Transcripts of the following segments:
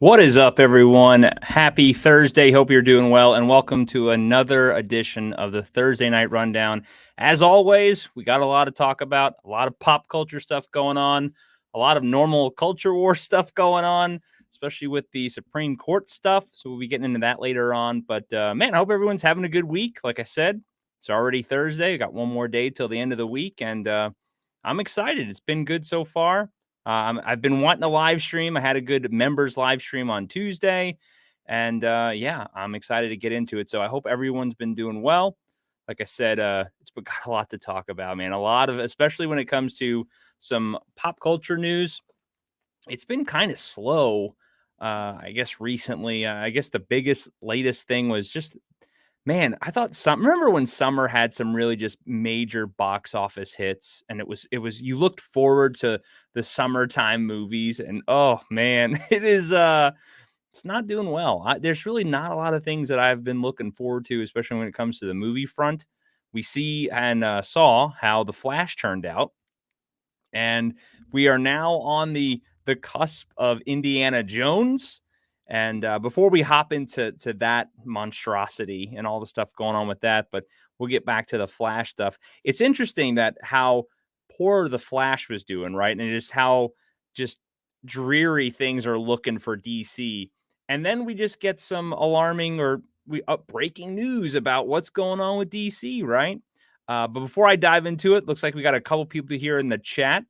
What is up, everyone? Happy Thursday. Hope you're doing well, and welcome to another edition of the Thursday Night Rundown. As always, we got a lot to talk about, a lot of pop culture stuff going on, a lot of normal culture war stuff going on, especially with the Supreme Court stuff. So we'll be getting into that later on. But man, I hope everyone's having a good week. Like I said, it's already Thursday. We got one more day till the end of the week, and I'm excited. It's been good so far. I've been wanting a live stream. I had a good members live stream on Tuesday, and yeah, I'm excited to get into it. So I hope everyone's been doing well. Like I said, it's got a lot to talk about, man. A lot of, especially when it comes to some pop culture news. It's been kind of slow, I guess recently. I guess the latest thing was just, man, I thought remember when summer had some really just major box office hits, and it was you looked forward to the summertime movies, and oh man, it's not doing well. There's really not a lot of things that I've been looking forward to, especially when it comes to the movie front. We see and saw how The Flash turned out, and we are now on the cusp of Indiana Jones. And before we hop into that monstrosity and all the stuff going on with that, but we'll get back to the Flash stuff. It's interesting that how poor the Flash was doing, right? And just how just dreary things are looking for DC. And then we just get some alarming or breaking news about what's going on with DC, right? But before I dive into it, looks like we got a couple people here in the chat.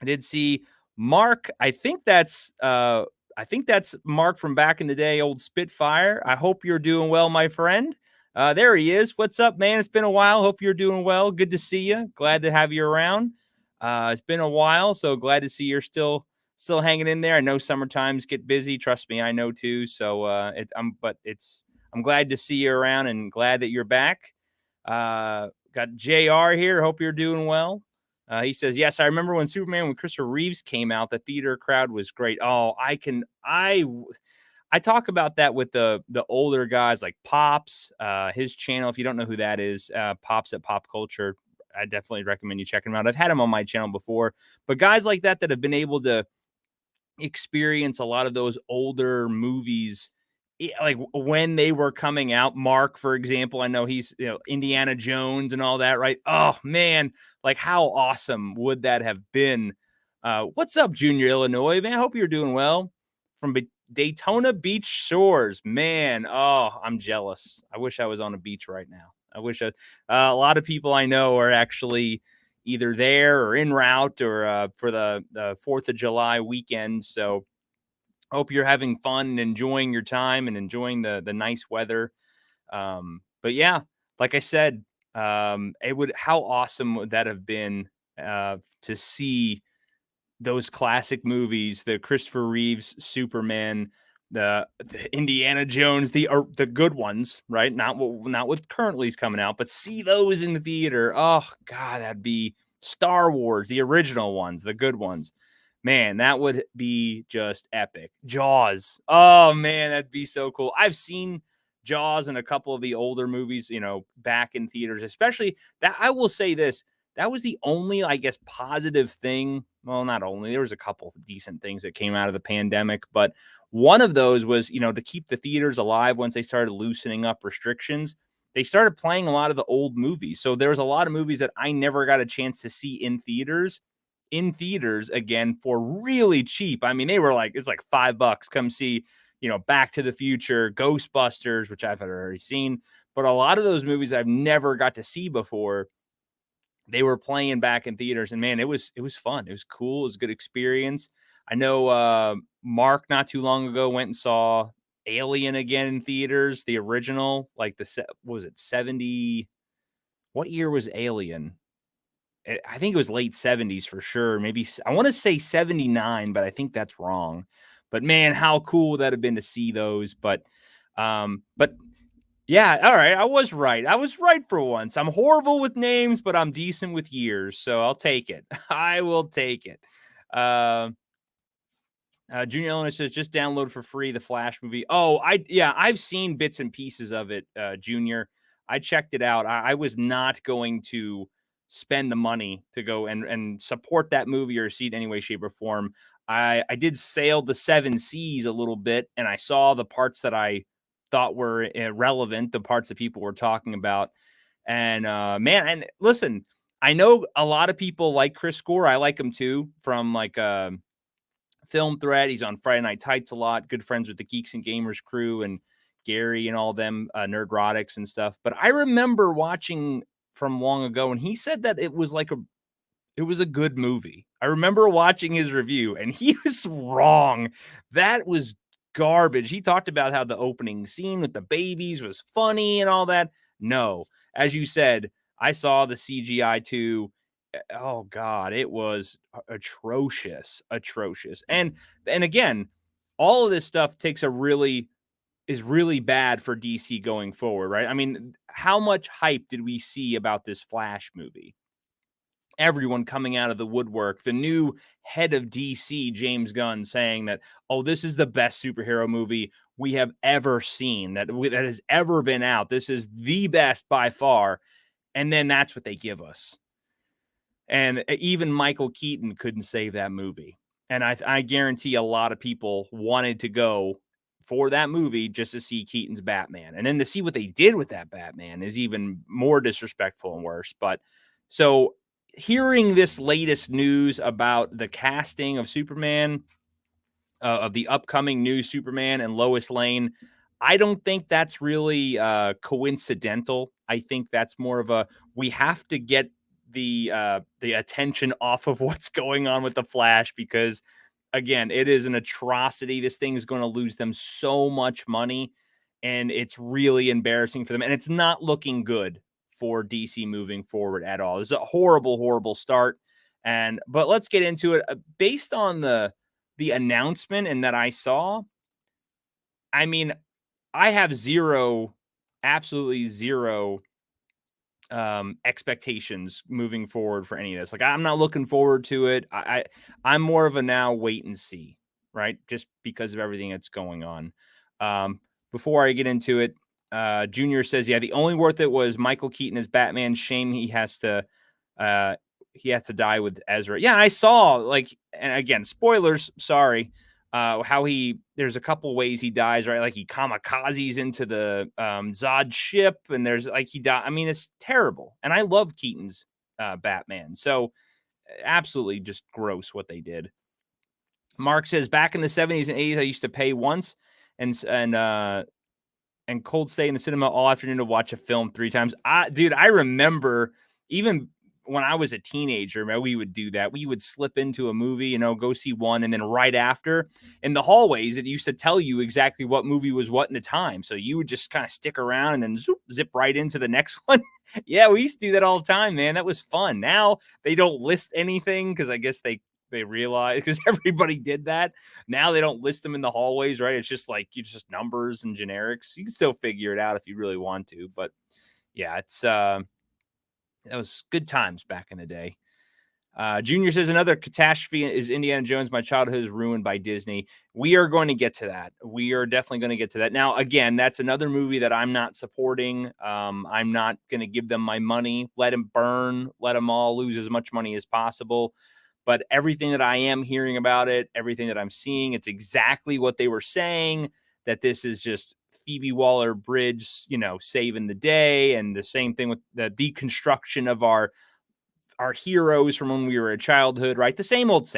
I did see Mark. I think that's Mark from back in the day, old Spitfire. I hope you're doing well, my friend. There he is. What's up, man? It's been a while. Hope you're doing well. Good to see you. Glad to have you around. It's been a while, so glad to see you're still hanging in there. I know summer times get busy. Trust me, I know too. So I'm glad to see you around and glad that you're back. Got JR here. Hope you're doing well. He says, yes, I remember when Superman with Christopher Reeves came out, the theater crowd was great. Oh, I talk about that with the older guys like Pops, his channel. If you don't know who that is, Pops at Pop Culture, I definitely recommend you checking him out. I've had him on my channel before, but guys like that have been able to experience a lot of those older movies, like when they were coming out. Mark, for example, I know he's, Indiana Jones and all that, right? Oh man, like how awesome would that have been? What's up, Junior Illinois, man? I hope you're doing well from Daytona Beach shores, man. Oh, I'm jealous. I wish I was on a beach right now. I wish a lot of people I know are actually either there or en route or for the 4th of July weekend. So hope you're having fun and enjoying your time and enjoying the nice weather. But yeah, like I said, how awesome would that have been to see those classic movies, the Christopher Reeves Superman, the Indiana Jones, the good ones, right? Not what currently is coming out, but see those in the theater. Oh God, that'd be Star Wars, the original ones, the good ones. Man, that would be just epic. Jaws. Oh man, that'd be so cool. I've seen Jaws and a couple of the older movies, back in theaters, especially that. I will say this. That was the only, I guess, positive thing. Well, not only, there was a couple of decent things that came out of the pandemic, but one of those was, to keep the theaters alive once they started loosening up restrictions. They started playing a lot of the old movies. So there was a lot of movies that I never got a chance to see in theaters again for really cheap. I mean, they were like, it's like $5. Come see, Back to the Future, Ghostbusters, which I've already seen. But a lot of those movies I've never got to see before, they were playing back in theaters, and man, it was fun. It was cool. It was a good experience. I know Mark not too long ago went and saw Alien again in theaters, the original, like what was it, 70? What year was Alien? I think it was late 70s for sure. Maybe I want to say 79, but I think that's wrong. But man, how cool would that have been to see those? But yeah, all right. I was right. I was right for once. I'm horrible with names, but I'm decent with years. So I'll take it. I will take it. Junior Illinois says just download for free the Flash movie. Oh, I've seen bits and pieces of it, Junior. I checked it out. I was not going to spend the money to go and support that movie or see it in any way, shape, or form. I did sail the seven seas a little bit, and I saw the parts that I thought were relevant, the parts that people were talking about. And man, and listen, I know a lot of people like Chris Gore. I like him too, from like Film Thread. He's on Friday Night Tights a lot. Good friends with the Geeks and Gamers crew and Gary and all them, Nerdrotics and stuff. But I remember watching from long ago, and he said that it was a good movie. I remember watching his review, and he was wrong. That was garbage. He talked about how the opening scene with the babies was funny and all that. No, as you said, I saw the CGI too. Oh God, it was atrocious. And again, all of this stuff is really bad for DC going forward, right? I mean, how much hype did we see about this Flash movie? Everyone coming out of the woodwork, the new head of DC, James Gunn, saying that, oh, this is the best superhero movie we have ever seen, that has ever been out. This is the best by far. And then that's what they give us. And even Michael Keaton couldn't save that movie. And I guarantee a lot of people wanted to go for that movie just to see Keaton's Batman. And then to see what they did with that Batman is even more disrespectful and worse. But so hearing this latest news about the casting of Superman, of the upcoming new Superman and Lois Lane, I don't think that's really coincidental. I think that's more of we have to get the attention off of what's going on with the Flash, because again, it is an atrocity. This thing is going to lose them so much money, and it's really embarrassing for them, and it's not looking good for DC moving forward at all. It's a horrible start. But let's get into it. Based on the announcement and that I saw, I mean, I have absolutely zero expectations moving forward for any of this. Like, I'm not looking forward to it. I'm more of a now wait and see, right? Just because of everything that's going on. Before I get into it, Junior says, yeah, the only worth it was Michael Keaton as Batman. Shame he has to die with Ezra. Yeah, I saw, like, and again, spoilers, sorry. How there's a couple ways he dies, right? Like he kamikazes into the Zod ship, and there's like he died. I mean, it's terrible. And I love Keaton's Batman. So absolutely just gross what they did. Mark says, back in the 70s and 80s, I used to pay once and cold stay in the cinema all afternoon to watch a film 3 times. Dude, I remember even when I was a teenager, man, we would do that. We would slip into a movie, go see one. And then right after in the hallways, it used to tell you exactly what movie was what in the time. So you would just kind of stick around and then zip right into the next one. Yeah, we used to do that all the time, man. That was fun. Now they don't list anything because I guess they realize, because everybody did that. Now they don't list them in the hallways, right? It's just like just numbers and generics. You can still figure it out if you really want to, but yeah, it's that was good times back in the day. Junior says, another catastrophe is Indiana Jones. My childhood is ruined by Disney. We are going to get to that. We are definitely going to get to that. Now, again, that's another movie that I'm not supporting. I'm not going to give them my money. Let them burn. Let them all lose as much money as possible. But everything that I am hearing about it, everything that I'm seeing, it's exactly what they were saying, that this is just Phoebe Waller-Bridge, saving the day. And the same thing with the deconstruction of our heroes from when we were a childhood, right? The same old,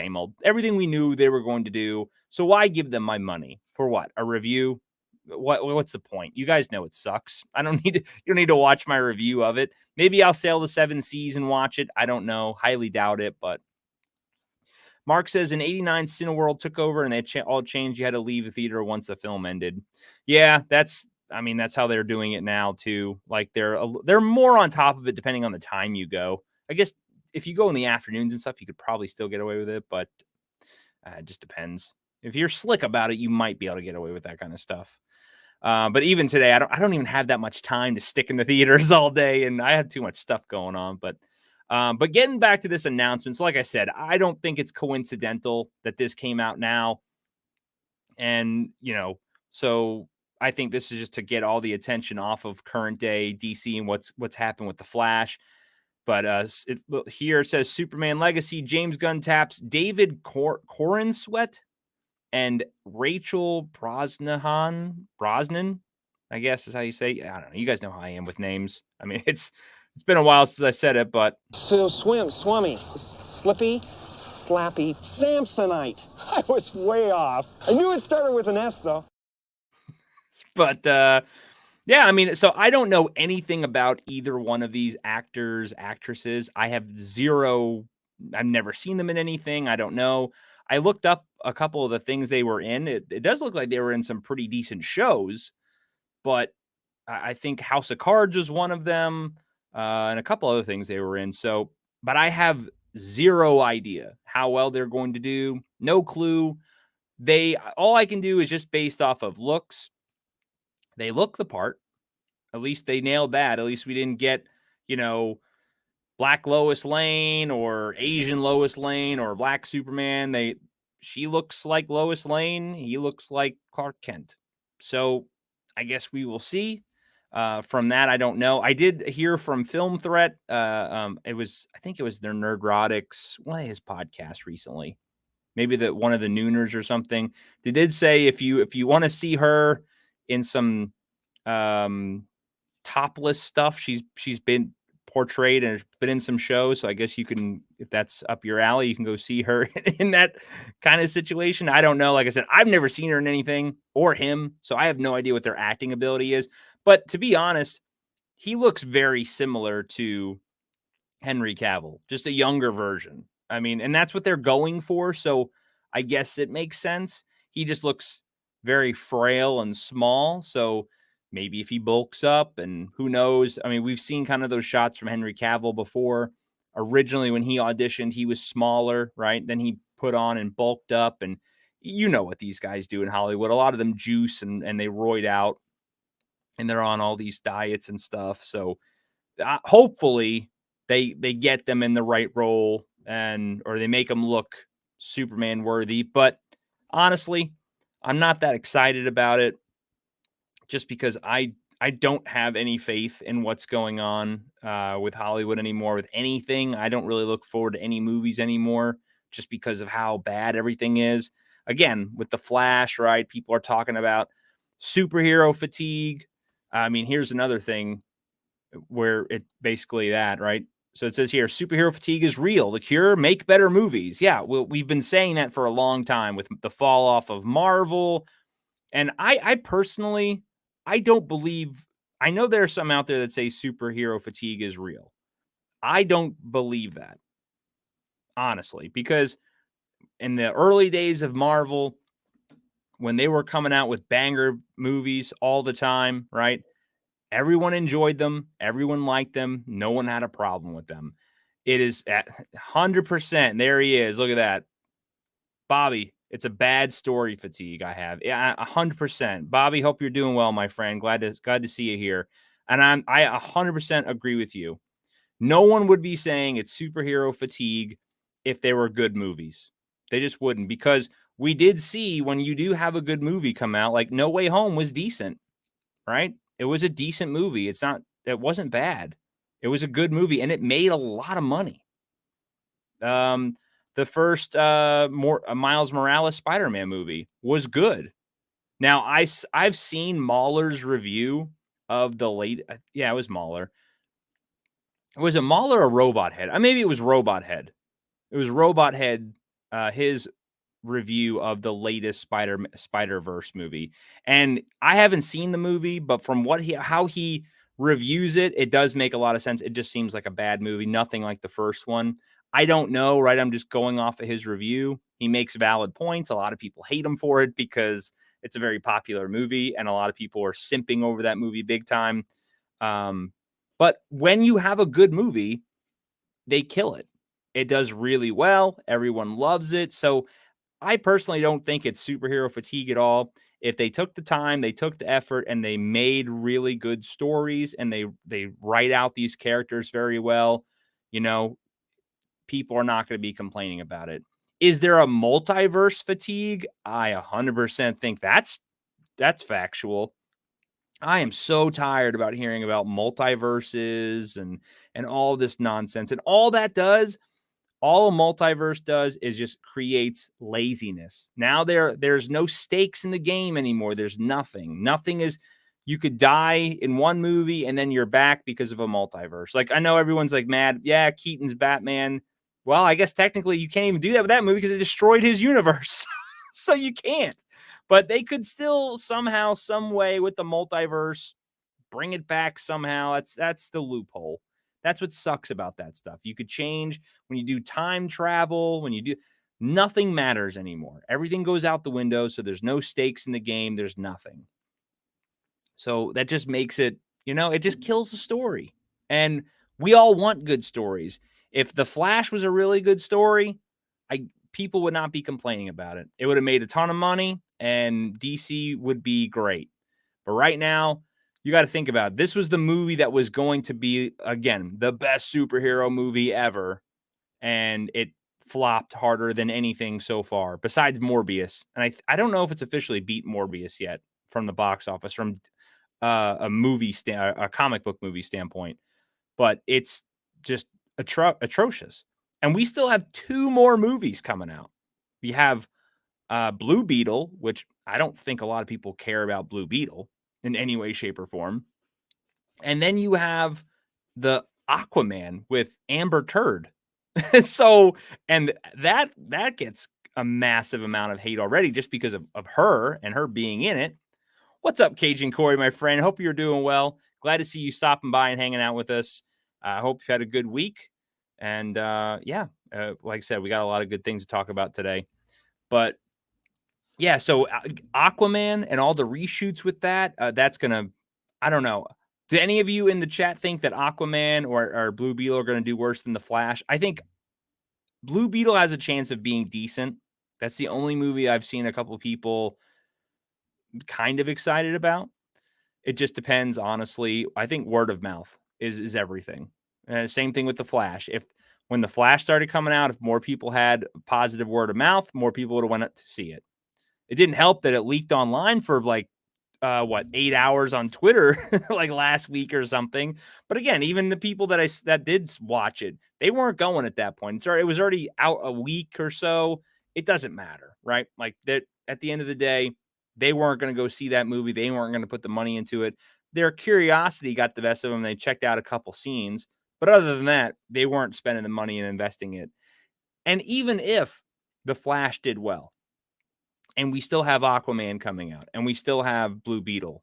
everything we knew they were going to do. So why give them my money for what? A review? What's the point? You guys know it sucks. You don't need to watch my review of it. Maybe I'll sail the 7 seas and watch it. I don't know. Highly doubt it, but Mark says in 89, Cineworld took over and they all changed. You had to leave the theater once the film ended. Yeah, that's how they're doing it now too. Like they're more on top of it depending on the time you go. I guess if you go in the afternoons and stuff, you could probably still get away with it, but it just depends. If you're slick about it, you might be able to get away with that kind of stuff. But even today, I don't even have that much time to stick in the theaters all day, and I have too much stuff going on. But getting back to this announcement, so like I said, I don't think it's coincidental that this came out now. And, so I think this is just to get all the attention off of current day DC and what's happened with the Flash. But here it says Superman Legacy. James Gunn taps David Corenswet and Rachel Brosnan, I guess is how you say. I don't know. You guys know how I am with names. I mean, it's been a while since I said it, but So swummy, slippy, slappy, Samsonite. I was way off. I knew it started with an S though. But yeah, I mean, so I don't know anything about either one of these actors, actresses. I've never seen them in anything. I don't know. I looked up a couple of the things they were in. It does look like they were in some pretty decent shows, but I think House of Cards was one of them, and a couple other things they were in. So, but I have zero idea how well they're going to do. No clue. All I can do is just based off of looks. They look the part. At least they nailed that. At least we didn't get, Black Lois Lane or Asian Lois Lane or Black Superman. She looks like Lois Lane. He looks like Clark Kent. So I guess we will see. From that, I don't know. I did hear from Film Threat. I think it was their Nerdrotics, one of his podcasts recently. Maybe one of the Nooners or something. They did say if you want to see her in some topless stuff, she's been portrayed and been in some shows. So I guess you can, if that's up your alley, you can go see her in that kind of situation. I don't know. Like I said, I've never seen her in anything or him, so I have no idea what their acting ability is. But to be honest, he looks very similar to Henry Cavill, just a younger version. I mean, and that's what they're going for. So I guess it makes sense. He just looks very frail and small. So maybe if he bulks up, and who knows? I mean, we've seen kind of those shots from Henry Cavill before. Originally, when he auditioned, he was smaller, right? Then he put on and bulked up. And you know what these guys do in Hollywood. A lot of them juice and they roid out, and they're on all these diets and stuff. So hopefully they get them in the right role, or they make them look Superman worthy. But honestly, I'm not that excited about it, just because I don't have any faith in what's going on with Hollywood anymore, with anything. I don't really look forward to any movies anymore, just because of how bad everything is. Again, with the Flash, right? People are talking about superhero fatigue. I mean, here's another thing where it basically that, right? So it says here, superhero fatigue is real. The cure, make better movies. Yeah, we've been saying that for a long time with the fall off of Marvel. And I personally, I don't believe, I know there are some out there that say superhero fatigue is real. I don't believe that, honestly, because in the early days of Marvel, when they were coming out with banger movies all the time, right? Everyone enjoyed them. Everyone liked them. No one had a problem with them. It is at 100%. There he is. Look at that. Bobby, it's a bad story fatigue I have. Yeah, 100%. Bobby, hope you're doing well, my friend. Glad to see you here. And I 100% agree with you. No one would be saying it's superhero fatigue if they were good movies. They just wouldn't, because we did see when you do have a good movie come out, like No Way Home was decent, right? It was a decent movie. It wasn't bad. It was a good movie, and it made a lot of money. The first Miles Morales Spider-Man movie was good. Now I've seen Mahler's review of the late. Yeah, it was Mahler. Was it Mahler or Robot Head? Maybe it was Robot Head. It was Robot Head. His review of the latest Spider-Verse movie. And I haven't seen the movie, but from how he reviews it, it does make a lot of sense. It just seems like a bad movie, nothing like the first one. I don't know, right? I'm just going off of his review. He makes valid points. A lot of people hate him for it because it's a very popular movie, and a lot of people are simping over that movie big time. But when you have a good movie, they kill it. It does really well. Everyone loves it. So I personally don't think it's superhero fatigue at all. If they took the time, they took the effort, and they made really good stories, and they write out these characters very well, people are not going to be complaining about it. Is there a multiverse fatigue? I 100% think that's factual. I am so tired about hearing about multiverses and all this nonsense. And all a multiverse does is just creates laziness. Now there's no stakes in the game anymore. There's nothing. Nothing is you could die in one movie and then you're back because of a multiverse. Like I know everyone's like mad. Yeah, Keaton's Batman. Well, I guess technically you can't even do that with that movie because it destroyed his universe. So you can't. But they could still somehow, some way with the multiverse bring it back somehow. That's the loophole. That's what sucks about that stuff. You could change when you do time travel, when you do nothing matters anymore. Everything goes out the window. So there's no stakes in the game. There's nothing. So that just makes it, it just kills the story. And we all want good stories. If The Flash was a really good story, people would not be complaining about it. It would have made a ton of money and DC would be great. But right now, you got to think about it. This was the movie that was going to be, again, the best superhero movie ever. And it flopped harder than anything so far, besides Morbius. And I don't know if it's officially beat Morbius yet from the box office, from a comic book movie standpoint. But it's just atrocious. And we still have 2 more movies coming out. We have Blue Beetle, which I don't think a lot of people care about Blue Beetle in any way, shape, or form. And then you have the Aquaman with Amber Turd. So, and that gets a massive amount of hate already just because of her and her being in it. What's up, Cajun Corey, my friend? Hope you're doing well. Glad to see you stopping by and hanging out with us. I hope you've had a good week. And like I said, we got a lot of good things to talk about today. But yeah, so Aquaman and all the reshoots with that, that's going to, I don't know. Do any of you in the chat think that Aquaman or Blue Beetle are going to do worse than The Flash? I think Blue Beetle has a chance of being decent. That's the only movie I've seen a couple of people kind of excited about. It just depends, honestly. I think word of mouth is everything. Same thing with The Flash. When The Flash started coming out, if more people had positive word of mouth, more people would have went up to see it. It didn't help that it leaked online for 8 hours on Twitter like last week or something. But again, even the people that did watch it, they weren't going at that point. It was already out a week or so. It doesn't matter, right? Like that at the end of the day, they weren't going to go see that movie. They weren't going to put the money into it. Their curiosity got the best of them. They checked out a couple scenes, but other than that, they weren't spending the money and investing it. And even if The Flash did well, and we still have Aquaman coming out, and we still have Blue Beetle.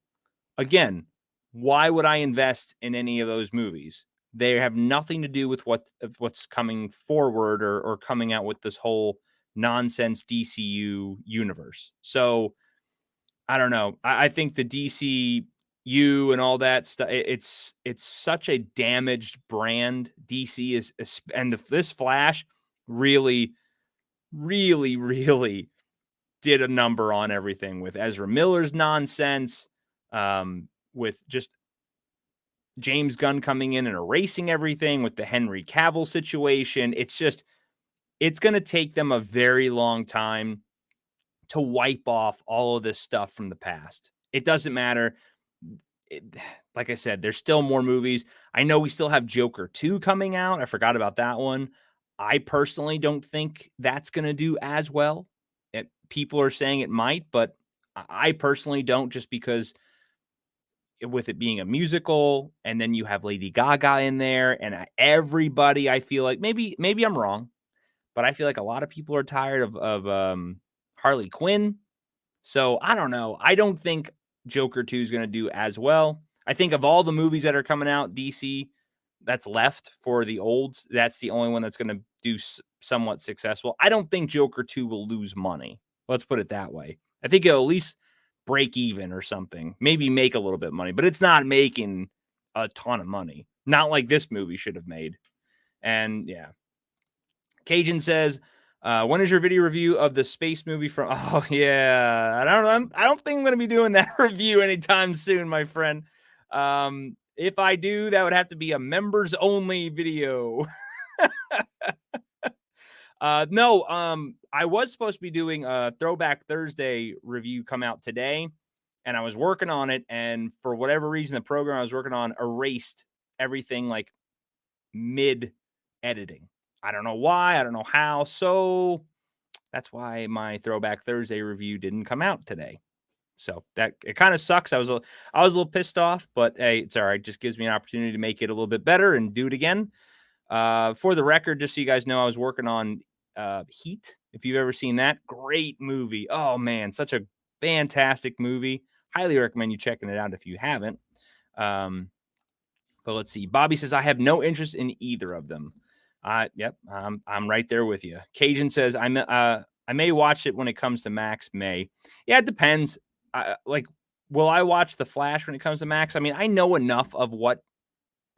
Again, why would I invest in any of those movies? They have nothing to do with what's coming forward or coming out with this whole nonsense DCU universe. So I don't know. I think the DCU and all that stuff, it's such a damaged brand. DC is, and this Flash really, really, really did a number on everything with Ezra Miller's nonsense, with just James Gunn coming in and erasing everything with the Henry Cavill situation. It's going to take them a very long time to wipe off all of this stuff from the past. It doesn't matter. Like I said, there's still more movies. I know we still have Joker 2 coming out. I forgot about that one. I personally don't think that's going to do as well. People are saying it might, but I personally don't, just because with it being a musical and then you have Lady Gaga in there and everybody, I feel like maybe I'm wrong, but I feel like a lot of people are tired of Harley Quinn. So I don't know. I don't think Joker 2 is going to do as well. I think of all the movies that are coming out, DC that's left for the olds, that's the only one that's going to do somewhat successful. I don't think Joker 2 will lose money. Let's put it that way. I think it'll at least break even or something, maybe make a little bit of money, but it's not making a ton of money. Not like this movie should have made. And yeah. Cajun says, when is your video review of the space movie from? Oh yeah. I don't think I'm going to be doing that review anytime soon, my friend. If I do, that would have to be a members only video. No, I was supposed to be doing a Throwback Thursday review come out today, and I was working on it. And for whatever reason, the program I was working on erased everything like mid editing. I don't know why. I don't know how. So that's why my Throwback Thursday review didn't come out today. So that it kind of sucks. I was a little pissed off, but hey, it's all right. It just gives me an opportunity to make it a little bit better and do it again. For the record, just so you guys know, I was working on Heat. If you've ever seen that, great movie. Oh man, such a fantastic movie. Highly recommend you checking it out if you haven't. But let's see. Bobby says I have no interest in either of them. Yep, I'm right there with you. Cajun says I may watch it when it comes to Max. May. Yeah, it depends. Like, will I watch The Flash when it comes to Max? I mean, I know enough of what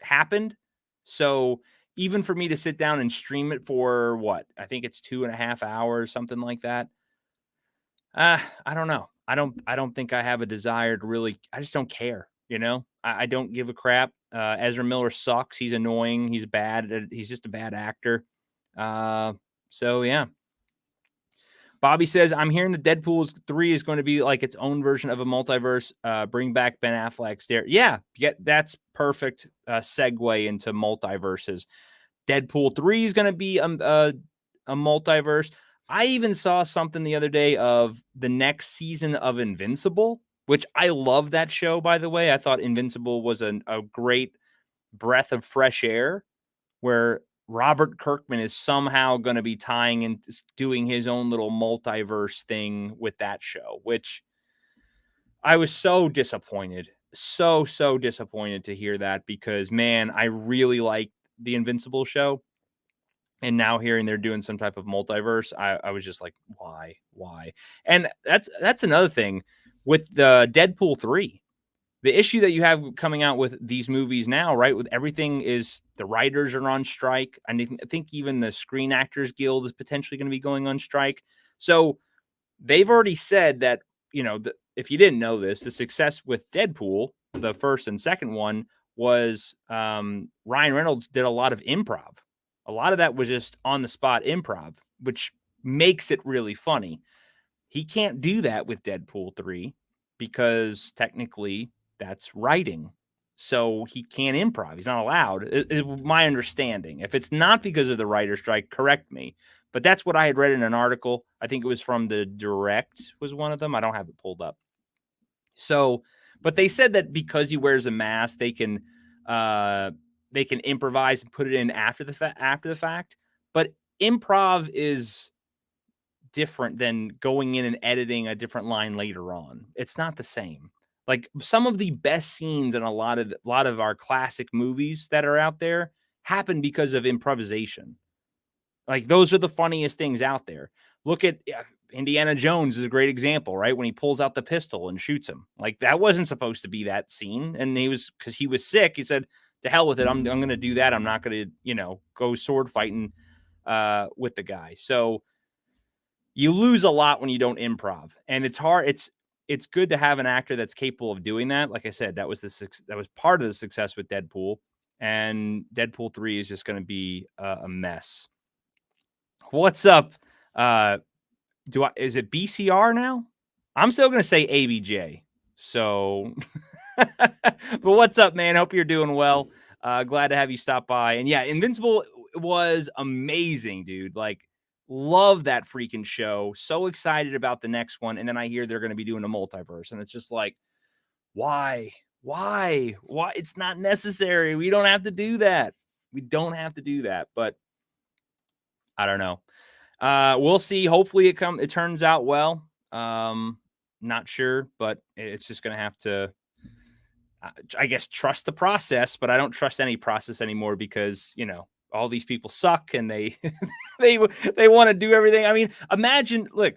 happened, so even for me to sit down and stream it for what I think it's 2.5 hours, something like that. I don't know. I don't think I have a desire to really. I just don't care. You know, I don't give a crap. Ezra Miller sucks. He's annoying. He's bad. He's just a bad actor. So yeah. Bobby says, I'm hearing that Deadpool 3 is going to be like its own version of a multiverse. Bring back Ben Affleck's there. Yeah, that's perfect segue into multiverses. Deadpool 3 is going to be a multiverse. I even saw something the other day of the next season of Invincible, which I love that show, by the way. I thought Invincible was a great breath of fresh air where Robert Kirkman is somehow going to be tying and doing his own little multiverse thing with that show, which I was so disappointed. So disappointed to hear that because, man, I really like the Invincible show. And now hearing they're doing some type of multiverse, I was just like, why? And that's another thing with the Deadpool 3. The issue that you have coming out with these movies now, right? With everything is the writers are on strike. I think even the Screen Actors Guild is potentially going to be going on strike. So they've already said that, if you didn't know this, the success with Deadpool, the first and second one, was Ryan Reynolds did a lot of improv. A lot of that was just on the spot improv, which makes it really funny. He can't do that with Deadpool 3 because technically that's writing. So he can't improv. He's not allowed. My understanding. If it's not because of the writer's strike, correct me. But that's what I had read in an article. I think it was from the Direct was one of them. I don't have it pulled up. So, but they said that because he wears a mask, they can improvise and put it in after the fact. But improv is different than going in and editing a different line later on. It's not the same. Like some of the best scenes in a lot of our classic movies that are out there happen because of improvisation. Like those are the funniest things out there. Look at Indiana Jones is a great example, right? When he pulls out the pistol and shoots him. Like that wasn't supposed to be that scene. And because he was sick, he said, to hell with it. I'm going to do that. I'm not going to, go sword fighting with the guy. So you lose a lot when you don't improv, and it's hard. It's good to have an actor that's capable of doing that. Like I said, that was part of the success with Deadpool, and Deadpool 3 is just going to be a mess. What's up? Is it BCR now? I'm still going to say ABJ. So, but what's up, man? Hope you're doing well. Glad to have you stop by. And yeah, Invincible was amazing, dude. Like, love that freaking show. So excited about the next one. And then I hear they're going to be doing a multiverse. And it's just like, why? It's not necessary. We don't have to do that. But I don't know. We'll see. Hopefully it turns out well. Not sure, but it's just going to have to, I guess, trust the process, but I don't trust any process anymore because, all these people suck and they they want to do everything. I mean,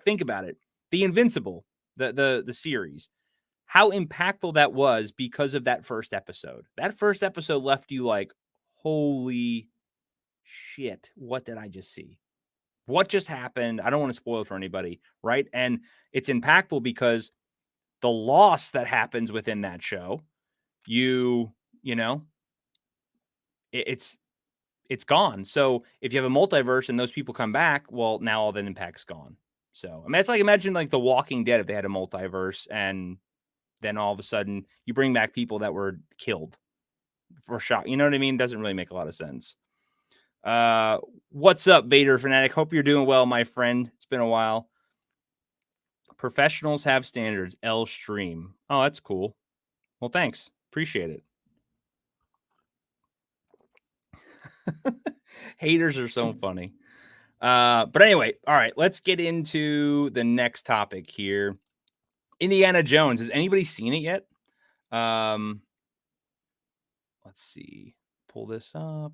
think about it. The Invincible, the series, how impactful that was because of that first episode. That first episode left you like, holy shit, what did I just see? What just happened? I don't want to spoil it for anybody, right? And it's impactful because the loss that happens within that show, it's it's gone. So if you have a multiverse and those people come back, well, now all that impact's gone. So I mean, it's like, imagine like The Walking Dead if they had a multiverse and then all of a sudden you bring back people that were killed for shock. You know what I mean? Doesn't really make a lot of sense. What's up, Vader Fanatic? Hope you're doing well, my friend. It's been a while. Professionals have standards. L stream. Oh, that's cool. Well, thanks. Appreciate it. Haters are so funny. But anyway, all right, let's get into the next topic here. Indiana Jones. Has anybody seen it yet? Let's see. Pull this up.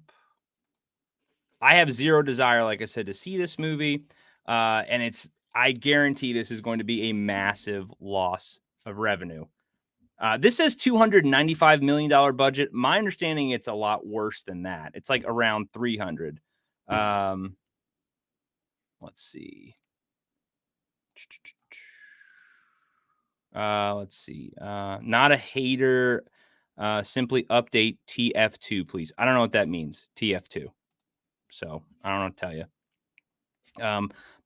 I have zero desire, like I said, to see this movie. And I guarantee this is going to be a massive loss of revenue. This says $295 million budget. My understanding, it's a lot worse than that. It's like around 300. Let's see. Let's see. Not a hater. Simply update TF2, please. I don't know what that means. TF2. So I don't know what to tell you.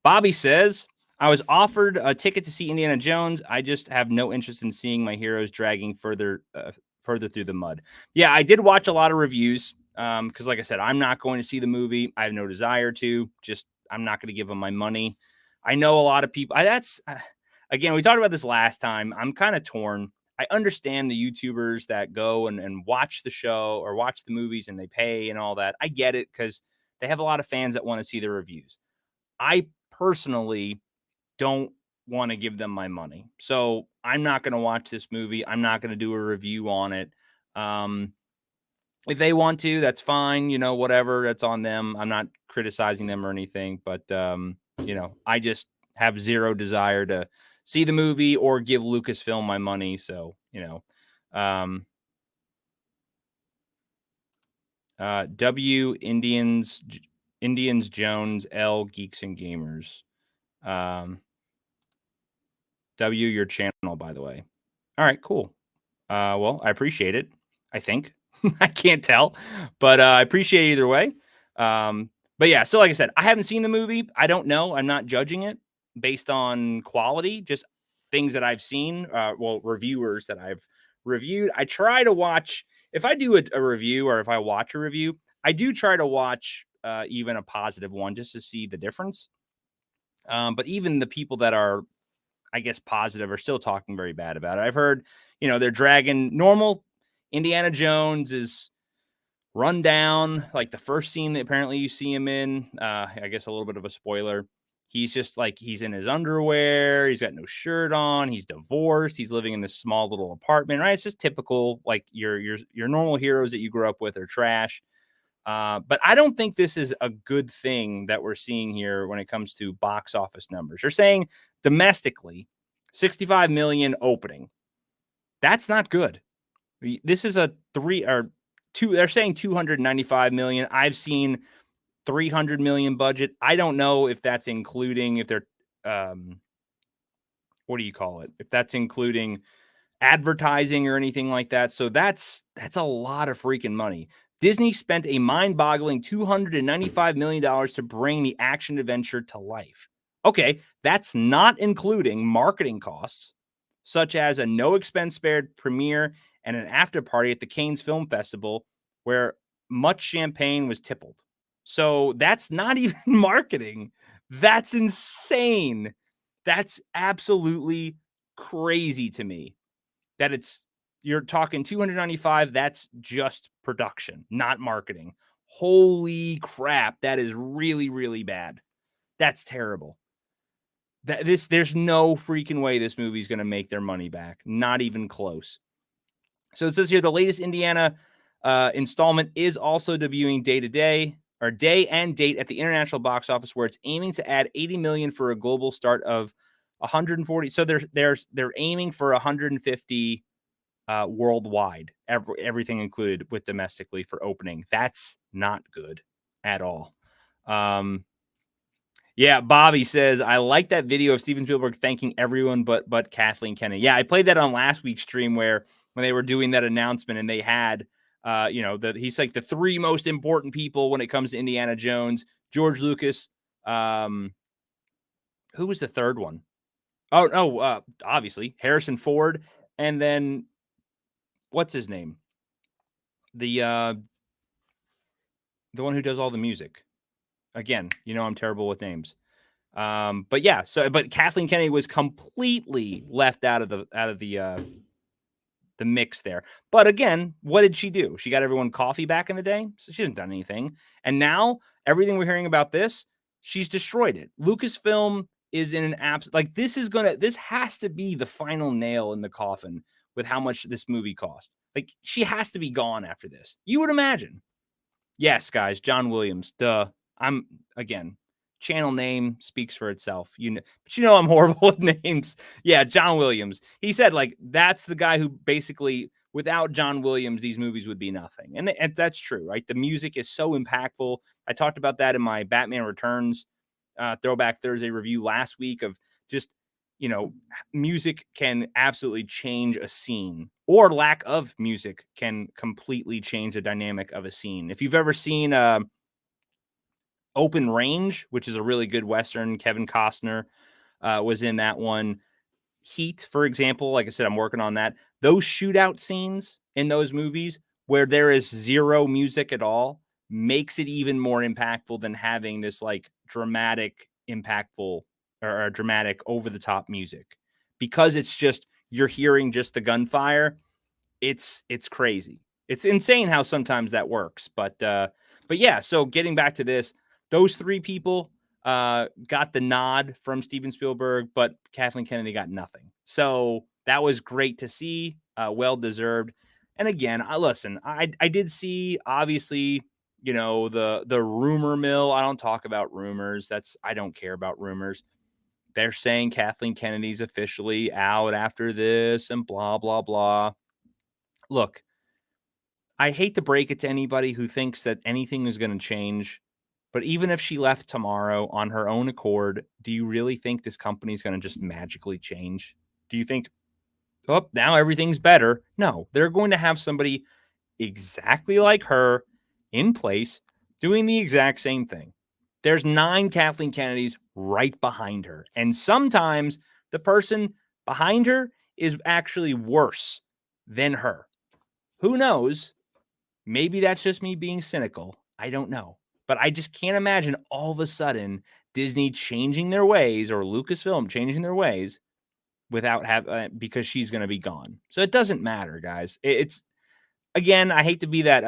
Bobby says, I was offered a ticket to see Indiana Jones. I just have no interest in seeing my heroes dragging further through the mud. Yeah, I did watch a lot of reviews because, like I said, I'm not going to see the movie. I have no desire to. Just I'm not going to give them my money. I know a lot of people. Again, we talked about this last time. I'm kind of torn. I understand the YouTubers that go and watch the show or watch the movies and they pay and all that. I get it because they have a lot of fans that want to see the reviews. I personally don't want to give them my money. So I'm not going to watch this movie. I'm not going to do a review on it. If they want to, that's fine. You know, whatever, that's on them. I'm not criticizing them or anything, but you know, I just have zero desire to see the movie or give Lucasfilm my money. So, you know, W Indians Jones, L Geeks and Gamers. W your channel, by the way. All right, cool. Well, I appreciate it. I think I can't tell, but I appreciate it either way. But yeah, so like I said, I haven't seen the movie. I don't know. I'm not judging it based on quality, just things that I've seen. Well, reviewers that I've reviewed. I try to watch, if I do a review or if I watch a review, I do try to watch even a positive one just to see the difference. But even the people that are, I guess, positive are still talking very bad about it. I've heard, you know, they're dragging normal Indiana Jones is run down. Like the first scene that apparently you see him in, I guess a little bit of a spoiler. He's just like, he's in his underwear. He's got no shirt on. He's divorced. He's living in this small little apartment, right? It's just typical, like your normal heroes that you grew up with are trash. But I don't think this is a good thing that we're seeing here when it comes to box office numbers. They're saying domestically, 65 million opening. That's not good. This is a 3 or 2. They're saying 295 million. I've seen 300 million budget. I don't know if that's including, if they're, what do you call it? If that's including advertising or anything like that. So that's a lot of freaking money. Disney spent a mind-boggling $295 million to bring the action adventure to life. Okay, that's not including marketing costs, such as a no-expense-spared premiere and an after-party at the Cannes Film Festival, where much champagne was tippled. So that's not even marketing. That's insane. That's absolutely crazy to me. That you're talking 295, that's just production, not marketing. Holy crap, that is really, really bad. That's terrible. There's no freaking way this movie's going to make their money back. Not even close. So it says here the latest Indiana installment is also debuting day and date at the international box office, where it's aiming to add 80 million for a global start of 140. So they're aiming for 150 worldwide, everything included with domestically for opening. That's not good at all. Yeah, Bobby says, I like that video of Steven Spielberg thanking everyone but Kathleen Kennedy. Yeah, I played that on last week's stream when they were doing that announcement and they had He's like the three most important people when it comes to Indiana Jones. George Lucas. Who was the third one? Oh, no, obviously Harrison Ford. And then what's his name? The one who does all the music. Again, I'm terrible with names. But Kathleen Kennedy was completely left out of the mix there. But again, what did she do? She got everyone coffee back in the day, so she hasn't done anything. And now everything we're hearing about this, she's destroyed it. Lucasfilm is in an this has to be the final nail in the coffin with how much this movie cost. Like, she has to be gone after this. You would imagine. Yes, guys, John Williams. Duh. I'm again. Channel name speaks for itself. But I'm horrible with names. Yeah, John Williams. He said that's the guy who basically, without John Williams, these movies would be nothing. And that's true, right? The music is so impactful. I talked about that in my Batman Returns Throwback Thursday review last week of just, music can absolutely change a scene, or lack of music can completely change the dynamic of a scene. If you've ever seen Open Range, which is a really good Western, Kevin Costner was in that one. Heat, for example, like I said, I'm working on that. Those shootout scenes in those movies where there is zero music at all makes it even more impactful than having this dramatic, impactful or dramatic over the top music, because it's just, you're hearing just the gunfire. It's crazy. It's insane how sometimes that works. But yeah, so getting back to this, those three people got the nod from Steven Spielberg, but Kathleen Kennedy got nothing. So that was great to see, well deserved. And again, I did see, obviously, the rumor mill. I don't talk about rumors. I don't care about rumors. They're saying Kathleen Kennedy's officially out after this and blah, blah, blah. Look, I hate to break it to anybody who thinks that anything is going to change, but even if she left tomorrow on her own accord, do you really think this company is going to just magically change? Do you think, oh, now everything's better? No, they're going to have somebody exactly like her in place doing the exact same thing. There's 9 Kathleen Kennedys right behind her. And sometimes the person behind her is actually worse than her. Who knows? Maybe that's just me being cynical. I don't know. But I just can't imagine all of a sudden Disney changing their ways, or Lucasfilm changing their ways, without because she's going to be gone. So it doesn't matter, guys. It's again, I hate to be that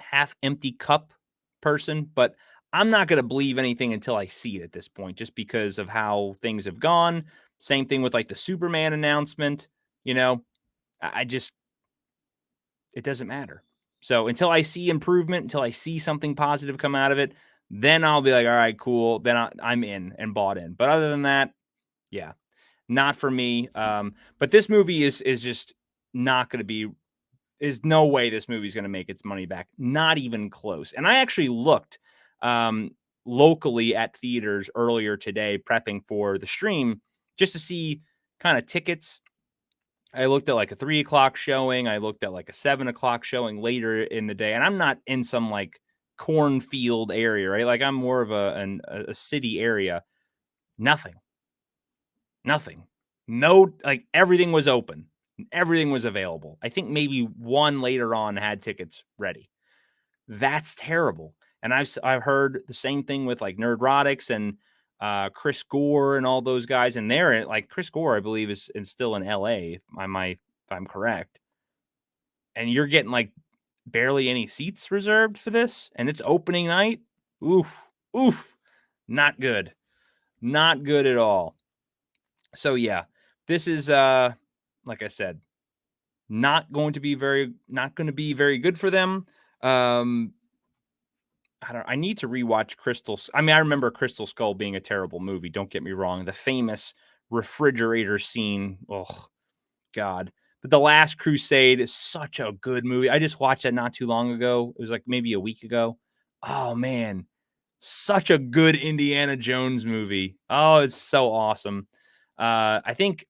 half empty cup person, but I'm not going to believe anything until I see it at this point, just because of how things have gone. Same thing with the Superman announcement. I just, it doesn't matter. So until I see improvement, until I see something positive come out of it, then I'll be like, all right, cool. Then I'm in and bought in. But other than that, yeah, not for me. But this movie is just not going to be, is no way this movie is going to make its money back. Not even close. And I actually looked locally at theaters earlier today, prepping for the stream, just to see kind of tickets. I looked at a 3 o'clock showing. I looked at a 7 o'clock showing later in the day. And I'm not in some cornfield area, right? I'm more of a city area. Nothing. No, everything was open. Everything was available. I think maybe one later on had tickets ready. That's terrible. And I've heard the same thing with Nerdrotics and Chris Gore and all those guys. And they're Chris Gore, I believe, is still in LA, if I'm correct. And you're getting barely any seats reserved for this, and it's opening night. Oof. Not good. Not good at all. So yeah, this is like I said, not going to be very good for them. I need to rewatch Crystal. I mean, I remember Crystal Skull being a terrible movie. Don't get me wrong. The famous refrigerator scene. Oh, God. But The Last Crusade is such a good movie. I just watched that not too long ago. It was maybe a week ago. Oh, man. Such a good Indiana Jones movie. Oh, it's so awesome. I think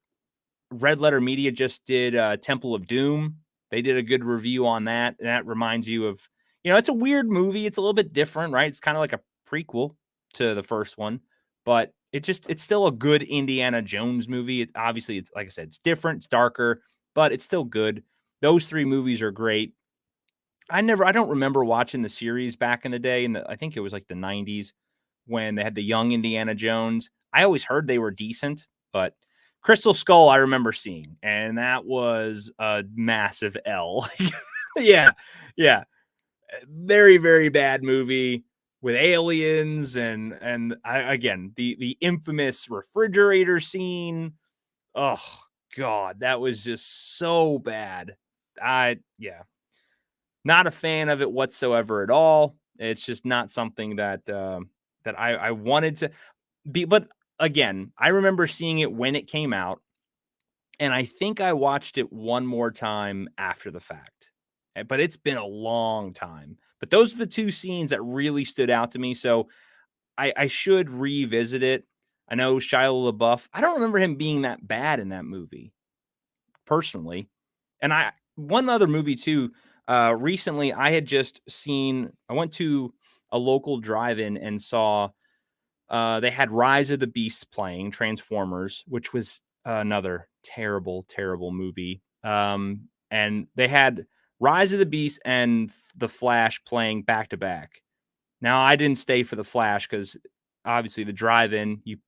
Red Letter Media just did Temple of Doom. They did a good review on that. And that reminds you of, it's a weird movie. It's a little bit different, right? It's kind of like a prequel to the first one, but it's still a good Indiana Jones movie. Obviously, it's like I said, it's different, it's darker, but it's still good. Those 3 movies are great. I don't remember watching the series back in the day, I think it was like the 90s when they had the young Indiana Jones. I always heard they were decent, but Crystal Skull I remember seeing, and that was a massive L. Yeah, yeah. Very, very bad movie with aliens again, the infamous refrigerator scene. Oh, God, that was just so bad. Yeah. Not a fan of it whatsoever at all. It's just not something that that I wanted to be. But again, I remember seeing it when it came out, and I think I watched it one more time after the fact. But it's been a long time. But those are the 2 scenes that really stood out to me. So I should revisit it. I know Shia LaBeouf. I don't remember him being that bad in that movie, personally. And one other movie too. Recently, I had just seen. I went to a local drive-in and saw. They had Rise of the Beasts playing Transformers, which was another terrible, terrible movie. And they had Rise of the Beasts and The Flash playing back to back. Now, I didn't stay for The Flash because obviously the drive-in you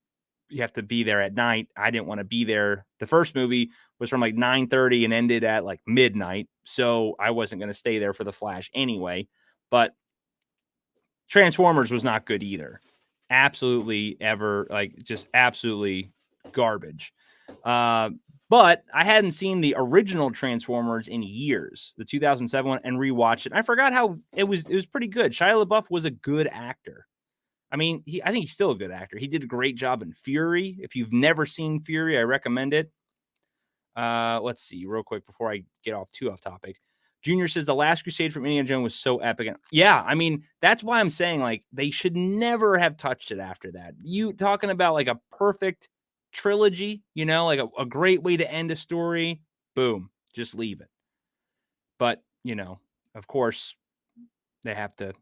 have to be there at night. I didn't want to be there. The first movie was from like 9:30 and ended at like midnight. So I wasn't going to stay there for The Flash anyway. But Transformers was not good either. Absolutely just absolutely garbage. But I hadn't seen the original Transformers in years, the 2007 one, and rewatched it. I forgot how it was pretty good. Shia LaBeouf was a good actor. I mean, I think he's still a good actor. He did a great job in Fury. If you've never seen Fury, I recommend it. Let's see real quick before I get off topic. Junior says the Last Crusade from Indiana Jones was so epic. Yeah, I mean, that's why I'm saying like they should never have touched it after that. You talking about like a perfect trilogy, like a great way to end a story. Boom, just leave it. But, of course, they have to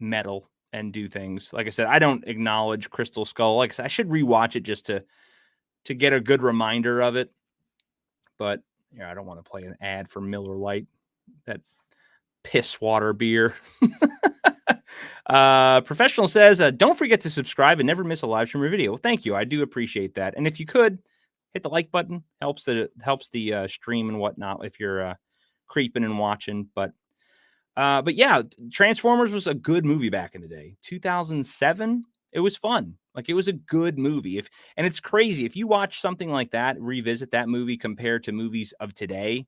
meddle and do things. Like I said, I don't acknowledge Crystal Skull. Like I said, I should rewatch it just to get a good reminder of it. But I don't want to play an ad for Miller Lite, that piss water beer. Professional says, don't forget to subscribe and never miss a live stream or video. Well, thank you. I do appreciate that. And if you could hit the like button, helps the stream and whatnot if you're creeping and watching. But yeah, Transformers was a good movie back in the day. 2007, it was fun. Like, it was a good movie. And it's crazy. If you watch something like that, revisit that movie compared to movies of today,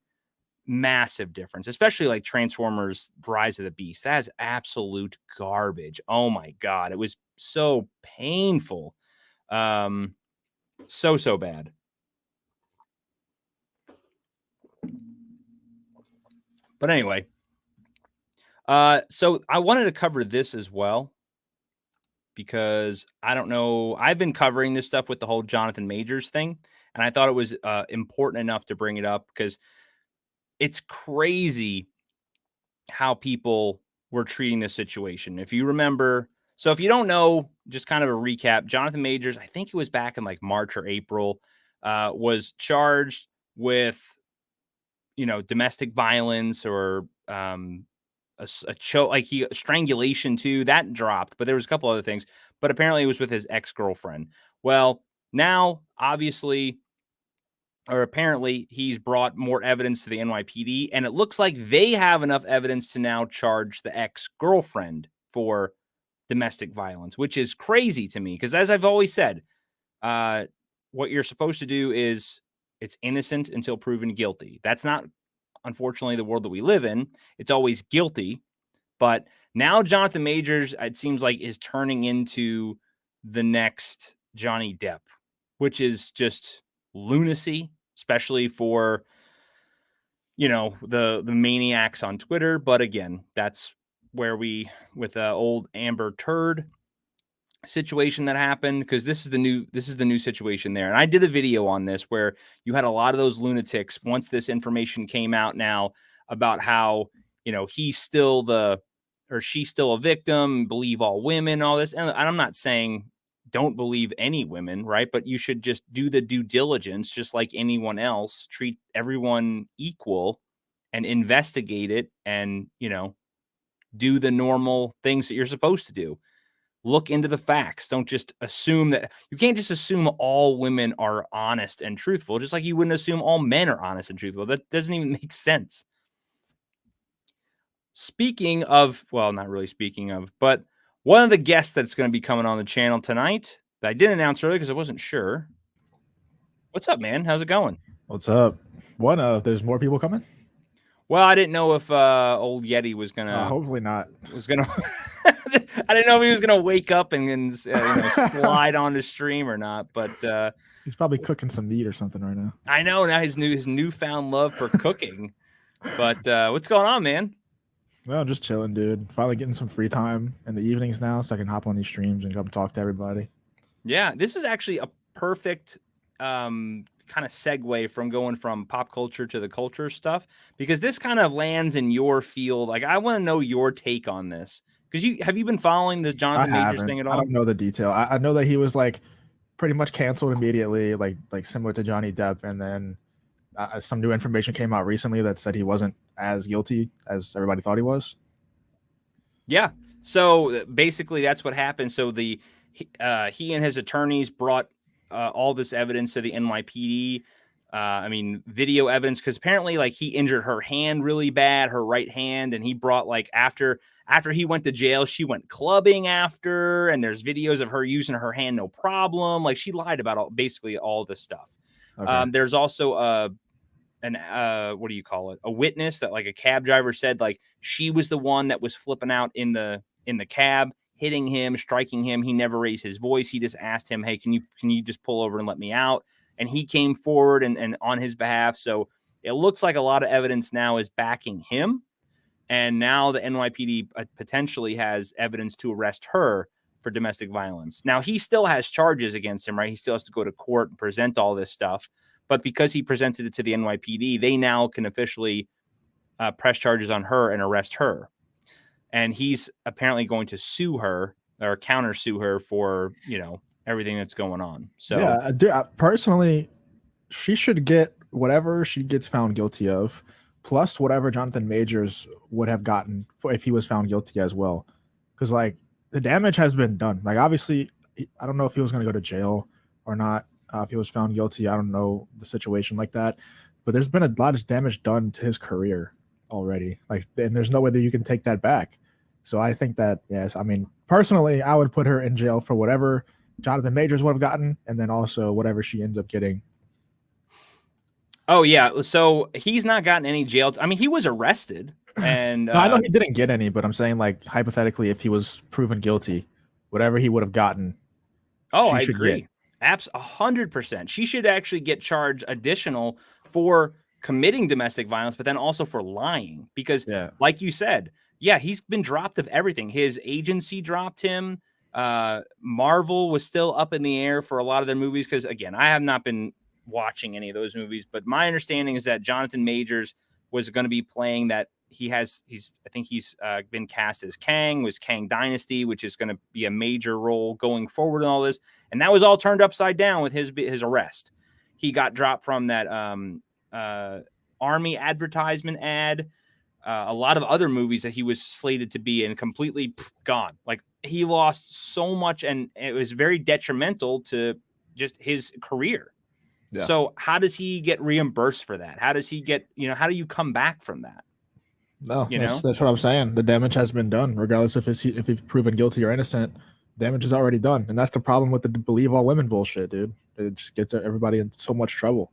massive difference, especially like Transformers Rise of the Beast. That is absolute garbage. Oh my God. It was so painful. So bad. But anyway, so I wanted to cover this as well, because I don't know, I've been covering this stuff with the whole Jonathan Majors thing, and I thought it was important enough to bring it up because it's crazy how people were treating this situation. If you remember, so if you don't know, just kind of a recap, Jonathan Majors, I think it was back in like March or April, was charged with, domestic violence or strangulation too. That dropped, but there was a couple other things. But apparently it was with his ex-girlfriend. Well, now obviously, or apparently, he's brought more evidence to the NYPD, and it looks like they have enough evidence to now charge the ex-girlfriend for domestic violence, which is crazy to me. Because as I've always said, what you're supposed to do is it's innocent until proven guilty. That's not, unfortunately, the world that we live in. It's always guilty. But now Jonathan Majors, it seems like, is turning into the next Johnny Depp, which is just lunacy, especially for, the maniacs on Twitter. But again, that's where with the old Amber Turd situation that happened, because this is the new situation there. And I did a video on this where you had a lot of those lunatics once this information came out now, about how, he's still or she's still a victim, believe all women, all this. And I'm not saying don't believe any women, right? But you should just do the due diligence, just like anyone else, treat everyone equal and investigate it and, do the normal things that you're supposed to do. Look into the facts. Don't just assume that you can't just assume all women are honest and truthful, just like you wouldn't assume all men are honest and truthful. That doesn't even make sense. Speaking of, well, not really speaking of, but one of the guests that's going to be coming on the channel tonight that I didn't announce earlier because I wasn't sure. What's up, man? How's it going? What's up? There's more people coming? Well, I didn't know if old Yeti was gonna. Hopefully not. I didn't know if he was gonna wake up and slide on the stream or not. But he's probably cooking some meat or something right now. I know now his newfound love for cooking. But what's going on, man? Well, just chilling, dude. Finally getting some free time in the evenings now, so I can hop on these streams and come talk to everybody. Yeah, this is actually a perfect kind of segue from going from pop culture to the culture stuff, because this kind of lands in your field. Like, I want to know your take on this, because have you been following the Jonathan Majors thing at all? I don't know the detail. I know that he was like pretty much canceled immediately, like similar to Johnny Depp, and then some new information came out recently that said he wasn't as guilty as everybody thought he was. Yeah. So basically, that's what happened. So he and his attorneys brought all this evidence to the NYPD. Video evidence, because apparently, like, he injured her hand really bad, her right hand, and he brought, like, after he went to jail, she went clubbing after, and there's videos of her using her hand no problem. Like, she lied about basically all this stuff. Okay. There's also a witness that, like, a cab driver said, like, she was the one that was flipping out in the cab, hitting him, striking him. He never raised his voice. He just asked him, hey, can you just pull over and let me out? And he came forward and on his behalf. So it looks like a lot of evidence now is backing him. And now the NYPD potentially has evidence to arrest her for domestic violence. Now, he still has charges against him, right? He still has to go to court and present all this stuff. But because he presented it to the NYPD, they now can officially press charges on her and arrest her. And he's apparently going to sue her or countersue her for, everything that's going on. So yeah, personally, she should get whatever she gets found guilty of, plus whatever Jonathan Majors would have gotten if he was found guilty as well. Because, like, the damage has been done. Like, obviously, I don't know if he was going to go to jail or not. If he was found guilty, I don't know the situation like that. But there's been a lot of damage done to his career already. Like, and there's no way that you can take that back. So I think that, yes, personally, I would put her in jail for whatever Jonathan Majors would have gotten, and then also whatever she ends up getting. Oh, yeah. So he's not gotten any jail. He was arrested. And no, I know he didn't get any, but I'm saying, like, hypothetically, if he was proven guilty, whatever he would have gotten. Oh, I agree. 100%. She should actually get charged additional for committing domestic violence, but then also for lying. Because, like you said, he's been dropped of everything. His agency dropped him. Marvel was still up in the air for a lot of their movies. Because, again, I have not been watching any of those movies, but my understanding is that Jonathan Majors was going to be playing that. I think he's been cast as Kang, was Kang Dynasty, which is going to be a major role going forward in all this. And that was all turned upside down with his arrest. He got dropped from that Army advertisement ad. A lot of other movies that he was slated to be in, completely gone. Like, he lost so much, and it was very detrimental to just his career. Yeah. So how does he get reimbursed for that? How does he get, how do you come back from that? No, that's what I'm saying. The damage has been done, regardless if he's proven guilty or innocent. Damage is already done, and that's the problem with the believe all women bullshit, dude. It just gets everybody in so much trouble.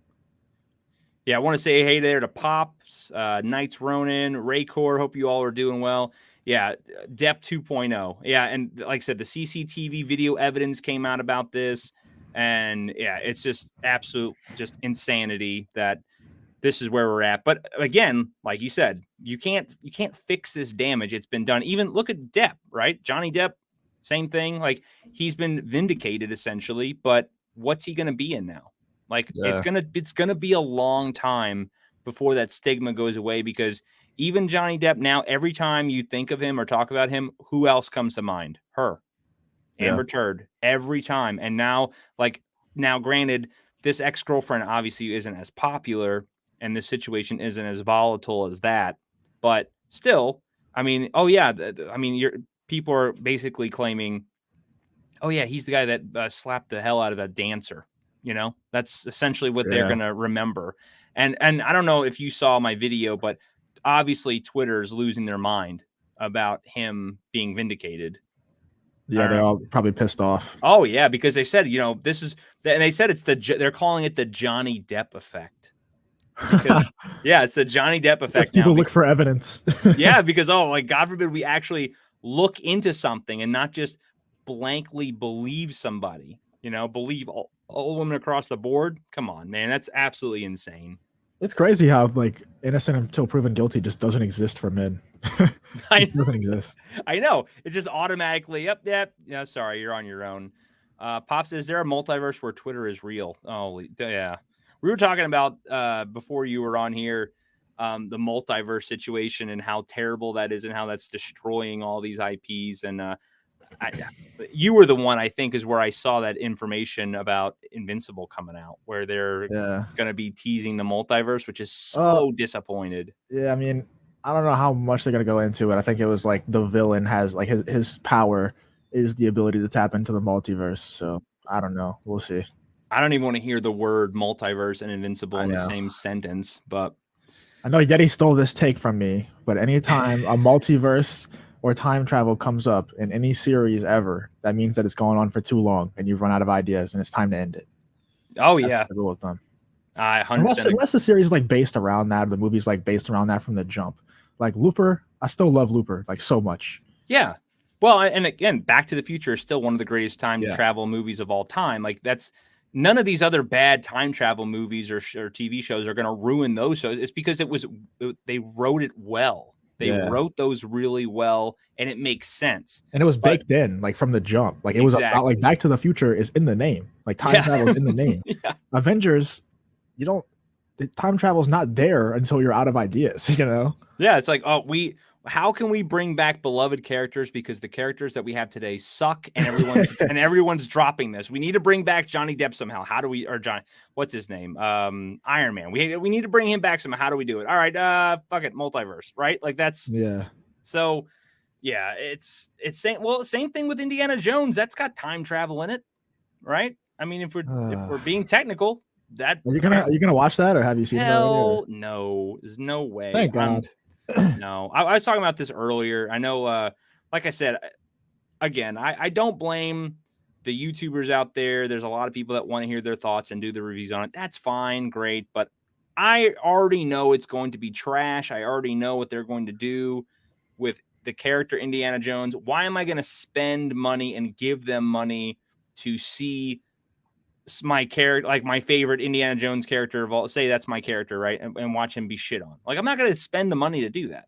Yeah, I want to say hey there to Pops, Knights Ronin, Raycor. Hope you all are doing well. Yeah, Depp 2.0. Yeah, and like I said, the CCTV video evidence came out about this, and yeah, it's just absolute insanity that this is where we're at. But again, like you said, you can't fix this damage. It's been done. Even look at Depp, right? Johnny Depp, same thing. Like, he's been vindicated essentially, but what's he going to be in now? Like, it's gonna be a long time before that stigma goes away, because Even Johnny Depp now, every time you think of him or talk about him, who else comes to mind? Her, Amber Turd, every time. And now, granted, this ex-girlfriend obviously isn't as popular, and the situation isn't as volatile as that, but still, I mean, oh yeah, people are basically claiming, oh yeah, he's the guy that slapped the hell out of that dancer. That's essentially what they're gonna remember. And I don't know if you saw my video, but obviously Twitter's losing their mind about him being vindicated. Yeah, they're all probably pissed off. Oh yeah, because they said, this is, and they said they're calling it the Johnny Depp effect. Because, yeah, it's the Johnny Depp effect. People look for evidence. Yeah, because God forbid we actually look into something and not just blankly believe somebody. Believe all women across the board. Come on, man, that's absolutely insane. It's crazy how innocent until proven guilty just doesn't exist for men. It doesn't exist. I know. It's just automatically, yeah, sorry, you're on your own. Pops, is there a multiverse where Twitter is real? Oh, yeah. We were talking about before you were on here, the multiverse situation and how terrible that is and how that's destroying all these IPs. And you were the one, I think, is where I saw that information about Invincible coming out, where they're going to be teasing the multiverse, which is so disappointed. Yeah, I mean, I don't know how much they're going to go into it. I think it was the villain has his power is the ability to tap into the multiverse. So I don't know. We'll see. I don't even want to hear the word multiverse and Invincible in the same sentence, but I know Yeti stole this take from me, but anytime a multiverse or time travel comes up in any series ever, that means that it's going on for too long and you've run out of ideas and it's time to end it. Oh, that's the rule of thumb. Unless the series is based around that, or the movie's based around that from the jump. Like Looper, I still love Looper so much. Yeah. Well, and again, Back to the Future is still one of the greatest time travel movies of all time. That's none of these other bad time travel movies or TV shows are going to ruin those shows. It's because they wrote it well. They wrote those really well, and it makes sense. And it was baked in, from the jump. It was about Back to the Future is in the name. Time travel is in the name. Avengers, time travel is not there until you're out of ideas. Yeah, it's how can we bring back beloved characters, because the characters that we have today suck and everyone's dropping this. We need to bring back Johnny Depp somehow. How do we, or John, what's his name? Iron Man. We need to bring him back somehow. How do we do it? All right, fuck it, multiverse, right? That's So yeah, it's same thing with Indiana Jones. That's got time travel in it, right? I mean, if we're being technical, that are you gonna watch that, or have you seen it already? No, there's no way. Thank God. No, I was talking about this earlier. I know, like I said, again, I don't blame the YouTubers out there. There's a lot of people that want to hear their thoughts and do the reviews on it. That's fine, great. But I already know it's going to be trash. I already know what they're going to do with the character Indiana Jones. Why am I going to spend money and give them money to see my character, my favorite Indiana Jones character of all, say that's my character, right? And watch him be shit on. I'm not going to spend the money to do that.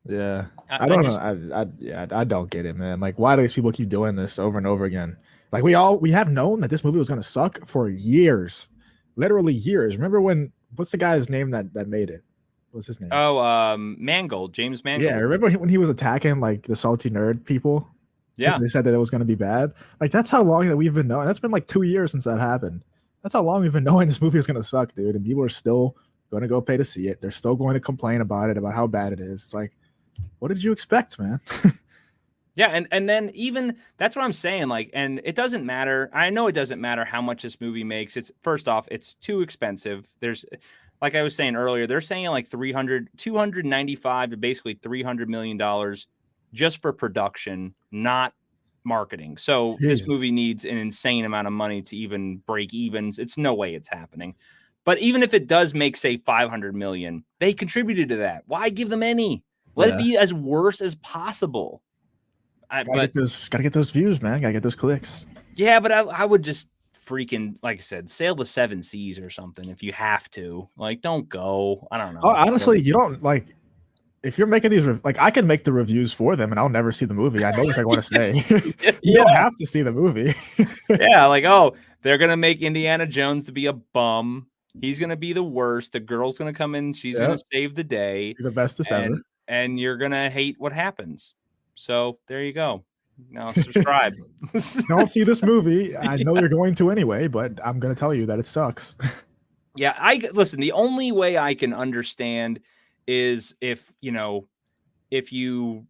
Yeah. I don't know. I don't get it, man. Why do these people keep doing this over and over again? We have known that this movie was going to suck for years, literally years. Remember what's the guy's name that made it? What's his name? Oh, Mangold, James Mangold. Yeah. Remember when he was attacking the salty nerd people? Yeah, they said that it was going to be bad. That's how long that we've been knowing. That's been 2 years since that happened. That's how long we've been knowing this movie is going to suck, dude. And people are still going to go pay to see it. They're still going to complain about it, about how bad it is. It's what did you expect, man? Yeah, and then even that's what I'm saying. And it doesn't matter. I know it doesn't matter how much this movie makes. It's first off, it's too expensive. There's, like I was saying earlier, they're saying $295 to basically $300 million just for production, not marketing. So Jesus. This movie needs an insane amount of money to even break even. It's no way it's happening. But even if it does make, say, $500 million, they contributed to that. Why give them any? Let it be as worse as possible. Gotta get those views, man. Gotta get those clicks. Yeah, but I would just freaking, like I said, sail the 7 seas or something if you have to. Don't go. I don't know. Oh, honestly, you don't if you're making these, I can make the reviews for them and I'll never see the movie. I know what they want to say. You don't have to see the movie. Yeah, they're going to make Indiana Jones to be a bum. He's gonna be the worst. The girl's gonna come in. She's gonna Yep. save the day, Be the bestest ever. and you're gonna hate what happens. So there you go. Now subscribe. Don't see this movie. I know you're going to anyway, but I'm gonna tell you that it sucks. Yeah, listen. The only way I can understand is if if you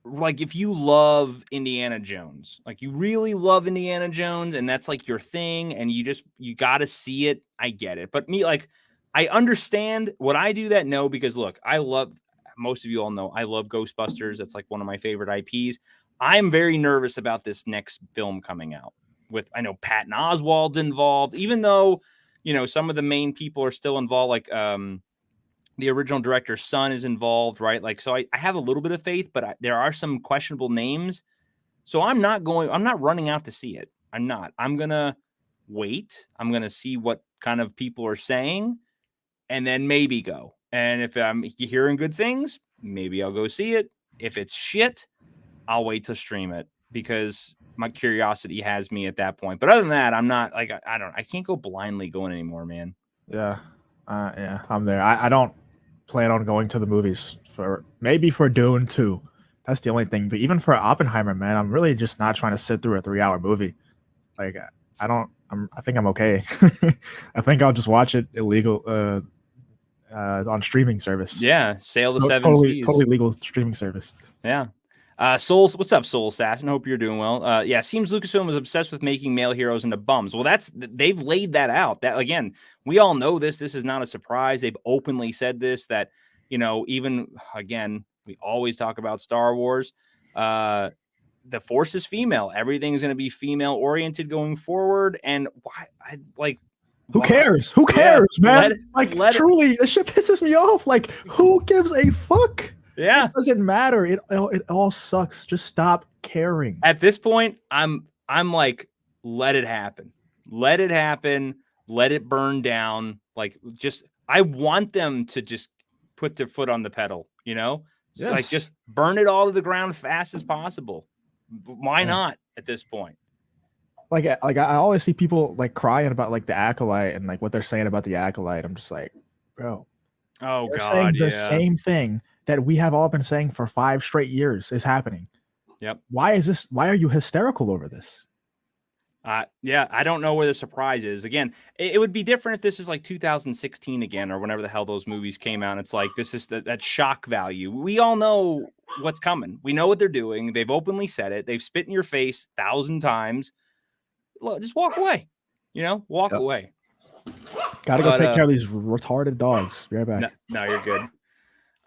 if you love Indiana Jones, like you really love Indiana Jones, and that's like your thing, and you got to see it. I get it, but me, like, I understand. Would I do that? No, because look, I love. Most of you all know I love Ghostbusters. That's like one of my favorite IPs. I'm very nervous about this next film coming out. I know Patton Oswalt's involved, even though some of the main people are still involved, like the original director's son is involved, right? Like, so I have a little bit of faith, but there are some questionable names. So I'm not running out to see it. I'm not. I'm going to wait. I'm going to see what kind of people are saying and then maybe go. And if I'm hearing good things, maybe I'll go see it. If it's shit, I'll wait to stream it because my curiosity has me at that point. But other than that, I'm not like, I can't go blindly going anymore, man. Yeah. Yeah, I'm there. I don't plan on going to the movies maybe for Dune 2. That's the only thing. But even for Oppenheimer, man, I'm really just not trying to sit through a 3-hour movie. Like, I think I'm okay. I think I'll just watch it illegal on streaming service. Yeah, sail the seven seas. Totally legal streaming service. Yeah. What's up, Soul Assassin? Hope you're doing well. Yeah, seems Lucasfilm was obsessed with making male heroes into bums. Well, they've laid that out. That again, we all know this. This is not a surprise. They've openly said this. That even again, we always talk about Star Wars. The Force is female. Everything's going to be female oriented going forward. And why? Who cares? Who cares, man? Truly, the shit pisses me off. Like, who gives a fuck? Yeah, it doesn't matter. It all sucks. Just stop caring. At this point, I'm like, let it happen. Let it happen. Let it burn down. Like, I want them to just put their foot on the pedal. Yes. Like, just burn it all to the ground fast as possible. Why not at this point? Like I always see people like crying about like the Acolyte and like what they're saying about the Acolyte. I'm just like, bro. Oh they're God, saying the same thing that we have all been saying for 5 straight years is happening. Yep. Why are you hysterical over this? Yeah, I don't know where the surprise is. Again, it would be different if this is like 2016 again, or whenever the hell those movies came out. It's like, this is that shock value. We all know what's coming. We know what they're doing. They've openly said it. They've spit in your face 1,000 times. Look, just walk away. Walk away. Gotta go take care of these retarded dogs. Be right back. No, you're good.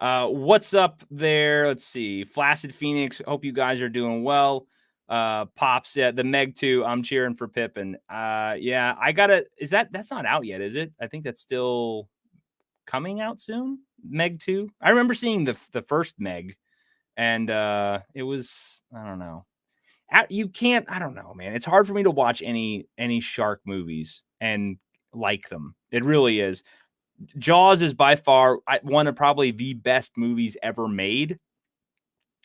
What's up there? Let's see. Flaccid Phoenix. Hope you guys are doing well. Pops, yeah, the Meg 2. I'm cheering for Pippin. Yeah, that's not out yet, is it? I think that's still coming out soon. Meg 2. I remember seeing the first Meg, and it was, I don't know. You can't, I don't know, man. It's hard for me to watch any shark movies and like them. It really is. Jaws is by far one of probably the best movies ever made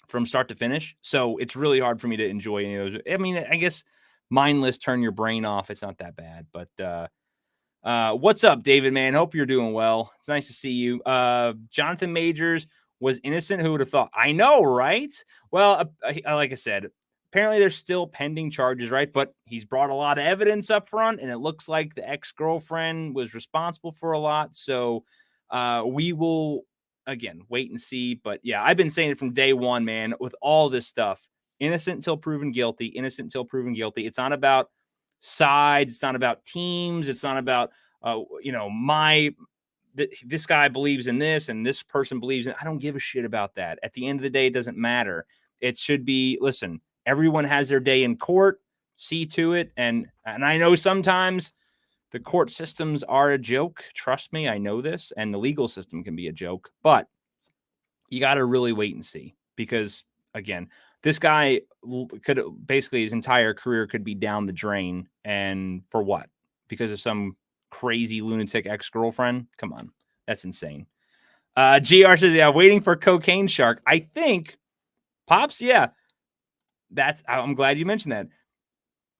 from start to finish. So it's really hard for me to enjoy any of those. I mean, I guess mindless, turn your brain off. It's not that bad. But what's up, David, man? Hope you're doing well. It's nice to see you. Jonathan Majors was innocent. Who would have thought? I know, right? Well, like I said, apparently there's still pending charges, right? But he's brought a lot of evidence up front, and it looks like the ex-girlfriend was responsible for a lot. So we will, again, wait and see. But yeah, I've been saying it from day one, man, with all this stuff. Innocent until proven guilty. Innocent until proven guilty. It's not about sides. It's not about teams. It's not about, this guy believes in this and this person believes in. I don't give a shit about that. At the end of the day, it doesn't matter. It should be, listen, everyone has their day in court. See to it. And I know sometimes the court systems are a joke. Trust me, I know this. And the legal system can be a joke. But you got to really wait and see. Because, again, this guy could basically his entire career could be down the drain. And for what? Because of some crazy lunatic ex-girlfriend? Come on. That's insane. GR says, yeah, waiting for Cocaine Shark. I think, Pops, yeah. I'm glad you mentioned that.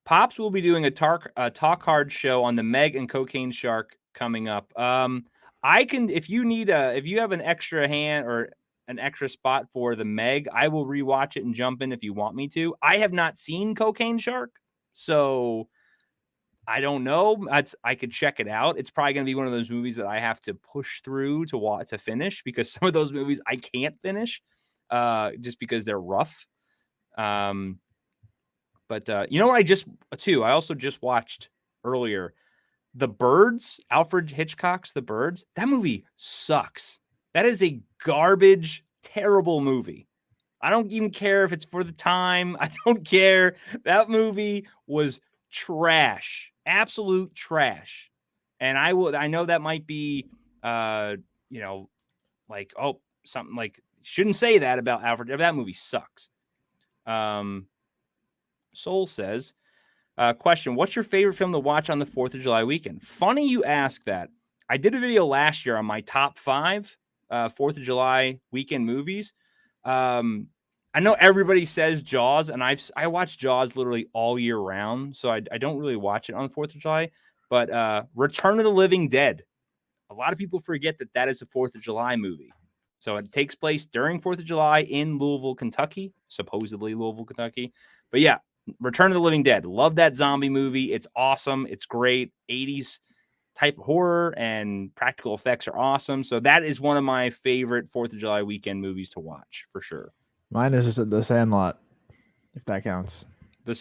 Pops will be doing a talk hard show on the Meg and Cocaine Shark coming up. I can, if you have an extra hand or an extra spot for the Meg, I will rewatch it and jump in if you want me to. I have not seen Cocaine Shark, so I don't know. I could check it out. It's probably going to be one of those movies that I have to push through to finish, because some of those movies I can't finish, just because they're rough. But you know what? I also just watched earlier, The Birds, Alfred Hitchcock's The Birds. That movie sucks. That is a garbage, terrible movie. I don't even care if it's for the time. I don't care. That movie was trash, absolute trash. And I know that might be, like, oh, something like, shouldn't say that about Alfred. That movie sucks. Soul says, question, what's your favorite film to watch on the 4th of July weekend? Funny you ask that. I did a video last year on my top 5 4th of July weekend movies. I know everybody says Jaws, and I watch Jaws literally all year round, so I don't really watch it on the 4th of July. But Return of the Living Dead. A lot of people forget that is a 4th of July movie. So it takes place during 4th of July in Louisville, Kentucky, supposedly Louisville, Kentucky. But yeah, Return of the Living Dead. Love that zombie movie. It's awesome. It's great. 80s type horror, and practical effects are awesome. So that is one of my favorite 4th of July weekend movies to watch for sure. Mine is The Sandlot, if that counts.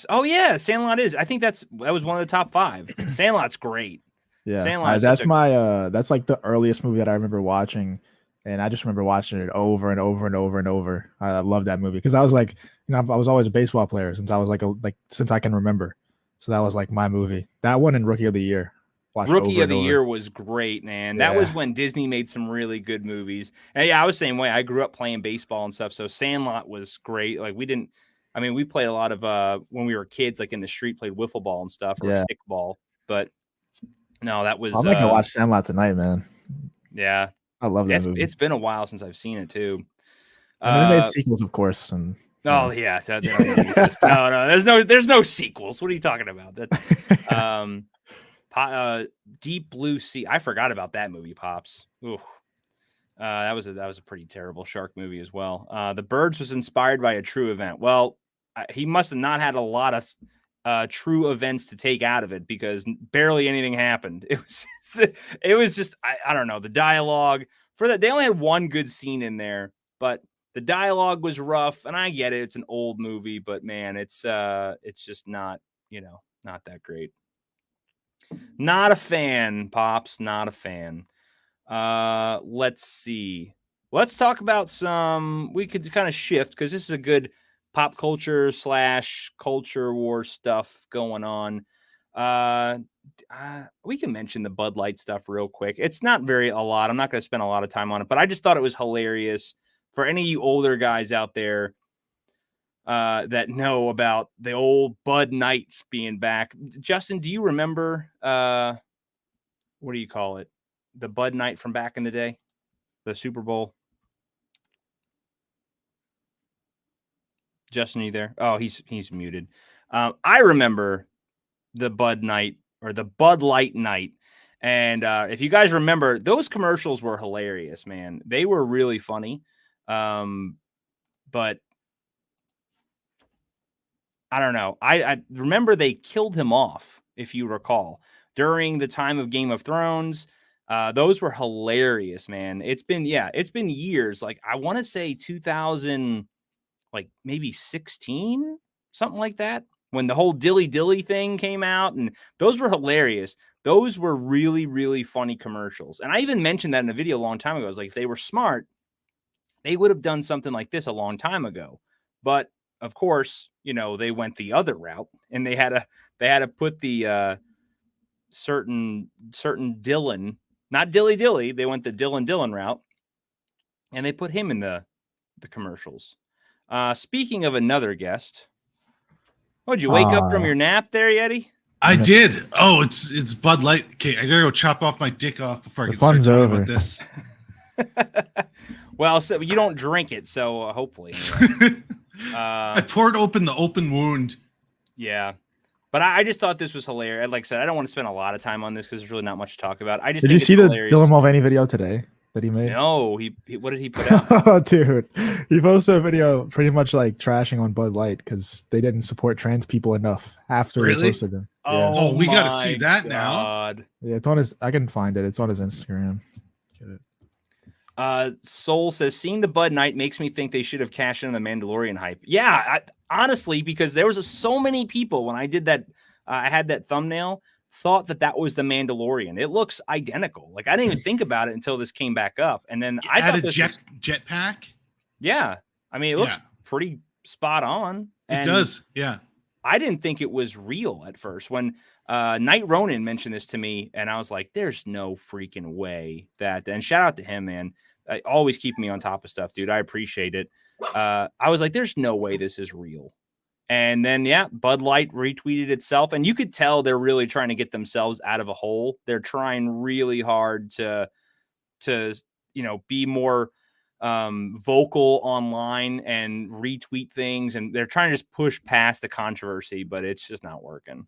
Oh yeah, Sandlot is. I think that was one of the top 5. Sandlot's great. Yeah, that's like the earliest movie that I remember watching, and I just remember watching it over and over and over and over. I love that movie because I was like, I was always a baseball player since I was since I can remember. So that was like my movie. That one and Rookie of the Year. Rookie of the Year was great, man. That was when Disney made some really good movies. And yeah, I was the same way. I grew up playing baseball and stuff, so Sandlot was great. Like we played a lot of when we were kids, like in the street, played wiffle ball and stuff, or stickball. But no, that was. I'm gonna watch Sandlot tonight, man. Yeah, I love that movie. It's been a while since I've seen it too. And they made sequels, of course. And no, there's no sequels. What are you talking about? That's Deep Blue Sea. I forgot about that movie, Pops. Ooh. That was a pretty terrible shark movie as well. The Birds was inspired by a true event. Well, he must have not had a lot of true events to take out of it, because barely anything happened. It was just I don't know, the dialogue for that. They only had one good scene in there, but the dialogue was rough. And I get it; it's an old movie, but man, it's just not not that great. Not a fan, Pops. Not a fan. Let's see. Let's talk about we could kind of shift, because this is a good pop culture / culture war stuff going on. We can mention the Bud Light stuff real quick. It's not a lot. I'm not going to spend a lot of time on it, but I just thought it was hilarious for any of you older guys out there that know about the old Bud Knights being back. Justin, do you remember what do you call it? The Bud Knight from back in the day, the Super Bowl. Justin, are you there? Oh, he's muted. I remember the Bud Knight, or the Bud Light Night. And if you guys remember, those commercials were hilarious, man. They were really funny. But I don't know. I remember they killed him off, if you recall, during the time of Game of Thrones. Those were hilarious, man. It's been years. Like, I want to say 2000, like maybe 16, something like that, when the whole Dilly Dilly thing came out, and those were hilarious. Those were really, really funny commercials. And I even mentioned that in a video a long time ago. I was like, if they were smart, they would have done something like this a long time ago. But of course, they went the other route, and they had to put the certain Dylan, not Dilly Dilly. They went the Dylan route, and they put him in the commercials. Speaking of another guest, did you wake up from your nap there, Yeti? I did. Oh, it's Bud Light. Okay, I gotta go chop off my dick off before I can start talking about this. Well, so you don't drink it, so hopefully. Anyway. I poured open the open wound. Yeah. But I just thought this was hilarious. Like I said, I don't want to spend a lot of time on this because there's really not much to talk about. I just Did think you see it's the hilarious. Dylan Mulvaney video today that he made? No, he what did he put out? Oh, dude, he posted a video pretty much like trashing on Bud Light because they didn't support trans people enough after they posted them. Yeah. Oh, we got to see that God. now. Yeah, it's on his. I can find it. It's on his Instagram. Get it. Soul says, seeing the Bud Knight makes me think they should have cashed in on the Mandalorian hype. Yeah, honestly, because there was so many people when I did that, I had that thumbnail, thought that was the Mandalorian. It looks identical. Like I didn't even think about it until this came back up. And then I had thought a jetpack. Yeah. I mean, it looks pretty spot on. It does. Yeah. I didn't think it was real at first. When Night Ronin mentioned this to me, and I was like, there's no freaking way that, and shout out to him, man. Always keep me on top of stuff, dude. I appreciate it. I was like, there's no way this is real. And then, Bud Light retweeted itself, and you could tell they're really trying to get themselves out of a hole. They're trying really hard to be more vocal online and retweet things, and they're trying to just push past the controversy, but it's just not working.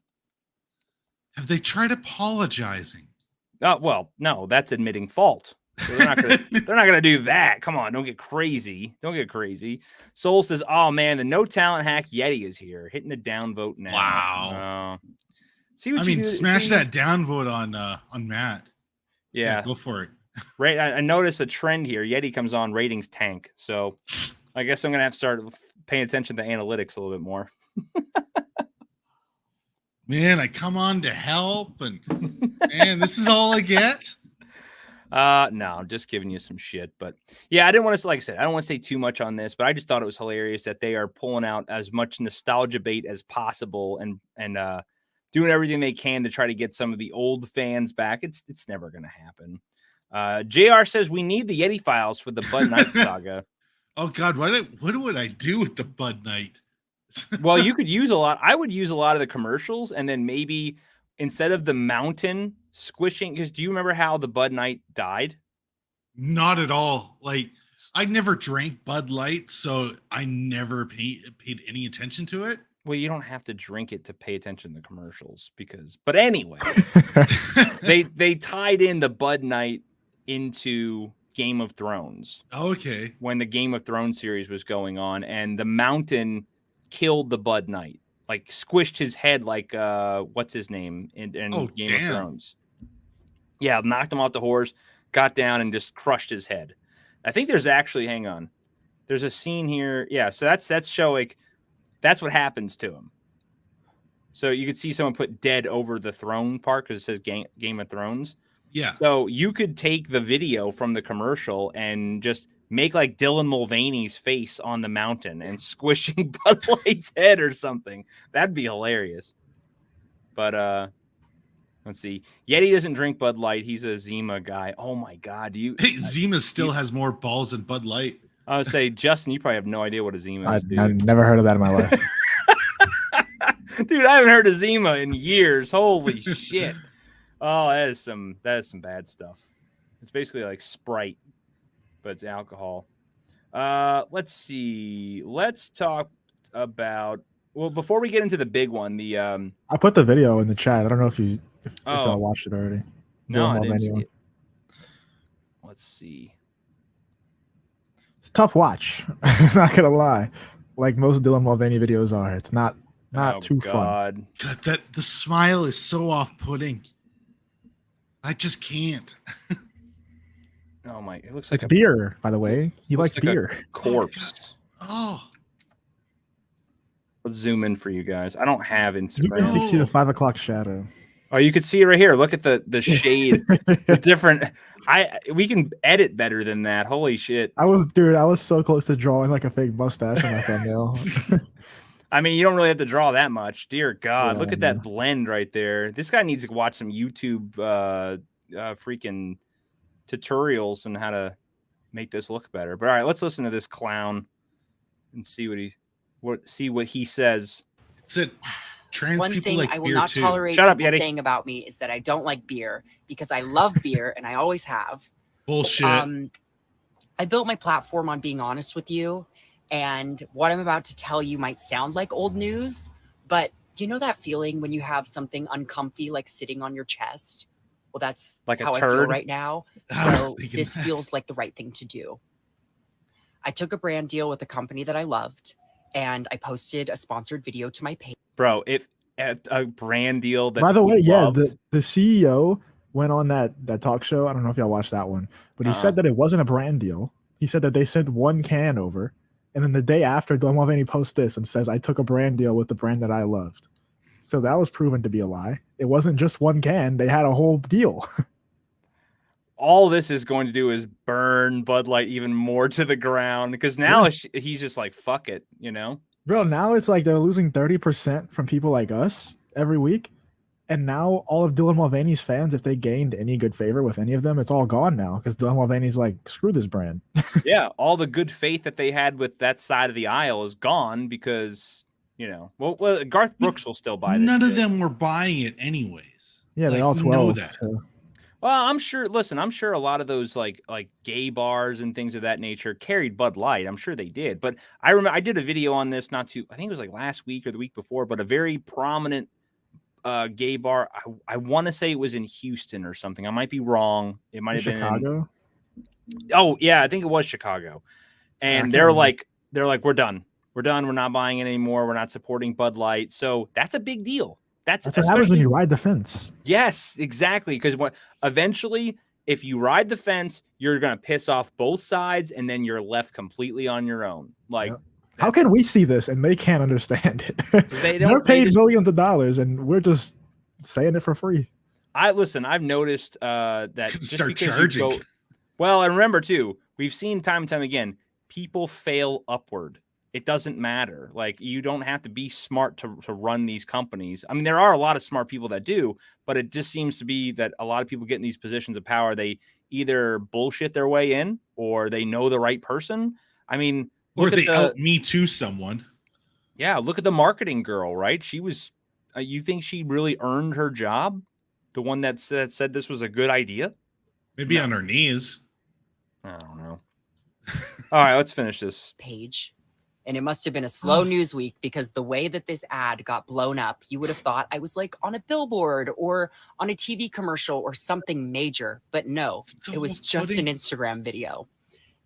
Have they tried apologizing? Well, no, that's admitting fault. So they're not gonna do that. Come on, don't get crazy. Soul says, "Oh man, the no talent hack Yeti is here, hitting the downvote now." Wow. See what you do. Smash that downvote on Matt. Yeah, go for it. Right, I noticed a trend here. Yeti comes on, ratings tank. So I guess I'm gonna have to start paying attention to analytics a little bit more. Man, I come on to help, and man, this is all I get. No, I'm just giving you some shit. But yeah, I didn't want to, like I said, I don't want to say too much on this, but I just thought it was hilarious that they are pulling out as much nostalgia bait as possible and doing everything they can to try to get some of the old fans back. It's never gonna happen. JR says we need the Yeti files for the Bud Knight saga. Oh God, what would I do with the Bud Knight? Well, you could use a lot. I would use a lot of the commercials, and then maybe instead of the mountain squishing, because do you remember how the Bud Knight died? Not at all. Like I never drank Bud Light, so I never paid any attention to it. Well, you don't have to drink it to pay attention to the commercials but anyway, they tied in the Bud Knight into Game of Thrones. Okay. When the Game of Thrones series was going on, and the mountain killed the Bud Knight, like squished his head like what's his name in Game of Thrones. Yeah, knocked him off the horse, got down and just crushed his head. I think there's actually, hang on, there's a scene here. Yeah, so that's showing that's what happens to him. So you could see someone put dead over the throne part because it says Game of Thrones. Yeah. So you could take the video from the commercial and just make like Dylan Mulvaney's face on the mountain and squishing Bud Light's head or something. That'd be hilarious. But let's see. Yeti doesn't drink Bud Light. He's a Zima guy. Oh my God. Zima still has more balls than Bud Light. I would say, Justin, you probably have no idea what a Zima is. I've never heard of that in my life. Dude, I haven't heard of Zima in years. Holy shit. Oh, that is some bad stuff. It's basically like Sprite, but it's alcohol. Let's see. Let's talk about, well, before we get into the big one, the I put the video in the chat. I don't know if y'all watched it already. No, I didn't see it. Let's see. It's a tough watch. I'm not gonna lie. Like most Dylan Mulvaney videos are. It's not too fun. God, the smile is so off-putting. I just can't. Oh my! It looks like it's beer, by the way. He likes beer. Corpse. Oh. Let's zoom in for you guys. I don't have Instagram. You can see the 5 o'clock shadow. Oh, you could see it right here. Look at the shade. The different. We can edit better than that. Holy shit! I was so close to drawing like a fake mustache on my thumbnail. I mean, you don't really have to draw that much. Dear God, look at that blend right there. This guy needs to watch some YouTube freaking tutorials on how to make this look better. But all right, let's listen to this clown and see what he says. It's it. Trans One people thing like I will beer not too. tolerate Shut up, people Yeti. saying about me is that I don't like beer because I love beer and I always have. Bullshit. I built my platform on being honest with you, and what I'm about to tell you might sound like old news, but You know that feeling when you have something uncomfy like sitting on your chest? Well, that's Like a how I feel turd? right now. I was So thinking this that. feels like the right thing to do. I took a brand deal with a company that I loved, and I posted a sponsored video to my page. Bro, if at a brand deal that By the way, you yeah, loved, the CEO went on that talk show. I don't know if y'all watched that one, but he said that it wasn't a brand deal. He said that they sent one can over, and then the day after, Dylan Mulvaney posts this and says, "I took a brand deal with the brand that I loved." So that was proven to be a lie. It wasn't just one can; they had a whole deal. all this is going to do is burn Bud Light even more to the ground because now he's just like, fuck it, you know? Bro, now it's like they're losing 30% from people like us every week. And now all of Dylan Mulvaney's fans, if they gained any good favor with any of them, it's all gone now because Dylan Mulvaney's like, screw this brand. Yeah, all the good faith that they had with that side of the aisle is gone because, you know, well Garth Brooks will still buy this None of shit. them were buying it anyways. Yeah, they Like, all we 12. know that. So. Well, I'm sure. Listen, I'm sure a lot of those like gay bars and things of that nature carried Bud Light. I'm sure they did. But I remember I did a video on this I think it was like last week or the week before. But a very prominent gay bar. I want to say it was in Houston or something. I might be wrong. It might have been Chicago. Oh yeah, I think it was Chicago. And they're like, we're done. We're done. We're not buying it anymore. We're not supporting Bud Light. So that's a big deal. That's what happens when you ride the fence. Yes, exactly. Because eventually, if you ride the fence, you're gonna piss off both sides, and then you're left completely on your own. Like, how can we see this and they can't understand it? They're paid millions of dollars, and we're just saying it for free. I've noticed that start charging. Well, and remember too, we've seen time and time again, people fail upward. It doesn't matter. Like, you don't have to be smart to run these companies. I mean, there are a lot of smart people that do, but it just seems to be that a lot of people get in these positions of power. They either bullshit their way in or they know the right person. I mean, or they out me to someone. Yeah. Look at the marketing girl, right? She was, you think she really earned her job? The one that said this was a good idea? Maybe on her knees. I don't know. All right, let's finish this page. And it must have been a slow news week because the way that this ad got blown up, you would have thought I was like on a billboard or on a TV commercial or something major. But no, it was just an Instagram video.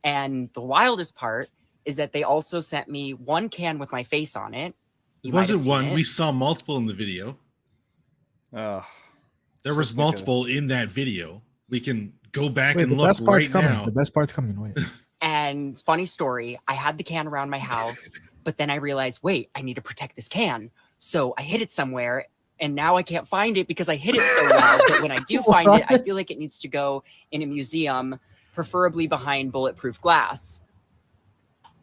And the wildest part is that they also sent me one can with my face on it. It wasn't one. We saw multiple in the video. There was multiple in that video. We can go back and look right now. The best part's coming. Wait. And funny story, I had the can around my house, but then I realized, wait, I need to protect this can. So I hid it somewhere, and now I can't find it because I hid it so well that when I do find it, I feel like it needs to go in a museum, preferably behind bulletproof glass.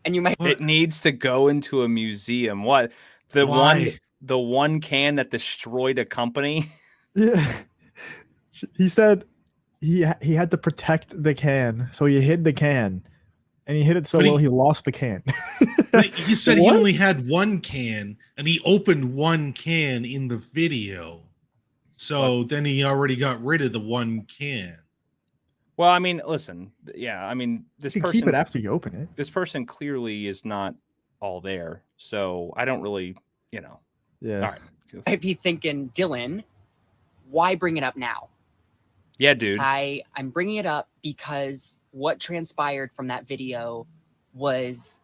And you might... It needs to go into a museum. What? The one can that destroyed a company? Yeah. He said he had to protect the can, so he hid the can. And he hit it so well, he lost the can. He said he only had one can, and he opened one can in the video. So then he already got rid of the one can. Well, I mean, listen. Yeah, I mean, this person... keep it after you open it. This person clearly is not all there. So I don't really, you know. Yeah. All right. I'd be thinking, Dylan, why bring it up now? Yeah, dude. I'm bringing it up because what transpired from that video was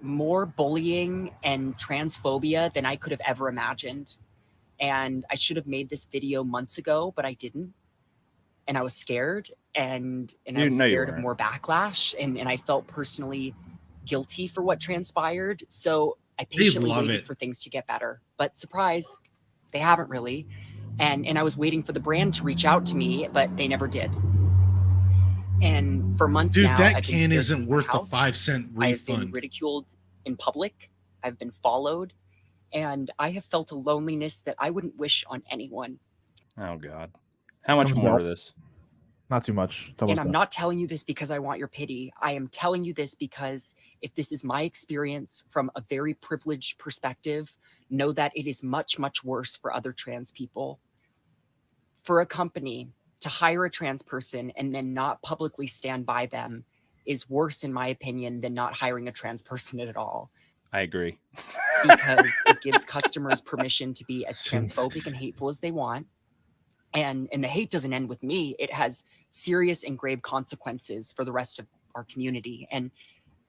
more bullying and transphobia than I could have ever imagined. And I should have made this video months ago, but I didn't. And I was scared, and I was scared of more backlash, and I felt personally guilty for what transpired. So I patiently waited for things to get better. But surprise, they haven't really. And I was waiting for the brand to reach out to me, but they never did. And for months now, that can isn't worth the 5-cent refund. I've been ridiculed in public. I've been followed, and I have felt a loneliness that I wouldn't wish on anyone. Oh God, how much more of this? Not too much. And I'm not telling you this because I want your pity. I am telling you this because if this is my experience from a very privileged perspective, know that it is much, much worse for other trans people. For a company to hire a trans person and then not publicly stand by them is worse, in my opinion, than not hiring a trans person at all. I agree. because it gives customers permission to be as transphobic and hateful as they want. And the hate doesn't end with me. It has serious and grave consequences for the rest of our community. And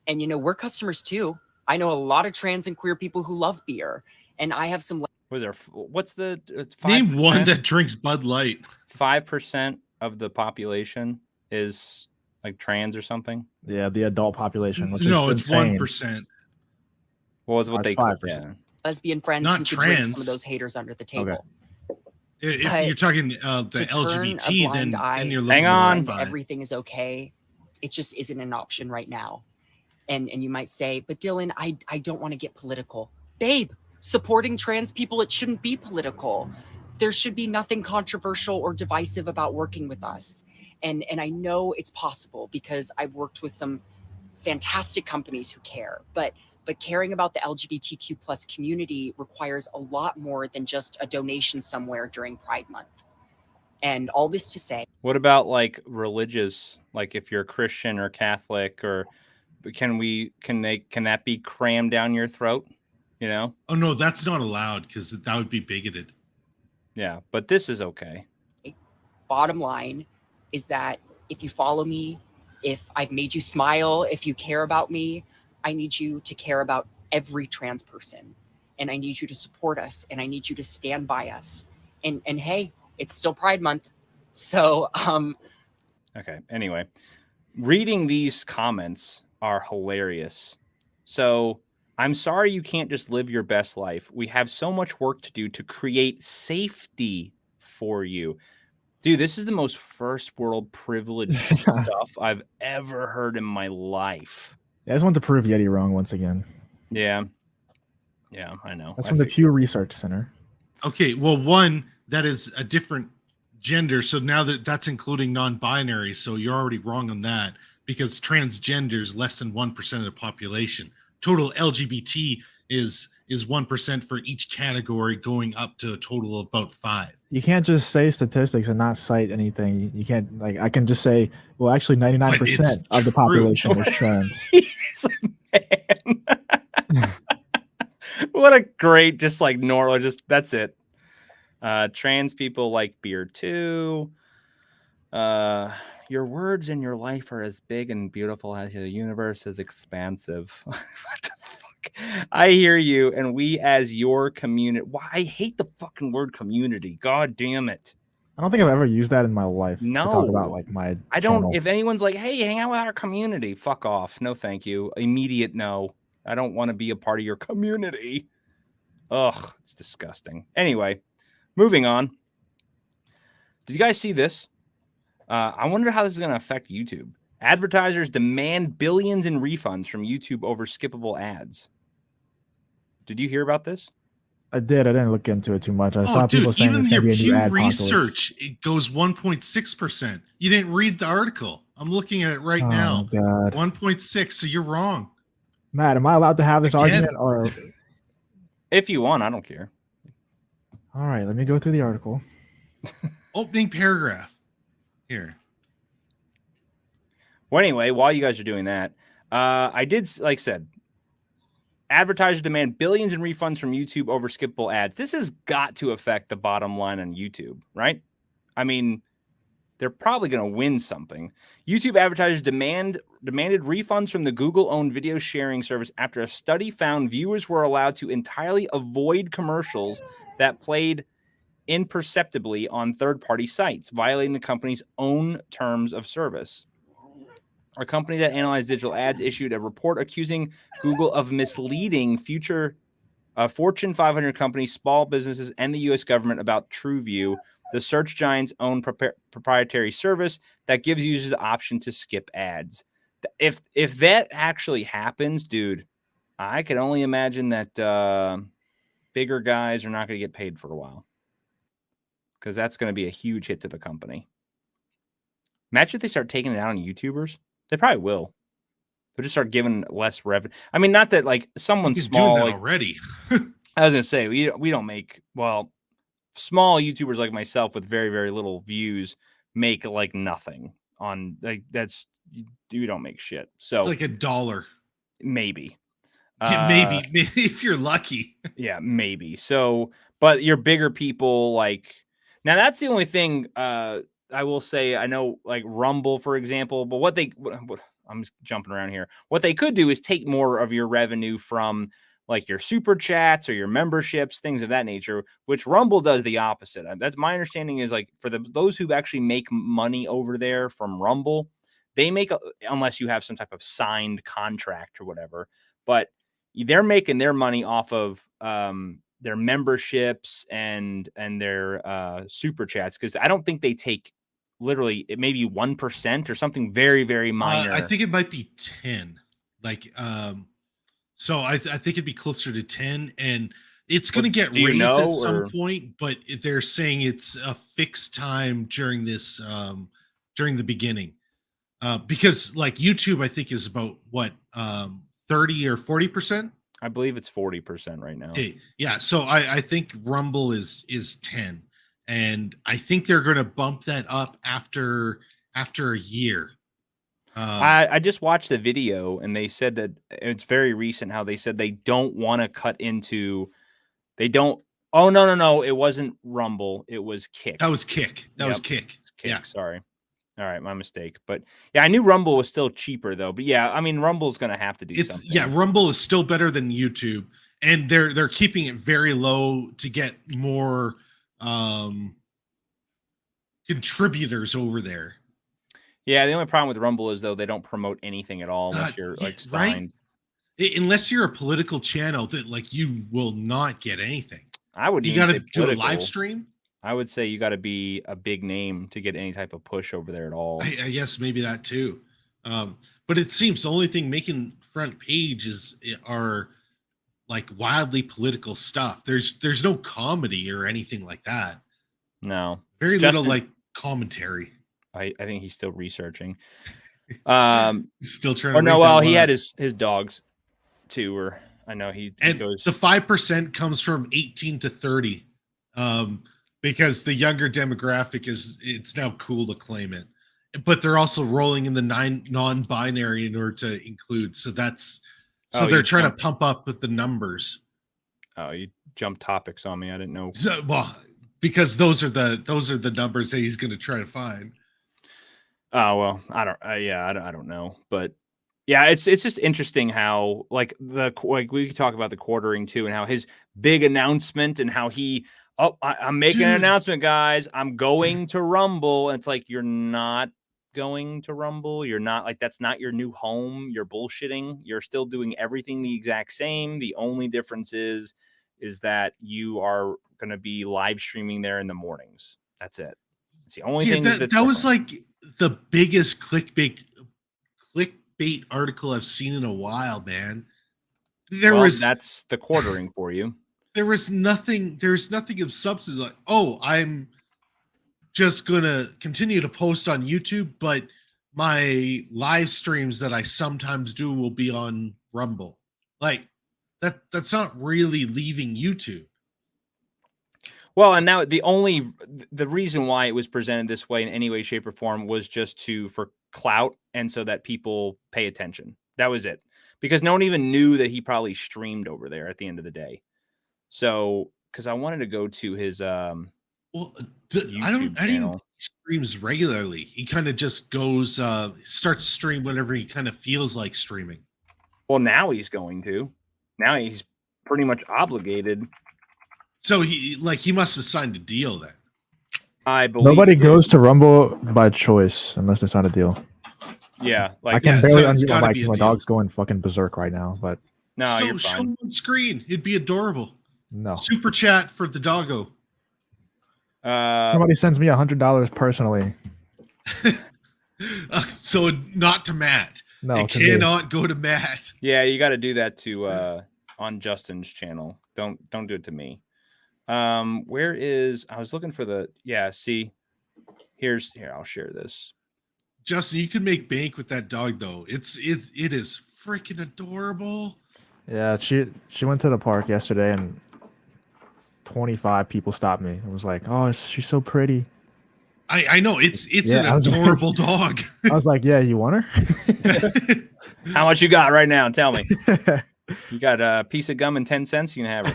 you know, we're customers too. I know a lot of trans and queer people who love beer, and I have some. Was there? What's the 5%? Name one that drinks Bud Light. 5% of the population is like trans or something. Yeah, the adult population, which No, is it's insane. 1%. Well, it's what it's they 5%. yeah. Lesbian friends Not who could drink some trans. of those haters under the table. If But you're talking the to turn a LGBT, blind eye then you're Hang looking on. at and 5. everything is okay. It just isn't an option right now. And you might say, but Dylan, I don't want to get political. Babe, supporting trans people, it shouldn't be political. There should be nothing controversial or divisive about working with us. And I know it's possible because I've worked with some fantastic companies who care, but caring about the LGBTQ plus community requires a lot more than just a donation somewhere during Pride Month. And all this to say, What about like religious, like if you're Christian or Catholic, or can that be crammed down your throat? You know? Oh no, that's not allowed because that would be bigoted. Yeah, but this is okay. bottom line is that if you follow me, if I've made you smile, if you care about me, I need you to care about every trans person. And I need you to support us, and I need you to stand by us. And hey, it's still Pride Month. So Okay. Anyway, reading these comments are hilarious. So I'm sorry you can't just live your best life. We have so much work to do to create safety for you. Dude, this is the most first world privilege stuff I've ever heard in my life. I just want to prove Yeti wrong once again. Yeah. Yeah, I know. That's from the Pew Research Center. Okay, well, one, that is a different gender. So now that's including non-binary. So you're already wrong on that because transgender is less than 1% of the population. Total LGBT is 1% for each category, going up to a total of about 5. You can't just say statistics and not cite anything. You can't, like, I can just say, well, actually 99% of the population is trans. He's a man. What a great, just like normal, just that's it. Trans people like beer too. Your words in your life are as big and beautiful as the universe is expansive. What the fuck? I hear you, and we as your community. Why I hate the fucking word community. God damn it. I don't think I've ever used that in my life to talk about No. like my I don't. channel. If anyone's like, "Hey, hang out with our community," fuck off. No, thank you. Immediate no. I don't want to be a part of your community. Ugh, it's disgusting. Anyway, moving on. Did you guys see this? I wonder how this is going to affect YouTube. Advertisers demand billions in refunds from YouTube over skippable ads. Did you hear about this? I did. I didn't look into it too much. I saw people Dude, saying even it's going your to be a new Pew ad Research, it goes 1.6%. You didn't read the article. I'm looking at it right now. God. 1.6, so you're wrong. Matt, am I allowed to have this Again? argument? Or If you want, I don't care. all right, let me go through the article. Opening paragraph. Here. Well, anyway, while you guys are doing that, I did, like I said, advertisers demand billions in refunds from YouTube over skippable ads. This has got to affect the bottom line on YouTube, right? I mean, they're probably going to win something. YouTube advertisers demanded refunds from the Google-owned video sharing service after a study found viewers were allowed to entirely avoid commercials that played imperceptibly on third-party sites, violating the company's own terms of service. A company that analyzed digital ads issued a report accusing Google of misleading future Fortune 500 companies, small businesses, and the U.S. government about TrueView, the search giant's own proprietary service that gives users the option to skip ads. If that actually happens, dude, I can only imagine that bigger guys are not going to get paid for a while, because that's going to be a huge hit to the company. Imagine if they start taking it out on YouTubers. They probably will. They'll just start giving less revenue. I mean, not that like someone small doing that like, already. I was gonna say we don't make, well, small YouTubers like myself with very, very little views make like nothing on, like, that's, you don't make shit. So It's like $1. maybe. Maybe if you're lucky. Yeah, maybe. So, but your bigger people, like, now that's the only thing I will say. I know, like Rumble, for example, but I'm just jumping around here. What they could do is take more of your revenue from like your super chats or your memberships, things of that nature, which Rumble does the opposite. That's my understanding is like for those who actually make money over there from Rumble, they make, unless you have some type of signed contract or whatever, but they're making their money off of their memberships and their super chats, because I don't think they take literally it maybe 1% or something very, very minor. I think it might be 10. Like so I think it'd be closer to 10, and it's going to get raised at some point, but they're saying it's a fixed time during this during the beginning. Because like YouTube, I think is about what 30 or 40%. I believe it's 40% right now. Okay. Yeah. So I think Rumble is 10, and I think they're going to bump that up after a year. I just watched the video, and they said that it's very recent how they said they don't want to cut into. They don't. Oh no! It wasn't Rumble. It was Kick. That was Kick. That was Kick. Kick. Yeah. Sorry. All right, my mistake. But yeah, I knew Rumble was still cheaper though. But yeah, I mean, Rumble's going to have to do something. Yeah, Rumble is still better than YouTube, and they're keeping it very low to get more contributors over there. Yeah, the only problem with Rumble is though they don't promote anything at all unless you're like signed. Right? Unless you're a political channel, that like you will not get anything. You got to do a live stream. I would say you got to be a big name to get any type of push over there at all. I guess maybe that too. But it seems the only thing making front page are like wildly political stuff. There's no comedy or anything like that. No. Very little like commentary. I think he's still researching. Still trying to. Or no, well, he had his dogs too, or I know he goes. The 5% comes from 18 to 30. Because the younger demographic it's now cool to claim it, but they're also rolling in the non-binary in order to include. So they're trying to pump up with the numbers. Oh, you jumped topics on me. I didn't know. So, well, because those are the numbers that he's going to try to find. Oh well, I don't know, but yeah, it's just interesting how like we could talk about the quartering too, and how his big announcement and how he. Oh, I'm making an announcement, guys. I'm going to Rumble. And it's like, you're not going to Rumble. You're not like, that's not your new home. You're bullshitting. You're still doing everything the exact same. The only difference is that you are going to be live streaming there in the mornings. That's it. It's the only thing that was like the biggest clickbait article I've seen in a while, man. That's the quartering for you. There's nothing of substance. Like, oh, I'm just gonna continue to post on YouTube, but my live streams that I sometimes do will be on Rumble. Like that's not really leaving YouTube. Well, and now the reason why it was presented this way in any way, shape, or form was just for clout, and so that people pay attention. That was it, because no one even knew that he probably streamed over there at the end of the day. So, because I wanted to go to his I don't even streams regularly. He kind of just goes starts to stream whenever he kind of feels like streaming. Well, now he's going to. Now he's pretty much obligated. So he must have signed a deal then. I believe nobody goes to Rumble by choice unless they sign a deal. Yeah, like I can barely unmute my mic. My dog's going fucking berserk right now, but no, you're show fine. him on screen. It'd be adorable. No. Super chat for the doggo. Somebody sends me $100 personally. So not to Matt. No, it cannot go to Matt. Yeah, you got to do that to on Justin's channel. Don't do it to me. Where is? I was looking for the. Yeah, see, here. I'll share this. Justin, you can make bank with that dog though. It is freaking adorable. Yeah, she went to the park yesterday and 25 people stopped me. It was like, oh, she's so pretty. I know it's an adorable dog. I was like, yeah, you want her? How much you got right now? Tell me. You got a piece of gum and 10 cents, you can have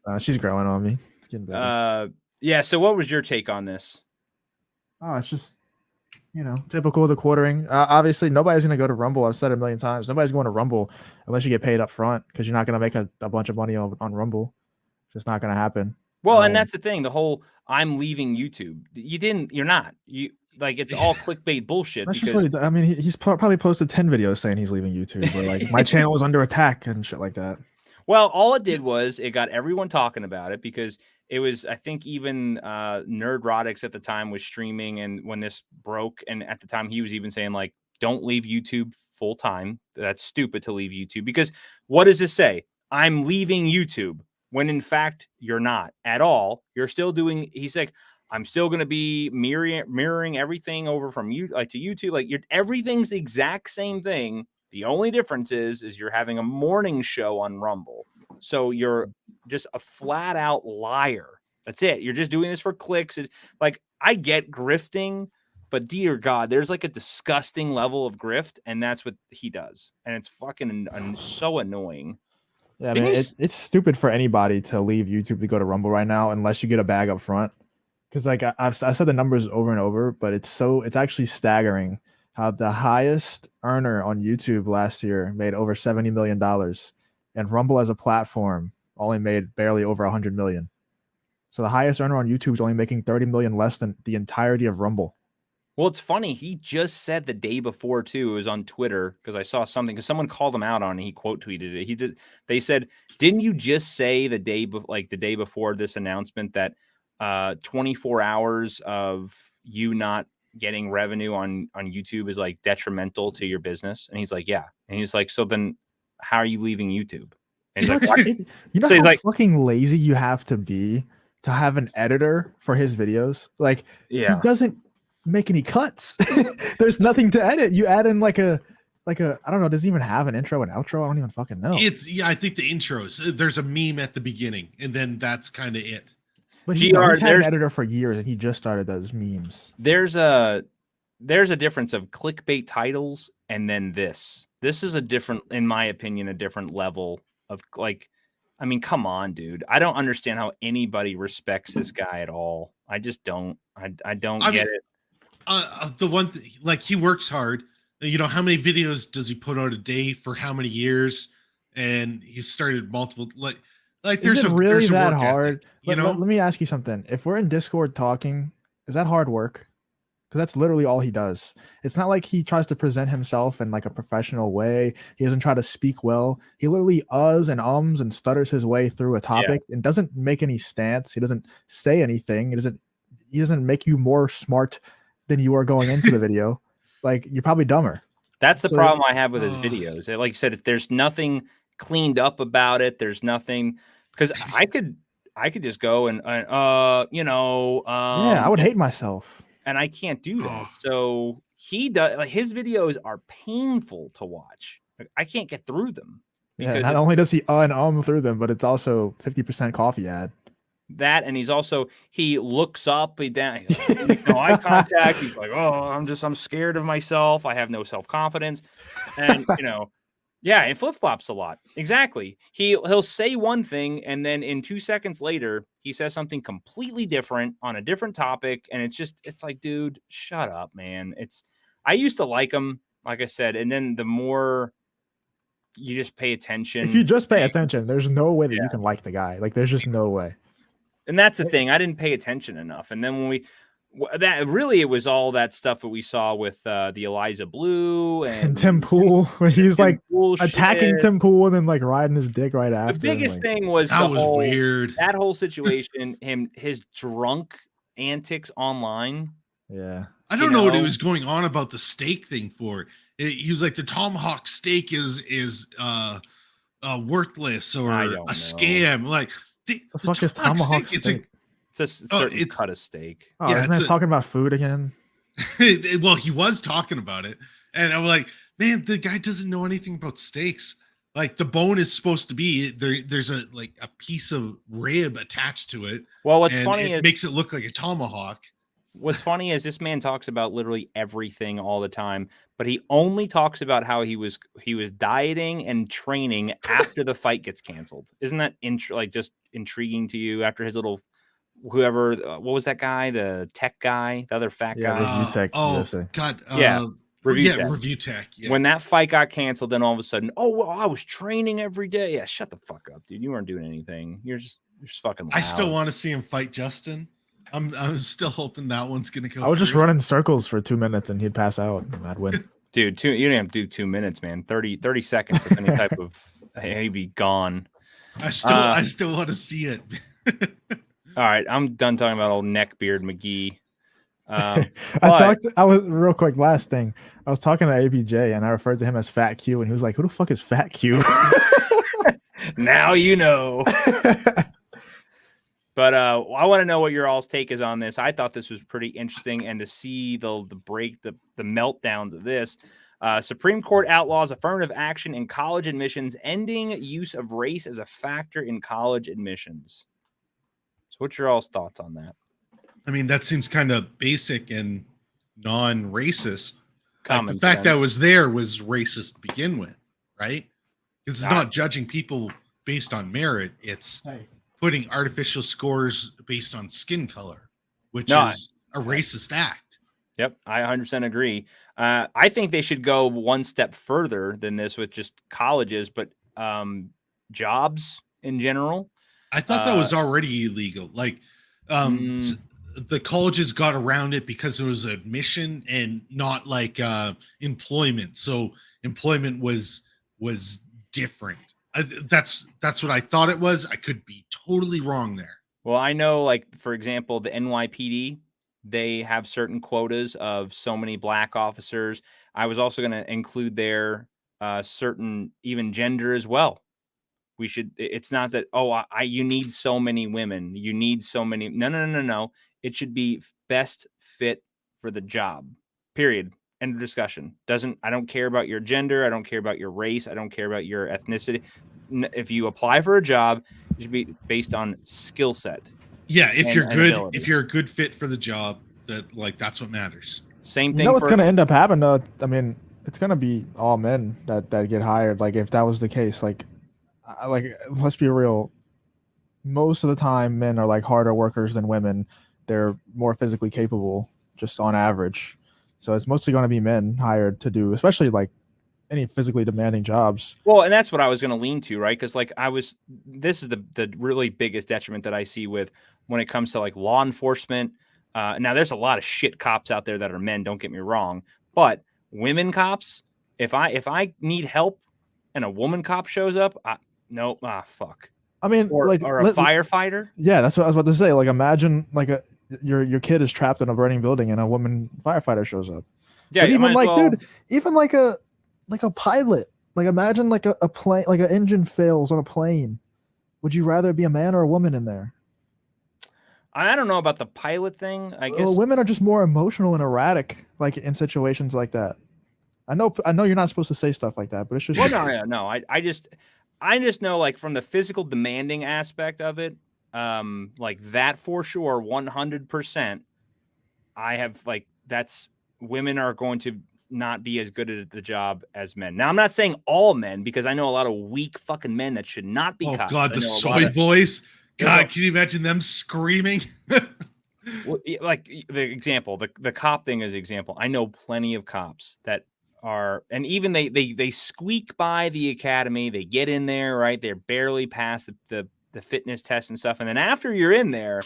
her. She's growing on me. It's getting better. Yeah. So what was your take on this? Oh, it's just, typical of the quartering. Obviously, nobody's going to go to Rumble. I've said it a million times. Nobody's going to Rumble unless you get paid up front, because you're not going to make a bunch of money on Rumble. It's just not going to happen. Well, and that's the thing. The whole I'm leaving YouTube. You're not. It's all clickbait bullshit. That's just what I mean, he's probably posted 10 videos saying he's leaving YouTube. Or like, my channel was under attack and shit like that. Well, all it did was it got everyone talking about it, because it was, I think, even Nerdrotics at the time was streaming, and when this broke, and at the time he was even saying, like, don't leave YouTube full time. That's stupid to leave YouTube, because what does this say? I'm leaving YouTube, when in fact you're not at all. You're still doing. He's like, I'm still going to be mirroring everything over from you to YouTube. Like, everything's the exact same thing. The only difference is you're having a morning show on Rumble. So you're just a flat out liar. That's it. You're just doing this for clicks. Like, I get grifting, but dear God, there's like a disgusting level of grift, and that's what he does. And it's fucking so annoying. Yeah, I mean, it's stupid for anybody to leave YouTube to go to Rumble right now unless you get a bag up front. Because like I've said the numbers over and over, but it's actually staggering how the highest earner on YouTube last year made over $70 million, and Rumble as a platform only made barely over 100 million. So the highest earner on YouTube is only making 30 million less than the entirety of Rumble. Well, it's funny. He just said the day before too. It was on Twitter, because I saw something, because someone called him out on it. He quote tweeted it. They said, "Didn't you just say the day before this announcement that 24 hours of you not getting revenue on YouTube is like detrimental to your business?" And he's like, "Yeah." And he's like, "So then, how are you leaving YouTube?" And he's like, "You know how fucking lazy you have to be to have an editor for his videos? Like, he doesn't make any cuts. There's nothing to edit. You add in like a I don't know, does he even have an intro and outro? I don't even fucking know. I think the intros, there's a meme at the beginning, and then that's kind of it. But he's had an editor for years, and he just started those memes. There's a difference of clickbait titles, and then this is a different, in my opinion, a different level of, like, I mean, come on, dude. I don't understand how anybody respects this guy at all. I just don't. I don't get it. The one like, he works hard. How many videos does he put out a day for how many years? And he started multiple, like there's really that hard. Let me ask you something. If we're in Discord talking, is that hard work? Because that's literally all he does. It's not like he tries to present himself in like a professional way. He doesn't try to speak well. He literally uhs and ums and stutters his way through a topic and doesn't make any stance. He doesn't say anything. He doesn't make you more smart than you are going into the video. Like, you're probably dumber. That's the problem I have with his videos. Like you said, if there's nothing cleaned up about it, there's nothing, because I could just go and I would hate myself, and I can't do that. So he does, like, his videos are painful to watch. Like, I can't get through them. Yeah, not only does he through them, but it's also 50% coffee ad. That, and he looks up, down, no eye contact. He's like, "Oh, I'm scared of myself. I have no self-confidence." And it flip-flops a lot. Exactly. He'll say one thing, and then in 2 seconds later, he says something completely different on a different topic. And it's like, dude, shut up, man. I used to like him, like I said, and then the more you just pay attention. If you just pay attention, there's no way that you can like the guy. Like, there's just no way. And that's the thing. I didn't pay attention enough. And then when it was all that stuff that we saw with the Eliza Blue and Tim Pool, when he's like attacking Tim Pool and then like riding his dick right after. The biggest thing was weird. That whole situation, his drunk antics online. Yeah. I don't know what he was going on about the steak thing for. He was like, the tomahawk steak is worthless or a scam. Like, the fuck is tomahawk steak? It's a certain cut of steak. Oh, isn't that talking about food again? Well, he was talking about it, and I'm like, man, the guy doesn't know anything about steaks. Like, the bone is supposed to be there's a piece of rib attached to it. Well, what's funny is it makes it look like a tomahawk. What's funny is this man talks about literally everything all the time, but he only talks about how he was dieting and training after the fight gets canceled. Isn't that just intriguing to you? After his little whoever, what was that guy? The tech guy, the other fat Yeah, guy. Review Tech USA. God. Yeah, Review Tech. Review Tech. Yeah. When that fight got canceled, then all of a sudden, oh well, I was training every day. Yeah, shut the fuck up, dude. You weren't doing anything. You're just fucking loud. I still want to see him fight Justin. I'm still hoping that one's gonna go. I would just run in circles for 2 minutes and he'd pass out and I'd win. Dude, you didn't have to do 2 minutes, man. 30 seconds of any type of he'd be gone. I still want to see it. All right, I'm done talking about old neckbeard McGee. I was real quick. Last thing, I was talking to ABJ and I referred to him as Fat Q, and he was like, "Who the fuck is Fat Q?" Now you know. But I want to know what your all's take is on this. I thought this was pretty interesting, and to see the meltdowns of this. Supreme Court outlaws affirmative action in college admissions, ending use of race as a factor in college admissions. So, what's your all's thoughts on that? I mean, that seems kind of basic and non-racist. Like the Common fact sense. that it was there was racist to begin with, right? Because it's not judging people based on merit. It's putting artificial scores based on skin color, which is a racist act. Yep, I 100% agree. I think they should go one step further than this with just colleges, but jobs in general. I thought that was already illegal. Like, the colleges got around it because it was admission and not like employment. So employment was different. That's what I thought it was. I could be totally wrong there. Well, I know, like, for example, the NYPD, they have certain quotas of so many black officers. I was also going to include their certain even gender as well. We should. It's not that you need so many women. You need so many. No. It should be best fit for the job. Period. End of discussion. I don't care about your gender. I don't care about your race. I don't care about your ethnicity. If you apply for a job, it should be based on skill set. Yeah, if you're good, ability. if you're a good fit for the job, that's what matters. Same thing. You know what's going to end up happening? Though? I mean, it's going to be all men that get hired. Like if that was the case, like let's be real. Most of the time, men are like harder workers than women. They're more physically capable, just on average. So it's mostly going to be men hired to do, especially like any physically demanding jobs. Well, and that's what I was going to lean to, right? Because like this is the really biggest detriment that I see with when it comes to like law enforcement. Now there's a lot of shit cops out there that are men. Don't get me wrong, but women cops, if I need help and a woman cop shows up, fuck. I mean, or a firefighter. Yeah, that's what I was about to say. Like, imagine like your kid is trapped in a burning building and a woman firefighter shows up. Yeah, but even like, dude, even like a pilot. Like, imagine like a plane, like an engine fails on a plane. Would you rather be a man or a woman in there? I don't know about the pilot thing. I guess women are just more emotional and erratic, like in situations like that. I know you're not supposed to say stuff like that, but it's just no. I just know, like, from the physical demanding aspect of it, like that for sure, 100%. I have like women are going to not be as good at the job as men. Now, I'm not saying all men, because I know a lot of weak fucking men that should not be. Oh God, the soy boys. God, can you imagine them screaming? Like the example, the cop thing is an example. I know plenty of cops that are, and even they squeak by the academy. They get in there, right? They're barely past the fitness test and stuff. And then after you're in there,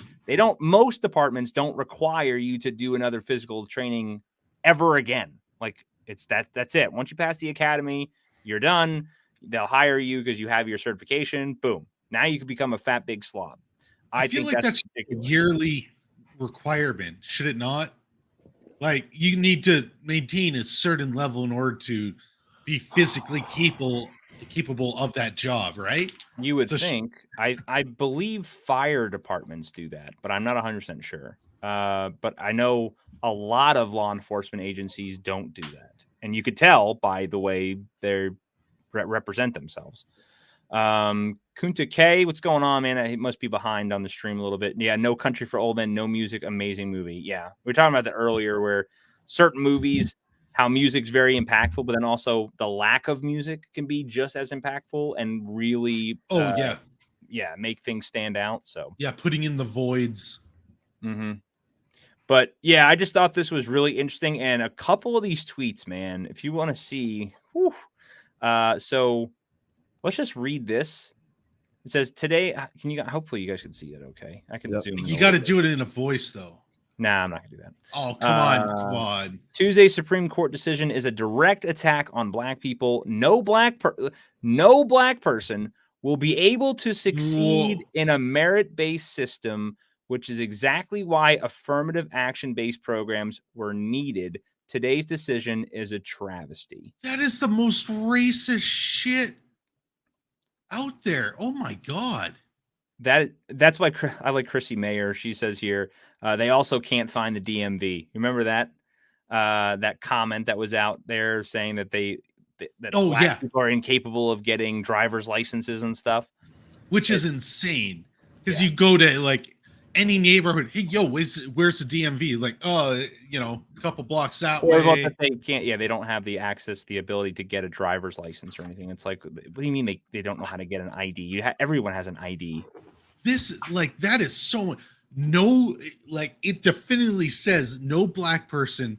most departments don't require you to do another physical training ever again. Like that's it. Once you pass the academy, you're done. They'll hire you because you have your certification. Boom. Now you can become a fat, big slob. I feel like that's ridiculous. Yearly requirement, should it not? Like, you need to maintain a certain level in order to be physically capable of that job, right? You would think. I believe fire departments do that, but I'm not 100% sure. But I know a lot of law enforcement agencies don't do that, and you could tell by the way they represent themselves. Kunta K, what's going on, man? He must be behind on the stream a little bit. Yeah, No Country for Old Men, no music, amazing movie. Yeah, we were talking about that earlier, where certain movies, how music's very impactful, but then also the lack of music can be just as impactful and really, make things stand out. So yeah, putting in the voids. But yeah, I just thought this was really interesting, and a couple of these tweets, man. If you want to see, so let's just read this. It says today. Can you? Hopefully, you guys can see it. Okay, I can zoom. You got to do it in a voice, though. Nah, I'm not gonna do that. Oh, come on. Tuesday's Supreme Court decision is a direct attack on Black people. No black person will be able to succeed in a merit-based system, which is exactly why affirmative action-based programs were needed. Today's decision is a travesty. That is the most racist shit out there. Oh my God. That's why I like Chrissy Mayer. She says here, they also can't find the DMV. Remember that? That comment that was out there saying that Black people are incapable of getting driver's licenses and stuff. Which is insane. Because you go to like any neighborhood, hey, yo, where's the DMV? Like, a couple blocks that way. They can't, they don't have the access, the ability to get a driver's license or anything. It's like, what do you mean they don't know how to get an ID? Everyone has an ID. That is so it definitively says no Black person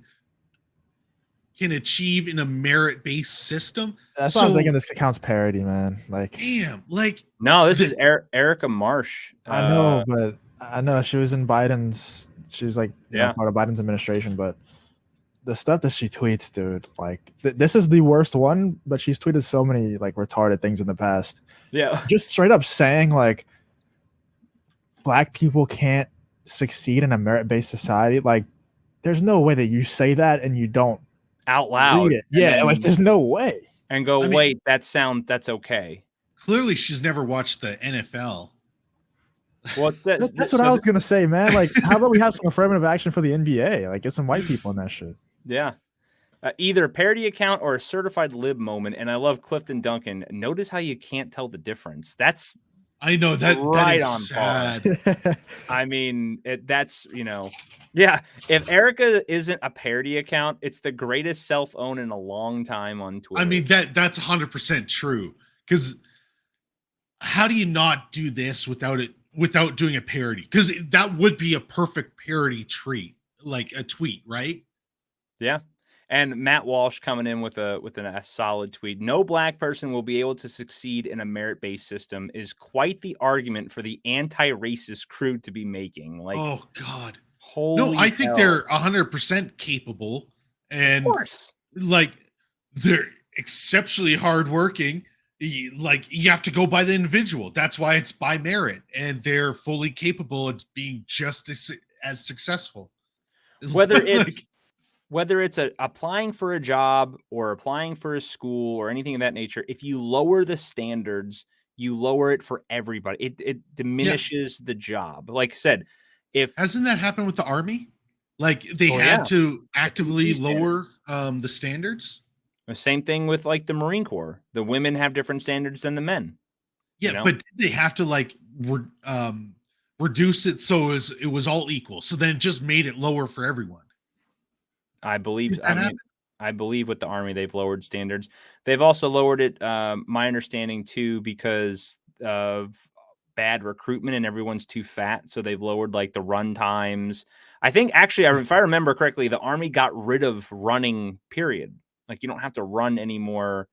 can achieve in a merit-based system. That's why I'm thinking this counts parody, man. Like, damn, no, this is Erica Marsh. I know, but I know she was in Biden's. She was like, part of Biden's administration, but the stuff that she tweets, dude, like this is the worst one. But she's tweeted so many like retarded things in the past. Yeah, just straight up saying like Black people can't succeed in a merit-based society. Like, there's no way that you say that and you don't out loud. Yeah, like there's no way. And go, wait, that's okay. Clearly, she's never watched the NFL. Well, that's what I was gonna say, man. Like, how about we have some affirmative action for the NBA? Like, get some white people in that shit. Yeah. Either a parody account or a certified lib moment. And I love Clifton Duncan. Notice how you can't tell the difference. I know that right that is on sad. I mean, that's, if Erica isn't a parody account, it's the greatest self-own in a long time on Twitter. I mean, that's 100% true. Because how do you not do this without doing a parody? Because that would be a perfect parody tweet, right? Yeah. And Matt Walsh coming in with a solid tweet. No Black person will be able to succeed in a merit-based system is quite the argument for the anti-racist crew to be making. Like, oh God, holy I think they're 100% capable, and of course, they're exceptionally hardworking. You have to go by the individual. That's why it's by merit, and they're fully capable of being just as successful. Whether it's applying for a job or applying for a school or anything of that nature, if you lower the standards, you lower it for everybody. It diminishes the job. Like I said, hasn't that happened with the Army? Like they had to actively lower the standards. The same thing with like the Marine Corps. The women have different standards than the men. Yeah, but they have to reduce it so it was all equal. So then it just made it lower for everyone. I believe with the Army, they've lowered standards. They've also lowered it, my understanding too, because of bad recruitment and everyone's too fat. So they've lowered like the run times. I think actually, if I remember correctly, the Army got rid of running, period. Like you don't have to run anymore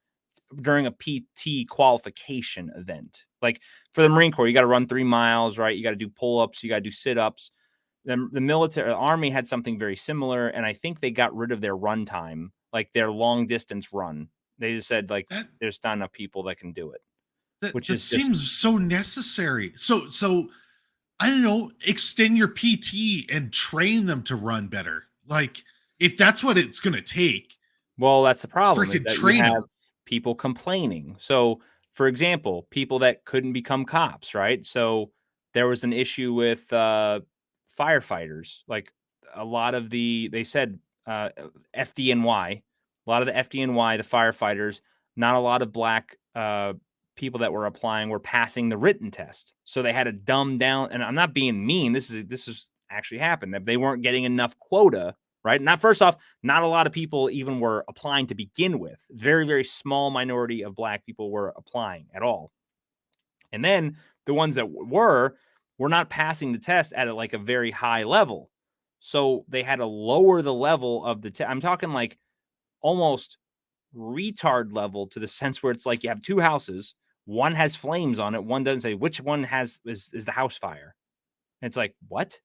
during a PT qualification event. Like for the Marine Corps, you got to run 3 miles, right? You got to do pull-ups, you got to do sit-ups. The military Army had something very similar, and I think they got rid of their run time, like their long distance run. They just said like there's not enough people that can do it. That seems so necessary. So I don't know, extend your PT and train them to run better. Like if that's what it's gonna take. Well, that's the problem. Freaking Is that train you have them. people complaining. So, for example, people that couldn't become cops, right? So there was an issue with firefighters. Like a lot of they said FDNY, a lot of the FDNY, the firefighters, not a lot of Black people that were applying were passing the written test. So they had to dumb down, and I'm not being mean. This is actually happened, that they weren't getting enough quota, right? Not first off, not a lot of people even were applying to begin with. Very, very small minority of Black people were applying at all. And then the ones that were not passing the test at like a very high level. So they had to lower the level of the test. I'm talking like almost retard level, to the sense where it's like you have two houses, one has flames on it, one doesn't. Say which one is the house fire. And it's like, what?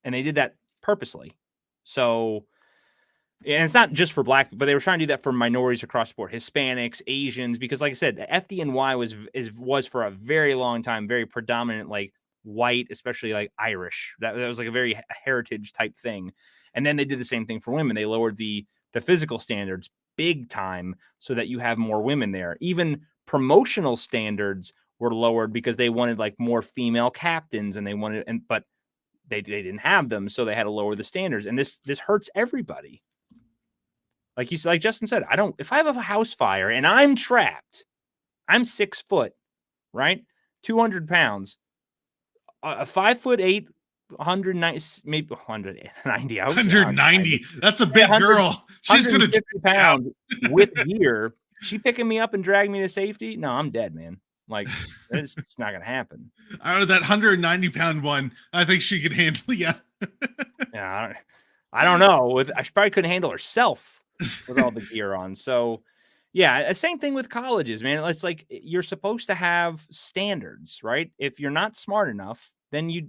And they did that purposely. So, and it's not just for Black, but they were trying to do that for minorities across the board, Hispanics, Asians, because like I said, the FDNY was for a very long time very predominant, like white, especially like Irish. That was like a very heritage type thing. And then they did the same thing for women. They lowered the physical standards big time so that you have more women there. Even promotional standards were lowered because they wanted like more female captains, and they wanted, but they didn't have them, so they had to lower the standards. And this hurts everybody. Like Justin said, if I have a house fire and I'm trapped, I'm 6 foot, right? 200 pounds, a 5'8", 190, maybe 190. 190. That's a big girl. She's going to pound with gear. She picking me up and dragging me to safety? No, I'm dead, man. Like, it's not going to happen. Out of that 190-pound one, I think she could handle you. Yeah, I don't know. She probably couldn't handle herself with all the gear on. So, yeah, same thing with colleges, man. It's like you're supposed to have standards, right? If you're not smart enough, then you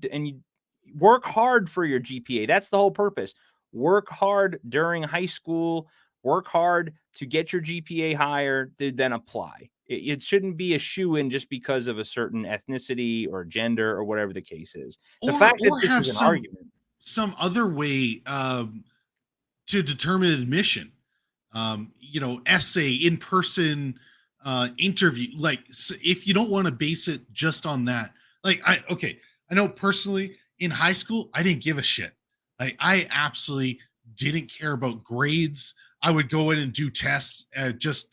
work hard for your GPA. That's the whole purpose. Work hard during high school. Work hard to get your GPA higher, then apply. It shouldn't be a shoe-in just because of a certain ethnicity or gender or whatever the case is. The fact that this is an argument, some other way to determine admission. Essay, in-person interview. Like, if you don't want to base it just on that, like, I know personally in high school, I didn't give a shit. Like, I absolutely didn't care about grades. I would go in and do tests,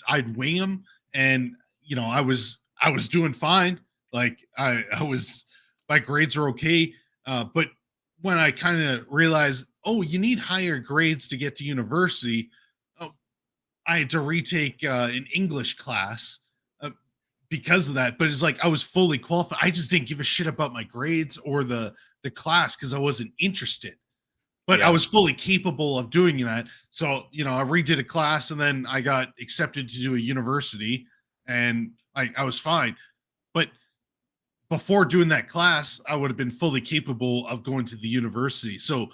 I'd wing them, and I was doing fine. Like, I was, my grades were okay. But when I kind of realized, oh, you need higher grades to get to university, I had to retake an English class because of that. But it's like I was fully qualified. I just didn't give a shit about my grades or the class because I wasn't interested. But I was fully capable of doing that. So, I redid a class, and then I got accepted to do a university, and I was fine. But before doing that class, I would have been fully capable of going to the university. So,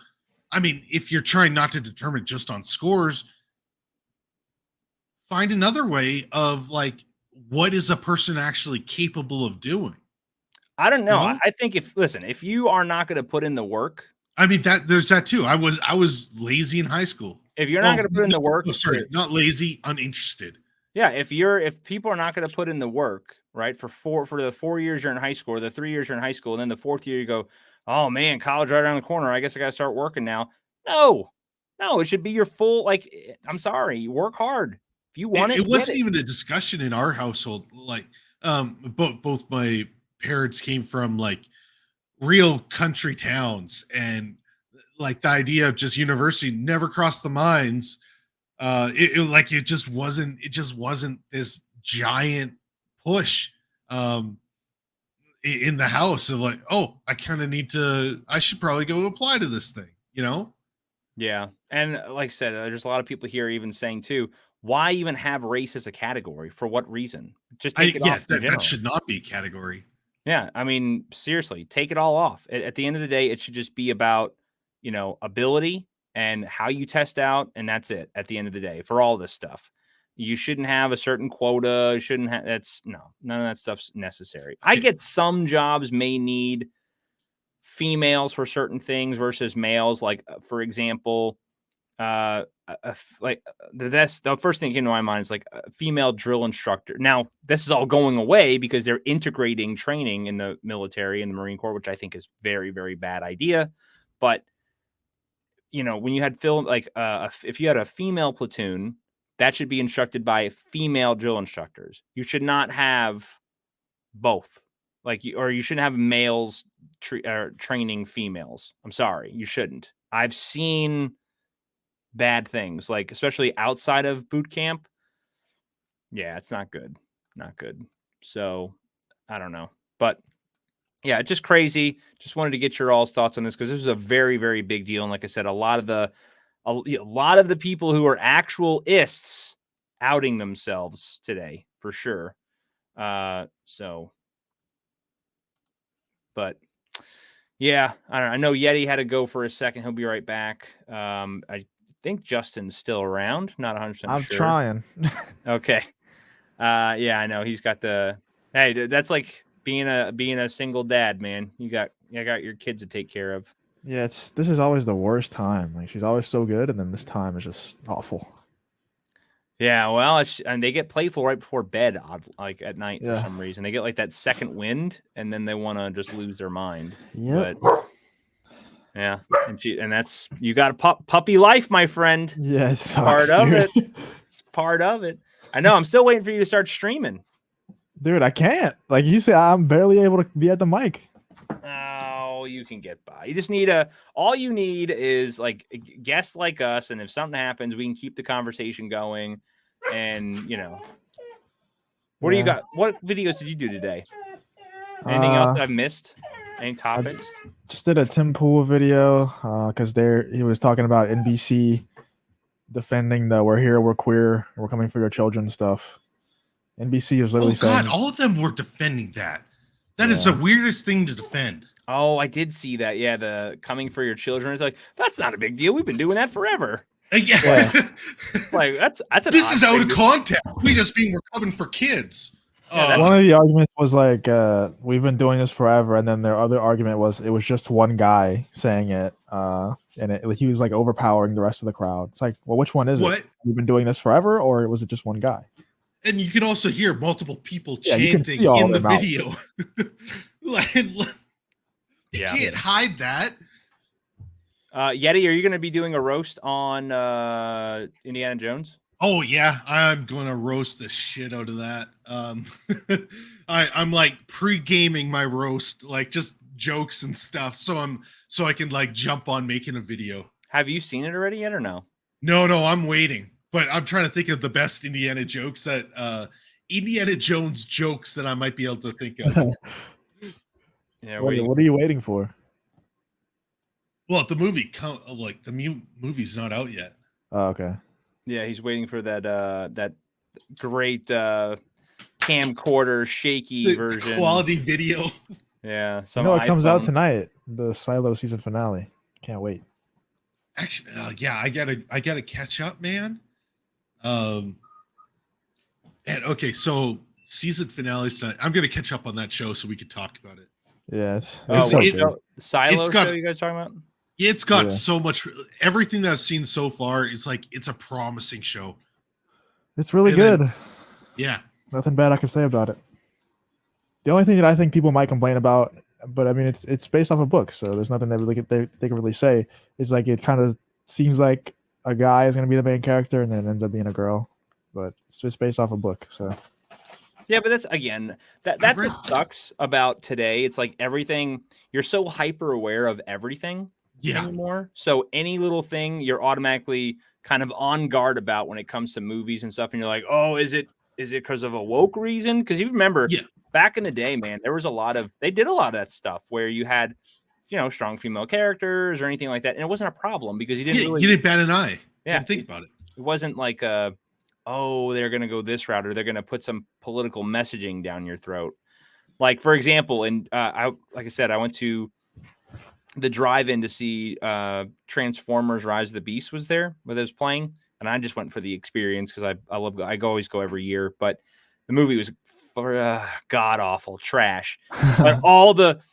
I mean, if you're trying not to determine just on scores, find another way of like, what is a person actually capable of doing? I don't know. I think if you are not going to put in the work, I mean, there's that too. I was lazy in high school. If you're not going to put in the work, not lazy, uninterested. Yeah, if people are not going to put in the work, right, for the 4 years you're in high school, or the 3 years you're in high school, and then the fourth year you go, oh man, college right around the corner. I guess I got to start working now. No, it should be your full. Like, I'm sorry, you work hard if you want it. It wasn't even a discussion in our household. Like, both my parents came from like real country towns, and like the idea of just university never crossed the minds. It just wasn't this giant push in the house of like, oh, I should probably go apply to this thing, Yeah. And like I said, there's a lot of people here even saying too, why even have race as a category? For what reason? Just take it off. That should not be a category. Yeah. I mean, seriously, take it all off. At the end of the day, it should just be about, ability and how you test out. And that's it at the end of the day for all this stuff. You shouldn't have a certain quota. None of that stuff's necessary. I get some jobs may need females for certain things versus males. Like, for example, the first thing that came to my mind is like a female drill instructor. Now, this is all going away because they're integrating training in the military and the Marine Corps, which I think is very, very bad idea. But when you had if you had a female platoon, that should be instructed by female drill instructors. You should not have both. Like, or you shouldn't have males training females. I'm sorry, you shouldn't. I've seen bad things, like especially outside of boot camp. Yeah, it's not good. Not good. So I don't know. But yeah, just crazy. Just wanted to get your all's thoughts on this because this is a very, very big deal. And like I said, a lot of the people who are actual ists outing themselves today for sure. But yeah, I don't know. I know Yeti had to go for a second. He'll be right back. I think Justin's still around. Not 100% sure. I'm trying. Okay. Yeah, I know. He's got hey, that's like being a single dad, man. You got your kids to take care of. Yeah, this is always the worst time. Like, she's always so good, and then this time is just awful. Yeah, well, and they get playful right before bed, like at night for Yeah. some reason. They get like that second wind, and then they want to just lose their mind. Yep. But yeah, and that's, you got a puppy life, my friend. Yeah, it sucks, Part of dude. it. It's part of it. I know. I'm still waiting for you to start streaming. Dude, I can't. Like you said, I'm barely able to be at the mic. Oh, you can get by. You just need all you need is like guests like us, and if something happens, we can keep the conversation going. And what do you got? What videos did you do today? Anything else I've missed? Any topics? Just did a Tim Pool video because he was talking about NBC defending the "We're here, we're queer, we're coming for your children" stuff. NBC was literally saying, all of them were defending that. That is the weirdest thing to defend. Oh, I did see that. Yeah, the coming for your children. It's like, that's not a big deal. We've been doing that forever. Yeah. Like that's this is out of context. We just mean we're coming for kids. One of the arguments was like, we've been doing this forever, and then their other argument was it was just one guy saying it, and he was like overpowering the rest of the crowd. It's like, well, which one is it? We've been doing this forever, or was it just one guy? And you can also hear multiple people chanting you can see all in the their video. You can't hide that. Yeti, are you going to be doing a roast on Indiana Jones? Oh yeah, I'm going to roast the shit out of that. I'm like pre-gaming my roast, like just jokes and stuff, so I can like jump on making a video. Have you seen it already yet or no? No, I'm waiting. But I'm trying to think of the best Indiana jokes that Indiana Jones jokes that I might be able to think of. Yeah, what are you waiting for? Well, the movie, movie's not out yet. Oh, okay. Yeah, he's waiting for that great camcorder shaky version, quality video. Yeah, it comes out tonight. The Silo season finale. Can't wait. Actually, yeah, I gotta catch up, man. And okay, so season finales tonight. I'm gonna catch up on that show so we could talk about it. Yeah, Silo show you guys talking about? It's got so much. Everything that I've seen so far is like it's a promising show. It's really good. Yeah, nothing bad I can say about it. The only thing that I think people might complain about, but I mean it's based off a book, so there's nothing that really they can really say. Is like it kind of seems like a guy is going to be the main character, and then it ends up being a girl, but it's just based off a book. So yeah, but that's again that's what sucks about today. It's like everything, you're so hyper aware of everything anymore. So any little thing you're automatically kind of on guard about when it comes to movies and stuff, and you're like, oh, is it because of a woke reason? Because you remember back in the day, man, there was they did a lot of that stuff where you had strong female characters or anything like that, and it wasn't a problem because you didn't bat an eye. Yeah, didn't think about it. It wasn't like they're going to go this route or they're going to put some political messaging down your throat. Like for example, and like I said, I went to the drive-in to see Transformers: Rise of the Beast was there where it was playing, and I just went for the experience because I always go every year, but the movie was god awful trash. But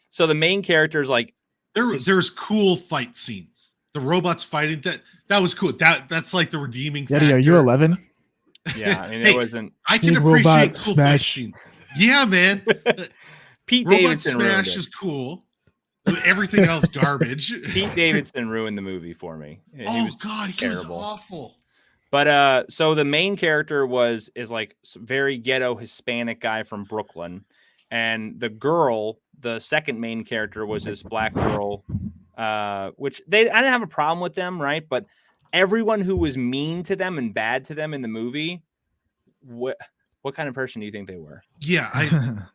so the main characters like. There's cool fight scenes. The robots fighting that was cool. That's like the redeeming factor. Yeti, are you 11? Yeah, I mean it wasn't. I can appreciate cool fight scenes. Yeah, man. Pete Robot Davidson Smash is cool. Everything else garbage. Pete Davidson ruined the movie for me. He was awful. But so the main character is like very ghetto Hispanic guy from Brooklyn. and the girl, the second main character, was this black girl, which I didn't have a problem with them, right? But everyone who was mean to them and bad to them in the movie, what kind of person do you think they were? Yeah,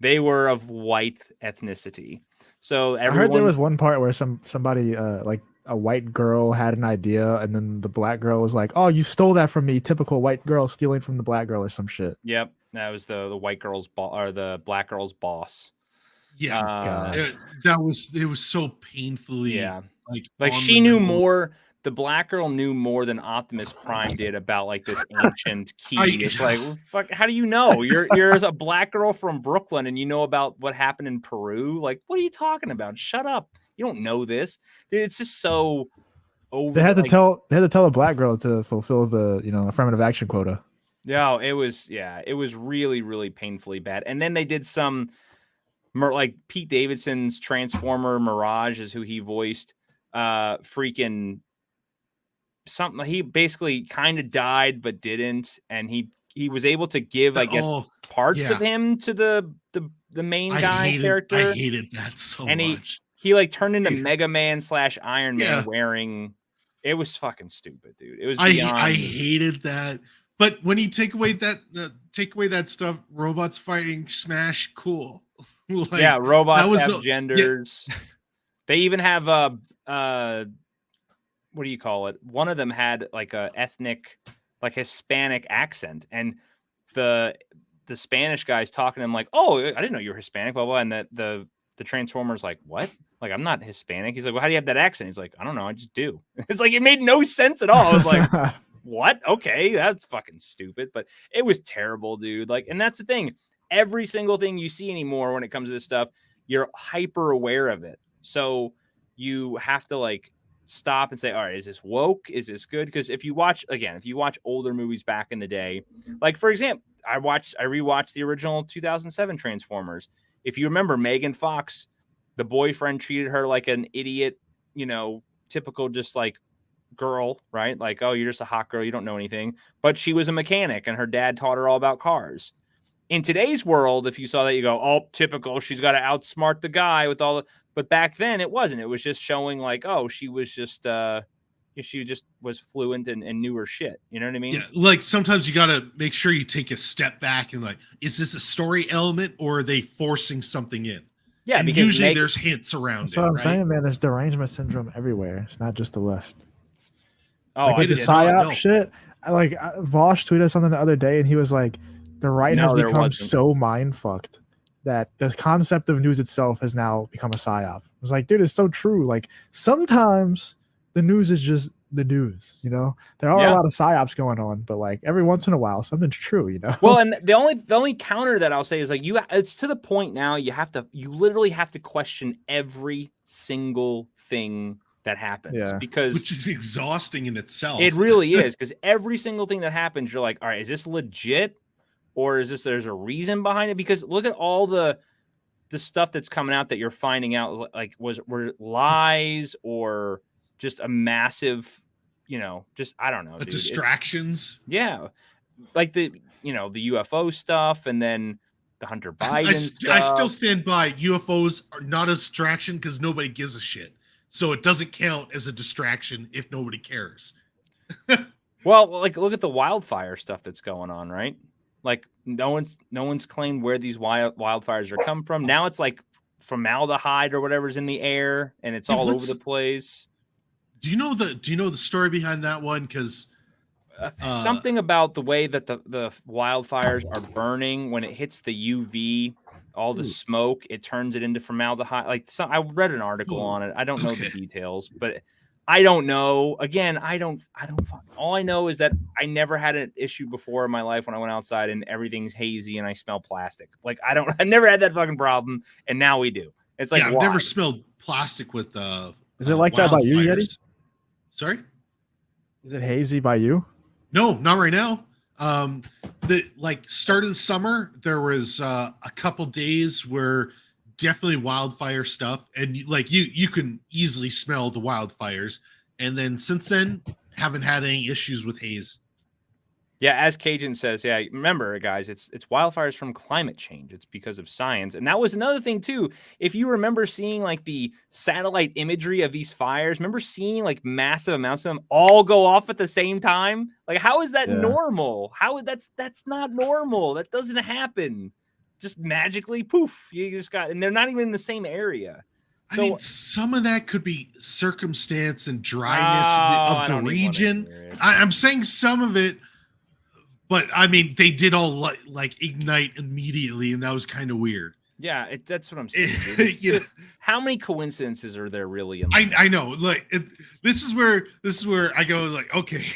They were of white ethnicity. So I heard there was one part where somebody like a white girl had an idea, and then the black girl was like, "Oh, you stole that from me." Typical white girl stealing from the black girl or some shit. Yep, that was the white girl's or the black girl's boss. yeah. It was so painfully like she knew more. The black girl knew more than Optimus Prime did about like this ancient key. It's like, well, fuck, how do you know? You're a black girl from Brooklyn and you know about what happened in Peru? Like, what are you talking about? Shut up. You don't know this. Dude, it's just so over. They had to tell a black girl to fulfill the, affirmative action quota. Yeah, it was really, really painfully bad. And then they did some like Pete Davidson's Transformer Mirage is who he voiced. Freaking something, he basically kind of died but didn't, and he was able to give, I guess, parts of him to the main character. I hated that so much. He like turned into Mega Man / Iron Man wearing. It was fucking stupid, dude. It was beyond. I hated that. But when you take away that stuff, robots fighting Smash, cool. Like, robots have genders. Yeah. They even have what do you call it? One of them had like a ethnic, like Hispanic accent, and the Spanish guy's talking to him like, "Oh, I didn't know you were Hispanic," blah blah. And the Transformer's like, "What? Like, I'm not Hispanic." He's like, "Well, how do you have that accent?" He's like, "I don't know, I just do." It's like, it made no sense at all. I was like, what? Okay, that's fucking stupid, but it was terrible, dude. Like, and that's the thing. Every single thing you see anymore when it comes to this stuff, you're hyper aware of it. So you have to like stop and say, all right, is this woke? Is this good? Because if you watch older movies back in the day, like for example, I rewatched the original 2007 Transformers. If you remember, Megan Fox, the boyfriend treated her like an idiot, typical just like girl, right? Like, oh, you're just a hot girl, you don't know anything. But she was a mechanic and her dad taught her all about cars. In today's world, if you saw that, you go, oh, typical, she's got to outsmart the guy with all the. But back then it wasn't. It was just showing like, oh, she was just was fluent and knew her shit. You know what I mean? Yeah, like sometimes you got to make sure you take a step back and like, is this a story element or are they forcing something in? Yeah, and because usually there's hints around that's what I'm saying, man. There's derangement syndrome everywhere. It's not just the left. Oh, like with the psyop shit. Like Vosh tweeted something the other day, and he was like, "The right has become so mind fucked that the concept of news itself has now become a psyop." I was like, dude, it's so true. Like sometimes the news is just the news. There are a lot of psyops going on, but like every once in a while, something's true. Well, and the only counter that I'll say is like it's to the point now you literally have to question every single thing that happens, because which is exhausting in itself. It really is, because every single thing that happens, you're like, all right, is this legit, or is there's a reason behind it? Because look at all the stuff that's coming out that you're finding out like were lies or just a massive, just I don't know, dude. Distractions. Like the UFO stuff, and then the Hunter Biden stuff. I still stand by UFOs are not a distraction because nobody gives a shit. So it doesn't count as a distraction if nobody cares. Well, like look at the wildfire stuff that's going on, right? Like no one's claimed where these wildfires are come from. Now it's like formaldehyde or whatever's in the air, and it's all over the place. Do you know the story behind that one? Because something about the way that the wildfires are burning when it hits the UV. All the smoke, it turns it into formaldehyde. Like I read an article on it. I don't know the details, but I don't know. Again, I don't. All I know is that I never had an issue before in my life when I went outside and everything's hazy and I smell plastic. Like I never had that fucking problem, and now we do. It's like I've never smelled plastic with Is it like that by you, Yeti? Sorry, is it hazy by you? No, not right now. The start of the summer, there was a couple days where definitely wildfire stuff, and you can easily smell the wildfires. And then since then, haven't had any issues with haze. Yeah, as Cajun says, yeah, remember, guys, it's wildfires from climate change. It's because of science. And that was another thing, too. If you remember seeing like the satellite imagery of these fires, remember seeing like massive amounts of them all go off at the same time? Like, how is that normal? That's not normal. That doesn't happen. Just magically, poof, you just got, and they're not even in the same area. So, I mean, some of that could be circumstance and dryness of the region. I'm saying some of it. But I mean, they did all like ignite immediately, and that was kind of weird. Yeah, that's what I'm saying. You know, how many coincidences are there really? I know. Like this is where I go like, okay,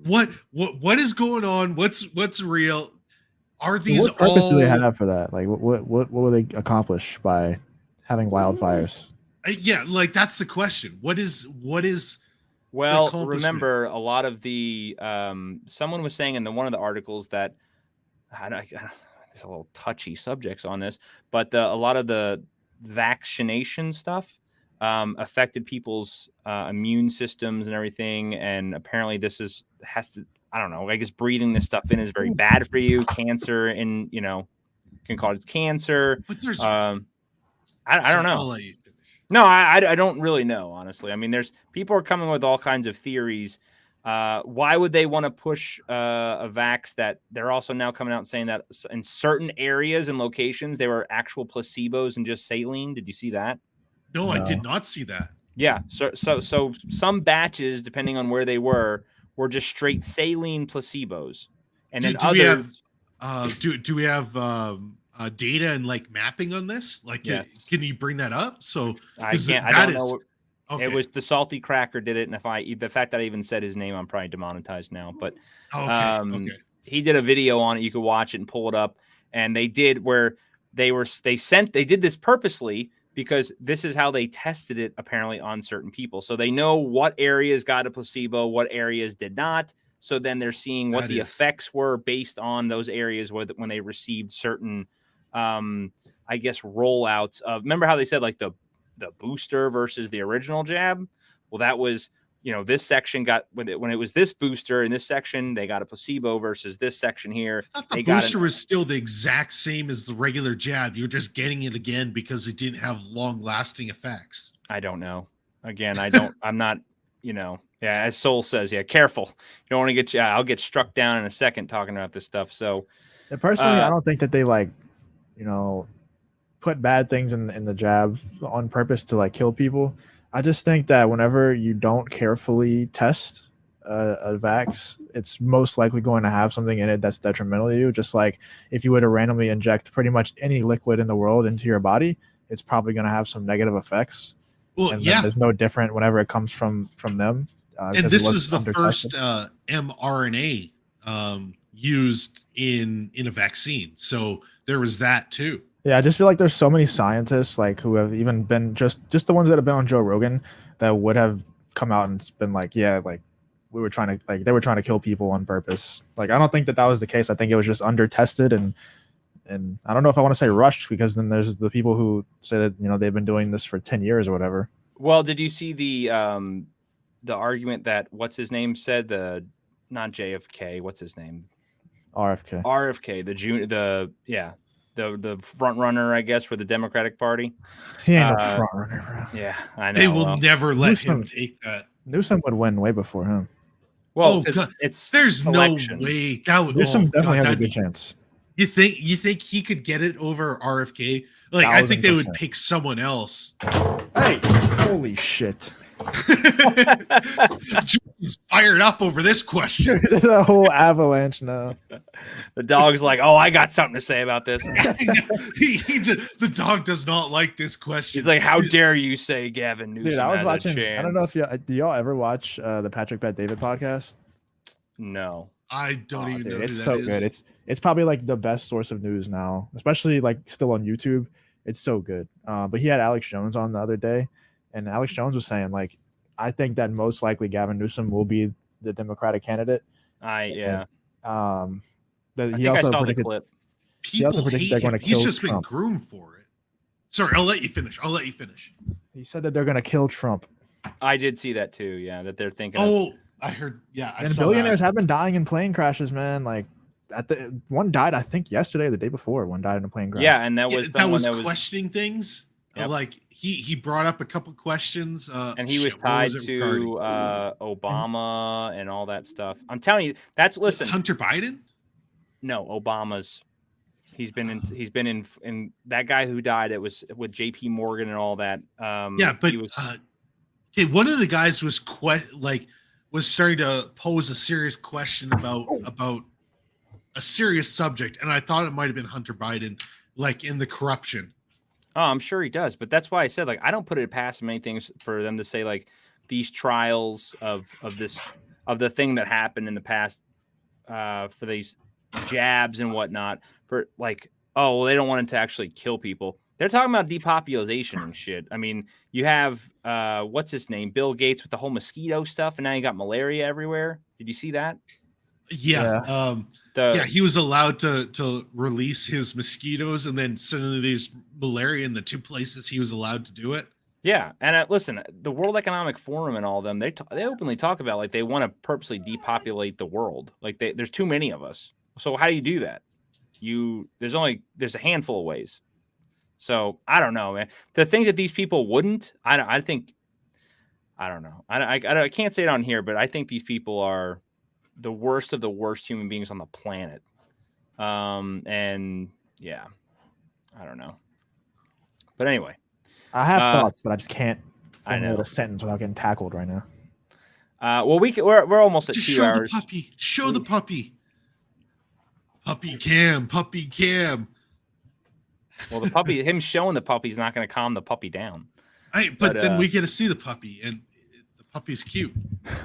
what is going on? What's real? Are these what purpose do they have for that? Like, what will they accomplish by having wildfires? Yeah, like that's the question. What is? Well, remember a lot of the someone was saying in one of the articles that there's a little touchy subjects on this, but a lot of the vaccination stuff affected people's immune systems and everything, and apparently this has to. I don't know. I guess breathing this stuff in is very bad for you. Cancer, and can cause cancer. But there's I don't know. No, I don't really know, honestly. I mean, people are coming with all kinds of theories. Why would they want to push a vax that they're also now coming out and saying that in certain areas and locations, they were actual placebos and just saline? Did you see that? No, I did not see that. Yeah. So some batches, depending on where they were just straight saline placebos. And then others. Do we have data and like mapping on this? Like, yes. Can you bring that up? So I can't. I don't know. Okay. It was the Salty Cracker did it, and the fact that I even said his name, I'm probably demonetized now. But he did a video on it. You could watch it and pull it up. And they did where they did this purposely because this is how they tested it apparently on certain people. So they know what areas got a placebo, what areas did not. So then they're seeing what the effects were based on those areas when they received certain, I guess, rollouts of. Remember how they said like the booster versus the original jab? Well, that was, this section got when it was this booster in this section, they got a placebo versus this section here. I thought the booster was still the exact same as the regular jab. You're just getting it again because it didn't have long lasting effects. I don't know. Again, I'm not, yeah, as Soul says, yeah, careful. You don't want to get I'll get struck down in a second talking about this stuff. So personally, I don't think that they put bad things in the jab on purpose to like kill people. I just think that whenever you don't carefully test a vax, it's most likely going to have something in it that's detrimental to you. Just like if you were to randomly inject pretty much any liquid in the world into your body, it's probably going to have some negative effects. Well, and yeah, there's no different whenever it comes from them. And this is the first mRNA used in a vaccine, so there was that too. Yeah, I just feel like there's so many scientists like who have even been just the ones that have been on Joe Rogan that would have come out and been like, yeah, like they were trying to kill people on purpose. Like I don't think that was the case. I think it was just under tested and I don't know if I want to say rushed, because then there's the people who say that they've been doing this for 10 years or whatever. Well, did you see the argument that what's his name said, not JFK, what's his name? RFK, the front runner, I guess, for the Democratic Party. He ain't a front runner, bro. Yeah, I know. They will never let him take that. Newsom would win way before him. Well, there's election. No way Newsom definitely has a good chance. You think he could get it over RFK? Like, I think they would pick someone else. Hey, holy shit. He's fired up over this question. There's a whole avalanche now. The dog's like, oh, I got something to say about this. The dog does not like this question. He's like, how dare you say Gavin Newsom? Dude, I was watching. I don't know if do y'all ever watch the Patrick Bet David podcast? No, I don't even know. It's so good. It's probably like the best source of news now, especially like still on YouTube. It's so good. But he had Alex Jones on the other day, and Alex Jones was saying like, I think that most likely Gavin Newsom will be the Democratic candidate. Yeah. And, he also predicted the clip. People hate him. He's just been groomed for it. Sorry, I'll let you finish. He said that they're going to kill Trump. I did see that too. Yeah, that they're thinking. Oh, I heard. Yeah, I And saw billionaires that. have been dying in plane crashes, man. Like one died, I think yesterday or the day before. One died in a plane crash. Yeah, and that Yeah, was that someone was that was, questioning things. Yep. Like he brought up a couple questions. and he was Shit, what tied it to regarding? Obama and all that stuff. I'm telling you, that's listen. Hunter Biden? No, Obama's. He's been in that guy who died. It was with J.P. Morgan and all that. Yeah, but he was. Okay, one of the guys was was starting to pose a serious question about a serious subject, and I thought it might have been Hunter Biden, like in the corruption. Oh, I'm sure he does, but that's why I said like I don't put it past him anything for them to say like these trials of the thing that happened in the past for these jabs and whatnot for like, oh well, they don't want it to actually kill people. They're talking about depopulation and shit. I mean, you have what's his name, Bill Gates with the whole mosquito stuff, and now you got malaria everywhere. Did you see that? Yeah. Yeah, he was allowed to release his mosquitoes, and then suddenly there's malaria in the two places he was allowed to do it. Yeah, and listen, the World Economic Forum and all of them, they openly talk about like they want to purposely depopulate the world. Like there's too many of us. So how do you do that? There's a handful of ways. So I don't know, man. To think that these people wouldn't, I don't know. I can't say it on here, but I think these people are the worst of the worst human beings on the planet. And yeah, I don't know. But anyway, I have thoughts, but I just can't formulate know. a sentence without getting tackled right now. Well, we're almost at Just 2 show hours. the puppy. Show the puppy. Puppy cam. Puppy cam. Well, the puppy, him showing the puppy is not going to calm the puppy down. But then we get to see the puppy, and the puppy's cute.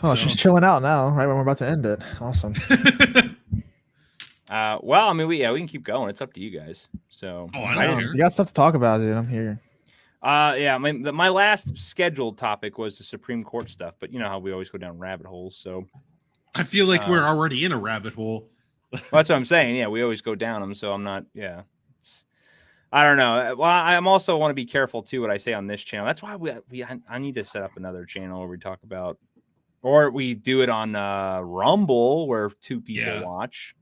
Oh, she's chilling out now, right when we're about to end it. Awesome. Well, I mean, we can keep going. It's up to you guys. So, I don't care. You got stuff to talk about, dude. I'm here. Yeah, my last scheduled topic was the Supreme Court stuff, but you know how we always go down rabbit holes. So, I feel like we're already in a rabbit hole. Well, that's what I'm saying. Yeah, we always go down them. So I'm not. Yeah, I don't know. Well, I'm also want to be careful too what I say on this channel. That's why I need to set up another channel where we talk about, or we do it on Rumble where 2 people watch.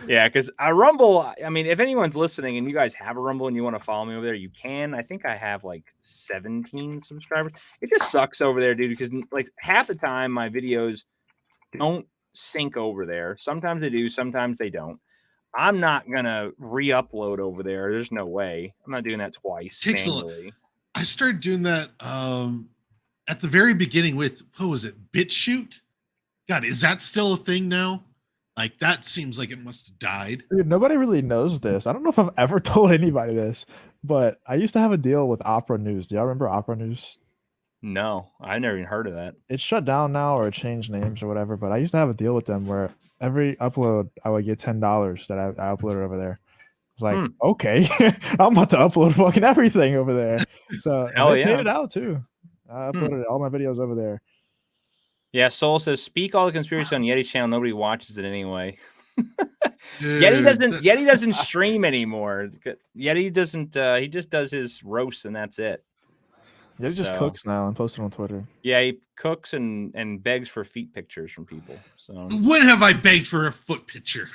Yeah, because Rumble. I mean, if anyone's listening and you guys have a Rumble and you want to follow me over there, you can. I think I have like 17 subscribers. It just sucks over there, dude. Because like half the time my videos don't sync over there. Sometimes they do, sometimes they don't. I'm not gonna re-upload over there. There's no way. I'm not doing that twice manually. I started doing that at the very beginning with what was it, BitChute? God, is that still a thing now? Like that seems like it must have died. Dude, nobody really knows this. I don't know if I've ever told anybody this, but I used to have a deal with Opera News. Do y'all remember Opera News? No, I never even heard of that. It's shut down now or it changed names or whatever, but I used to have a deal with them where every upload I would get $10 that I uploaded over there. It's like, okay, I'm about to upload fucking everything over there. So they paid it out too. I uploaded all my videos over there. Yeah, Soul says, speak all the conspiracy on Yeti's channel. Nobody watches it anyway. Yeti doesn't stream anymore. Yeti doesn't he just does his roasts and that's it. Yeah, he just cooks now and posts it on Twitter. Yeah, he cooks and begs for feet pictures from people. So when have I begged for a foot picture?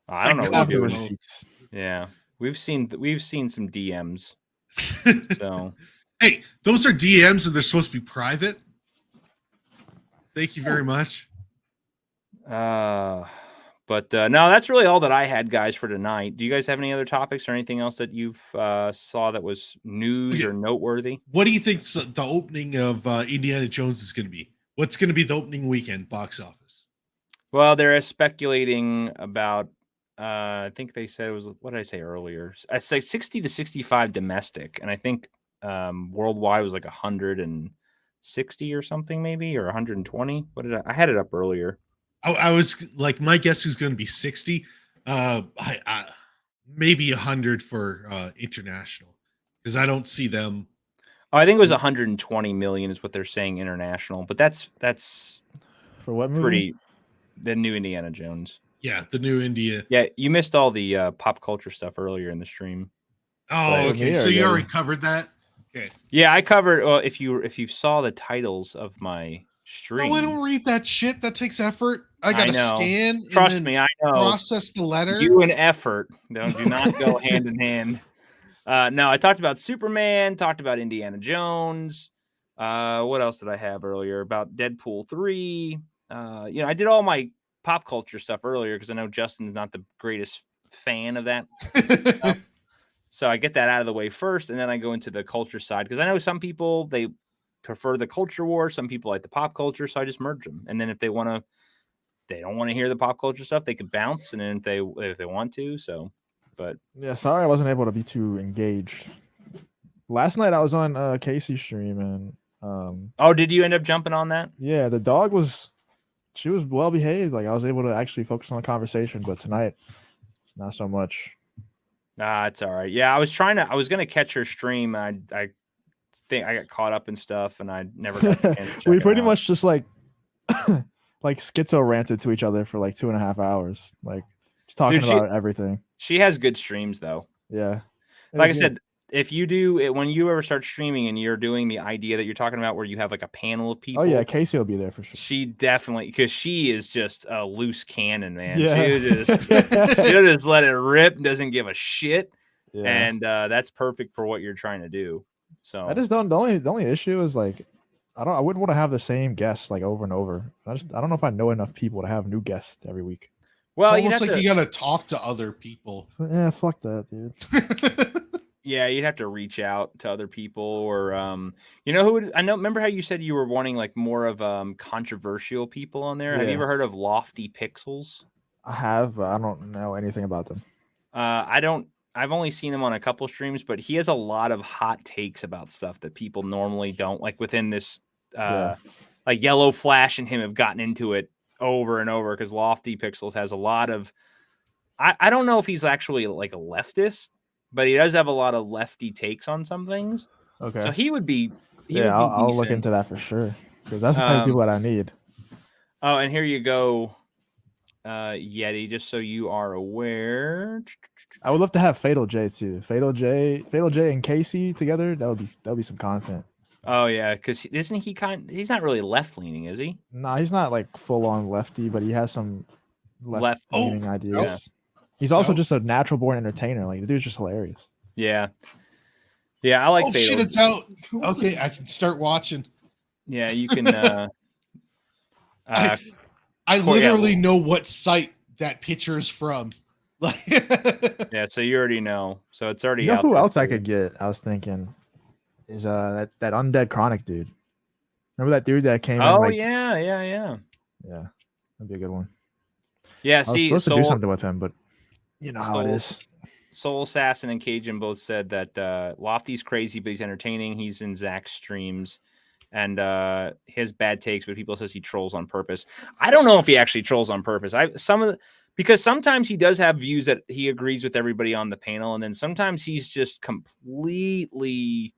I don't know. Yeah, we've seen some DMs. So hey, those are DMs and they're supposed to be private. Thank you very much. But no, that's really all that I had, guys, for tonight. Do you guys have any other topics or anything else that you've saw that was news or noteworthy? What do you think the opening of Indiana Jones is going to be? What's going to be the opening weekend box office? Well, they're speculating about, I think they said it was, what did I say earlier? I say 60 to 65 domestic. And I think worldwide was like 160 or something, maybe, or 120. What did I had it up earlier. I was like, my guess is going to be 60, maybe 100 for international, because I don't see them. Oh, I think it was 120 million is what they're saying international, but that's for what movie? Pretty the new Indiana Jones. Yeah, the new India. Yeah, you missed all the pop culture stuff earlier in the stream. Oh, okay. So you already covered that. Okay. Yeah, I covered. Well, if you saw the titles of my stream, No, I don't read that shit. That takes effort. I I gotta know. scan Trust and then me, I know. process the letter. You and effort do not go hand in hand. No, I talked about Superman, talked about Indiana Jones. What else did I have earlier? About Deadpool 3. I did all my pop culture stuff earlier because I know Justin's not the greatest fan of that stuff. So I get that out of the way first, and then I go into the culture side because I know some people, they prefer the culture war, some people like the pop culture, so I just merge them. And then if they don't want to hear the pop culture stuff, they could bounce, and then if they want to, so. But yeah, sorry I wasn't able to be too engaged. Last night I was on Casey's stream and oh, did you end up jumping on that? yeah, the dog she was well behaved. Like I was able to actually focus on the conversation, but tonight not so much. It's all right. Yeah, I was gonna catch her stream. I think I got caught up in stuff and I never got the chance to check We it pretty out. much just like like schizo ranted to each other for like 2.5 hours. Like just talking about everything. She has good streams though. Yeah. Like I said, if you do it when you ever start streaming and you're doing the idea that you're talking about where you have like a panel of people. Oh yeah, Casey will be there for sure. She definitely, because she is just a loose cannon, man. Yeah. She'll just let it rip, doesn't give a shit. Yeah. And that's perfect for what you're trying to do. So I just don't. The only issue is like I wouldn't want to have the same guests like over and over. I don't know if I know enough people to have new guests every week. Well, it's almost like you gotta talk to other people. Yeah, fuck that, dude. Yeah, you'd have to reach out to other people, or remember how you said you were wanting like more of controversial people on there? Yeah. Have you ever heard of Lofty Pixels? I have, but I don't know anything about them. I've only seen him on a couple streams, but he has a lot of hot takes about stuff that people normally don't, like within this like Yellow Flash and him have gotten into it over and over because Lofty Pixels has a lot of I don't know if he's actually like a leftist, but he does have a lot of lefty takes on some things. Okay. So he would be I'll look into that for sure because that's the type of people that I need. Oh, and here you go. Yeti, just so you are aware. I would love to have Fatal J too. Fatal J and Casey together. That would be some content. Oh yeah, because isn't he he's not really left leaning, is he? No, he's not like full on lefty, but he has some left leaning ideas. Yeah. He's also just a natural born entertainer. Like the dude's just hilarious. Yeah. Yeah, I like Oh Fatal. shit, it's out. Okay, I can start watching. Yeah, you can I literally know what site that picture is from. Yeah, so you already know. So it's already out. Who else I could get? I was thinking is that Undead Chronic dude. Remember that dude that came in? Oh yeah. Yeah, that'd be a good one. Yeah, I was supposed to do something with him, but you know how it is. Soul Assassin and Cajun both said that Lofty's crazy, but he's entertaining. He's in Zach's streams. And he has bad takes, but people says he trolls on purpose. I don't know if he actually trolls on purpose. Because sometimes he does have views that he agrees with everybody on the panel, and then sometimes he's just completely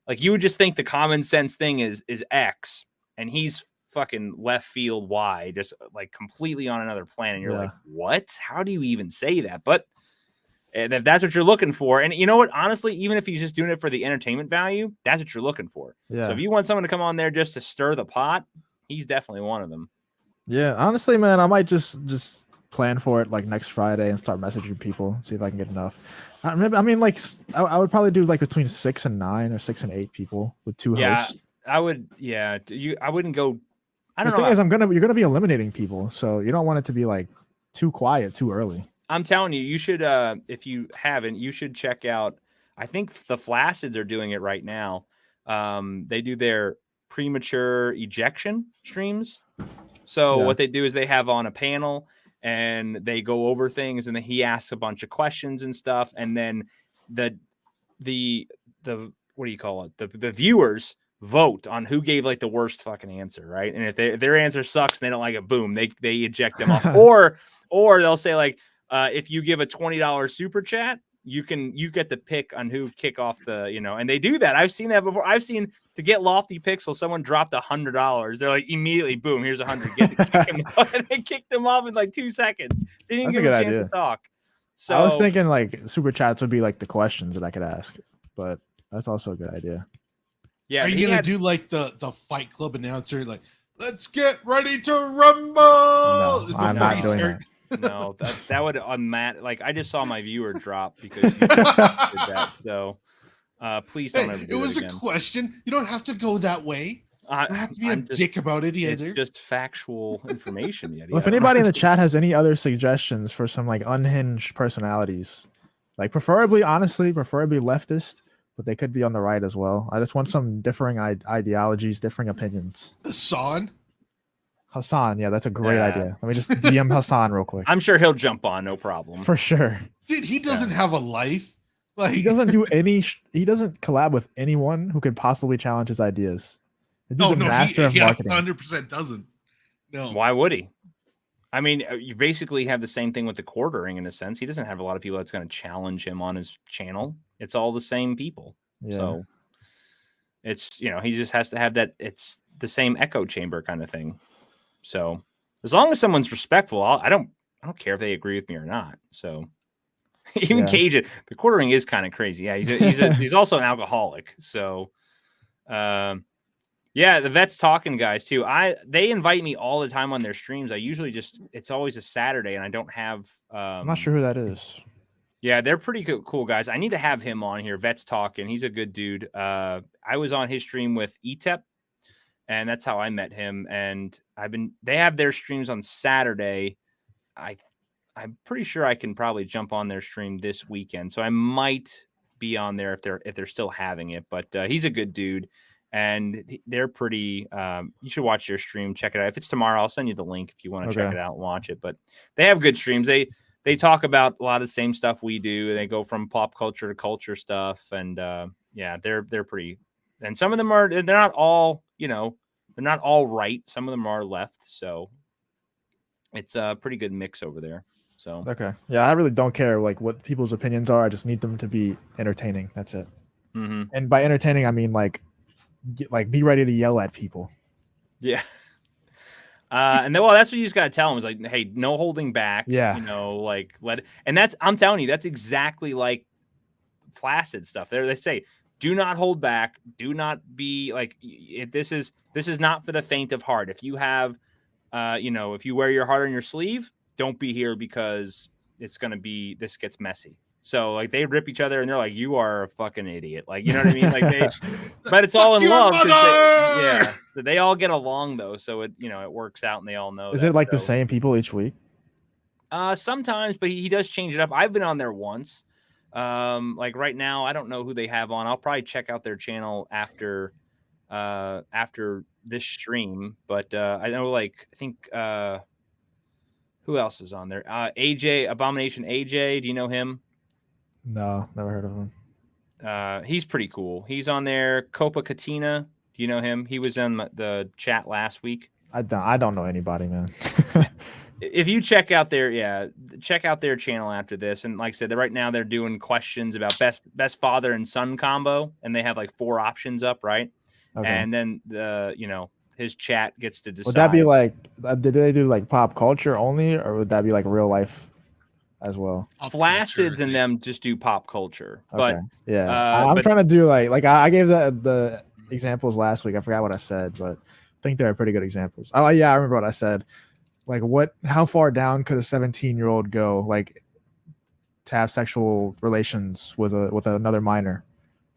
like you would just think the common sense thing is X, and he's fucking left field Y, just like completely on another planet. And you're like, what? How do you even say that? But if that's what you're looking for, and you know what, honestly, even if he's just doing it for the entertainment value, that's what you're looking for. Yeah. So if you want someone to come on there just to stir the pot, he's definitely one of them. Yeah, honestly, man, I might just plan for it like next Friday and start messaging people, see if I can get enough. I would probably do like between 6 and 9 or 6 and 8 people with 2 hosts. I would. Yeah, I wouldn't go. I don't know. The thing is, you're gonna be eliminating people, so you don't want it to be like too quiet too early. I'm telling you, you should. If you haven't, you should check out. I think the Flacids are doing it right now. They do their premature ejection streams. So what they do is they have on a panel and they go over things, and then he asks a bunch of questions and stuff, and then the what do you call it? The viewers vote on who gave like the worst fucking answer, right? And if their answer sucks and they don't like it, boom, they eject them off. Or they'll say like, if you give a $20 super chat, you get the pick on who kick off the, and they do that. I've seen that before. I've seen to get Lofty Pixel, someone dropped $100. They're like, immediately, boom, here's $100. Get to kick him off. And they kicked them off in like 2 seconds. They didn't give him a chance to talk. So I was thinking like super chats would be like the questions that I could ask, but That's also a good idea. Yeah, Are he you gonna had- do like the Fight Club announcer, like, let's get ready to rumble? No, I'm before not you doing start? that. No, that would like I just saw my viewer drop because you did that. So please don't Hey, ever it do was it a again. question. You don't have to go that way. You don't have to be I'm a just- dick about it It's either. just factual information. Yet. Well, if anybody in the chat has any other suggestions for some like unhinged personalities, like preferably leftist, but they could be on the right as well. I just want some differing ideologies, differing opinions. Hassan. Hassan, yeah, that's a great Yeah. idea. Let me just DM Hassan real quick. I'm sure he'll jump on, no problem. For sure. Dude, he doesn't have a life. Like He doesn't do any. He doesn't collab with anyone who could possibly challenge his ideas. The dude's a master of marketing. 100% doesn't. No. Why would he? I mean, you basically have the same thing with the quartering in a sense. He doesn't have a lot of people that's going to challenge him on his channel. It's all the same people. Yeah. So it's, he just has to have that. It's the same echo chamber kind of thing. So as long as someone's respectful, I don't care if they agree with me or not. So even Cage, the quartering is kind of crazy. Yeah, he's also an alcoholic. So, yeah, the Vets Talking guys too. They invite me all the time on their streams. I usually it's always a Saturday, and I don't have. I'm not sure who that is. Yeah, they're pretty cool guys. I need to have him on here. Vets Talking. He's a good dude. I was on his stream with ETEP, and that's how I met him. And they have their streams on Saturday. I'm pretty sure I can probably jump on their stream this weekend. So I might be on there if they're still having it. But he's a good dude, and they're pretty. You should watch their stream. Check it out. If it's tomorrow, I'll send you the link if you want to check it out and watch it. But they have good streams. They talk about a lot of the same stuff we do. They go from pop culture to culture stuff, and yeah, they're pretty. And some of them they're not all they're not all right. Some of them are left. So it's a pretty good mix over there. So Okay, yeah, I really don't care like what people's opinions are. I just need them to be entertaining. That's it. Mm-hmm. And by entertaining, I mean like be ready to yell at people. Yeah. And then, that's what you just got to tell them is like, hey, no holding back. Yeah. I'm telling you, that's exactly like Flaccid stuff. They say, do not hold back. Do not be like, this is not for the faint of heart. If you have, if you wear your heart on your sleeve, don't be here because this gets messy. So like they rip each other and they're like, you are a fucking idiot. Like, you know what I mean? Like but it's all in love. They all get along though. So it works out and they all know. Is it like the same people each week? Sometimes, but he does change it up. I've been on there once. Like right now, I don't know who they have on. I'll probably check out their channel after this stream. But I know I think who else is on there? AJ, Abomination AJ. Do you know him? No, never heard of him. He's pretty cool. He's on there. Copa Katina. Do you know him? He was in the chat last week. I don't know anybody, man. If you check out their channel after this, and like I said, right now they're doing questions about best father and son combo, and they have like 4 options up, right? Okay. And then his chat gets to decide. Would that be like, did they do like pop culture only, or would that be like real life as well? Flaccids and them just do pop culture. Okay. But yeah, I'm trying to do like I gave the examples last week. I forgot what I said, but I think they're pretty good examples. Oh yeah, I remember what I said. Like how far down could a 17-year-old go, like to have sexual relations with another minor?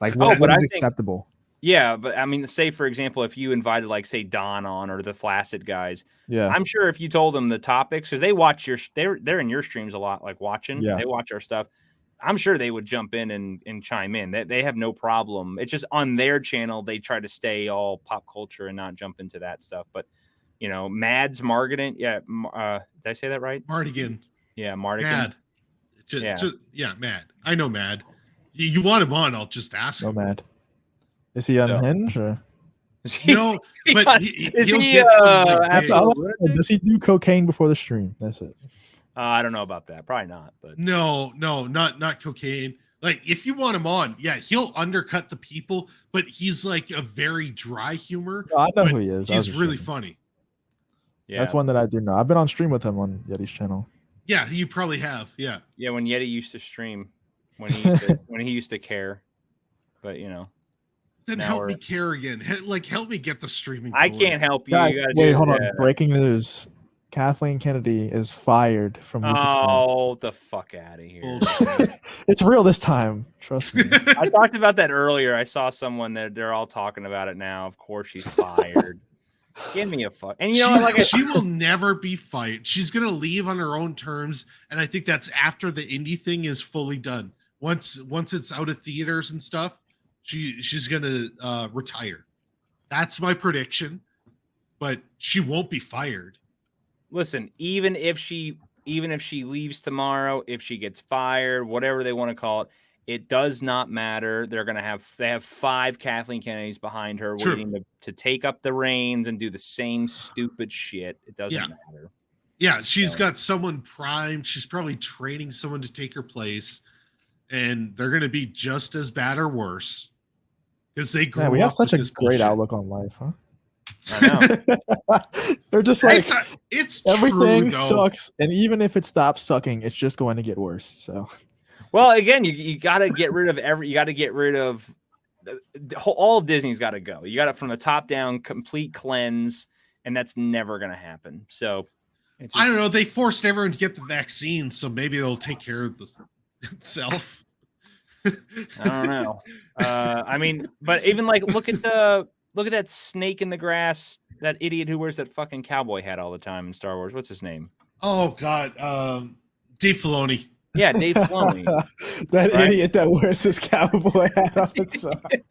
Like what is acceptable? Yeah, but I mean, say for example, if you invited like say Don on or the Flaccid guys, yeah, I'm sure if you told them the topics, because they watch they're in your streams a lot, like watching. Yeah. They watch our stuff. I'm sure they would jump in and chime in. They have no problem. It's just on their channel they try to stay all pop culture and not jump into that stuff. But Mads Mardigan, yeah, did I say that right? Mardigan. Yeah, Mardigan. Mad. Mad. I know Mad. You want him on? I'll just ask him. No, Mad. Is he unhinged or? No, but he'll get does he do cocaine before the stream? That's it. I don't know about that. Probably not. But no, not cocaine. Like if you want him on, yeah, he'll undercut the people, but he's like a very dry humor. No, I know who he is. He's really funny. Yeah, that's one that I do know. I've been on stream with him on Yeti's channel. Yeah, you probably have. Yeah. Yeah, when Yeti used to stream, when he used to care. but you know. Then Now help we're- me care again. Help me get the streaming. I going. can't help you. Guys, You gotta wait, do- hold on. yeah. Breaking news: Kathleen Kennedy is fired from Lucasfilm. Oh, the fuck out of here. Bullshit. It's real this time. Trust me. I talked about that earlier. I saw someone that they're all talking about it now. Of course she's fired. Give me a fuck. And you know what? Like she will never be fired. She's gonna leave on her own terms, and I think that's after the indie thing is fully done. Once it's out of theaters and stuff, she's gonna retire. That's my prediction. But she won't be fired. listen, even if she leaves tomorrow, if she gets fired, whatever they want to call it, it does not matter. They have 5 Kathleen Kennedys behind her True. waiting to take up the reins and do the same stupid shit. It doesn't matter. Yeah, she's got someone primed. She's probably training someone to take her place, and they're going to be just as bad or worse because they grew Man, we up have such a with this great bullshit. outlook on life, huh? I know. They're just like It's everything true, though. sucks, and even if it stops sucking, it's just going to get worse. So Well, again, you got to get rid of all of Disney's got to go. You got it from the top down, complete cleanse, and that's never going to happen. So I don't know. They forced everyone to get the vaccine, so maybe it'll take care of itself. I don't know. I mean, but even like look at that snake in the grass, that idiot who wears that fucking cowboy hat all the time in Star Wars. What's his name? Oh God, Dave Filoni. Yeah, Dave Filoni. that Right? idiot that wears his cowboy hat on the side.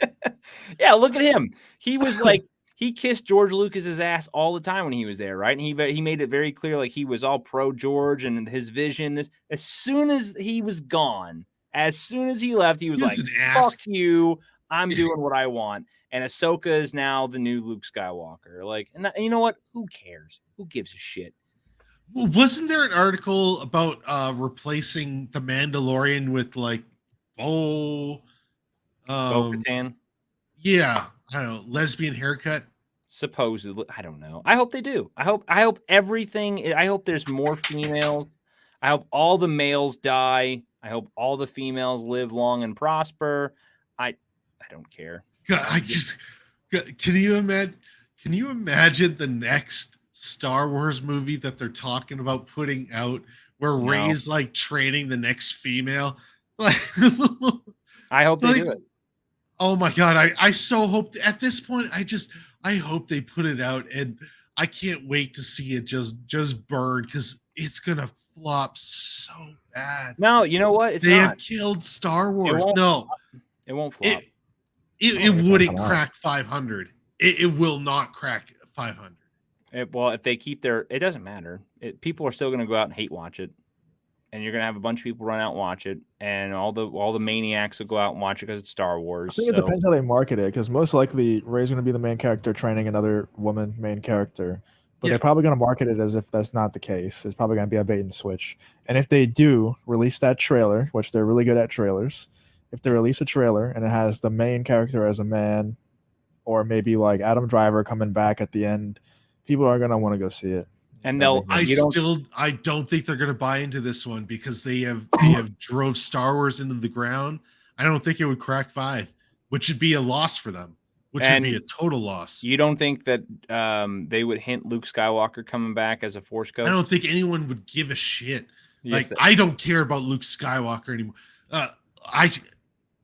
Yeah, look at him. He was like he kissed George Lucas's ass all the time when he was there, right? And he made it very clear like he was all pro George and his vision. As soon as he was gone, as soon as he left, he was He was like, an ass. "Fuck you! I'm doing what I want." And Ahsoka is now the new Luke Skywalker. Like, and you know what? Who cares? Who gives a shit? Well, wasn't there an article about replacing the Mandalorian with like Bo-Katan? yeah, I don't know, lesbian haircut? Supposedly, I don't know. I hope they do. I hope everything. I hope there's more females. I hope all the males die. I hope all the females live long and prosper. I don't care. God, can you imagine the next Star Wars movie that they're talking about putting out where No. Rey's like training the next female? Like, I hope they Like, do it. oh my God, I so hope at this point I hope they put it out, and I can't wait to see it just burn because it's gonna flop so bad. No, you know what? It's They not. have killed Star Wars. won't No, It won't flop. it it's not wouldn't come out. crack 500. It will not crack 500. Well, if they keep it doesn't matter. People are still going to go out and hate watch it, and you're going to have a bunch of people run out and watch it, and all the maniacs will go out and watch it because it's Star I Wars. think it depends how they market it, because most likely Rey's going to be the main character training another woman main character, but Yeah. they're probably going to market it as if that's not the case. It's probably going to be a bait and switch. And if they do release that trailer, which they're really good at trailers, if they release a trailer and it has the main character as a man, or maybe like Adam Driver coming back at the end, people are going to want to go see it. And So I don't think they're going to buy into this one because they have drove Star Wars into the ground. I don't think it would crack 5, which would be a loss for them, which And would be a total loss. You don't think that they would hint Luke Skywalker coming back as a Force ghost? I don't think anyone would give a shit. Yes, Like, I don't care about Luke Skywalker anymore. I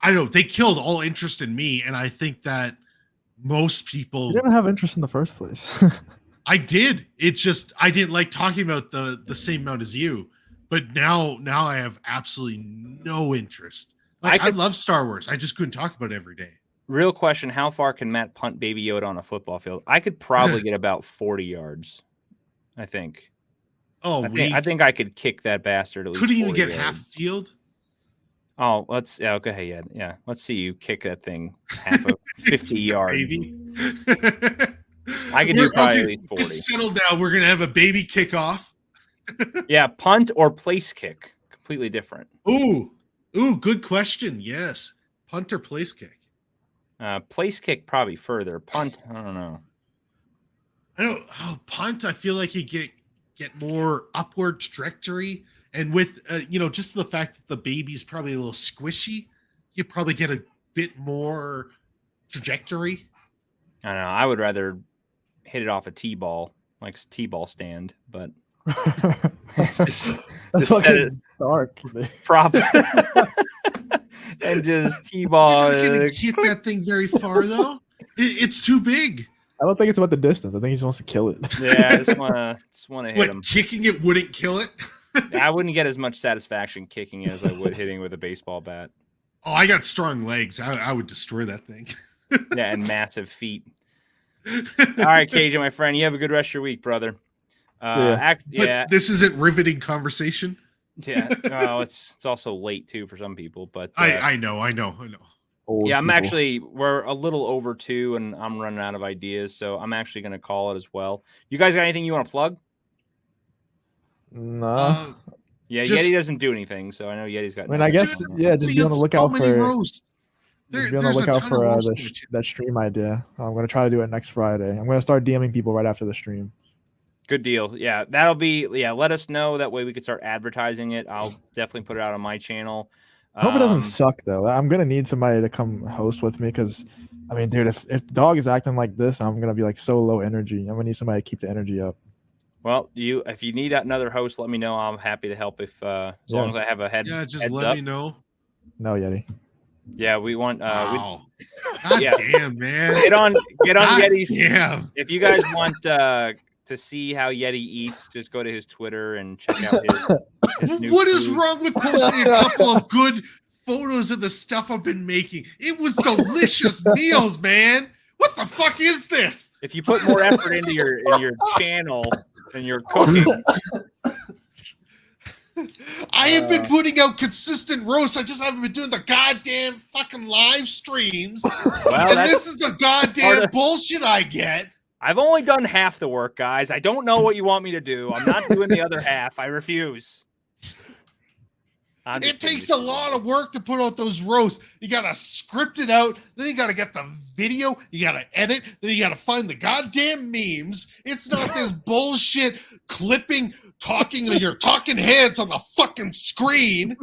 don't know. They killed all interest in me, and I think that most people. You didn't have interest in the first place. I did. It's just I didn't like talking about the same amount as you, but now I have absolutely no interest. Like, I love Star Wars. I just couldn't talk about it every day. Real question: how far can Matt punt Baby Yoda on a football field? I could probably get about 40 yards. I think. Oh, I think I could kick that bastard at least. Couldn't even 40 get yards. half field. Oh, go ahead. Yeah. Let's see you kick that thing half of 50 yards. Baby. I could do probably at least 40. It's settled now. We're gonna have a baby kickoff. Yeah, punt or place kick, completely different. Ooh, good question. Yes, punt or place kick. Place kick probably further. Punt, I don't know. Punt. I feel like you get more upward trajectory, and with just the fact that the baby's probably a little squishy, you probably get a bit more trajectory. I don't know. I would rather hit it off a T-ball, like T-ball stand, but That's just set fucking it dark. prop and just T-ball. You're not gonna hit that thing very far though. It's too big. I don't think it's about the distance. I think he just wants to kill it. Yeah, I just wanna hit What, him. kicking it wouldn't kill it? I wouldn't get as much satisfaction kicking it as I would hitting with a baseball bat. Oh, I got strong legs. I would destroy that thing. Yeah, and massive feet. All right, KJ, my friend, you have a good rest of your week, brother. But Yeah, this isn't riveting conversation. yeah. Well, it's also late too for some people, but I know. Old yeah, people. we're a little over 2, and I'm running out of ideas, so I'm actually going to call it as well. You guys got anything you want to plug? No. Yeah, Just- Yeti doesn't do anything, so I know Yeti's got. I mean, I guess nothing. yeah. Just We be on got the lookout so many for. roasts. Just be on the There's a lookout ton for of roasts. that stream idea. I'm gonna try to do it next Friday. I'm gonna start DMing people right after the stream. Good deal. Yeah, that'll be. Yeah, let us know. That way we can start advertising it. I'll definitely put it out on my channel. I hope it doesn't suck though. I'm gonna need somebody to come host with me because, I mean, dude, if dog is acting like this, I'm gonna be like so low energy. I'm gonna need somebody to keep the energy up. Well, if you need another host, let me know. I'm happy to help as long as I have a head. Yeah, just heads let up. me know. No, Yeti. Yeah, we want. Wow. God yeah. damn, man. Get on God Yeti's. damn. If you guys want to see how Yeti eats, just go to his Twitter and check out his new What is food. wrong with posting a couple of good photos of the stuff I've been making? It was delicious meals, man. What the fuck is this? If you put more effort into your channel and your cooking, I have been putting out consistent roasts. I just haven't been doing the goddamn fucking live streams. well, And that's, this is the goddamn bullshit I get. I've only done half the work, guys. I don't know what you want me to do. I'm not doing the other half. I refuse. It takes a lot of work to put out those roasts. You gotta script it out, then you gotta get the video, you gotta edit, then you gotta find the goddamn memes. It's not this bullshit clipping, your talking heads on the fucking screen.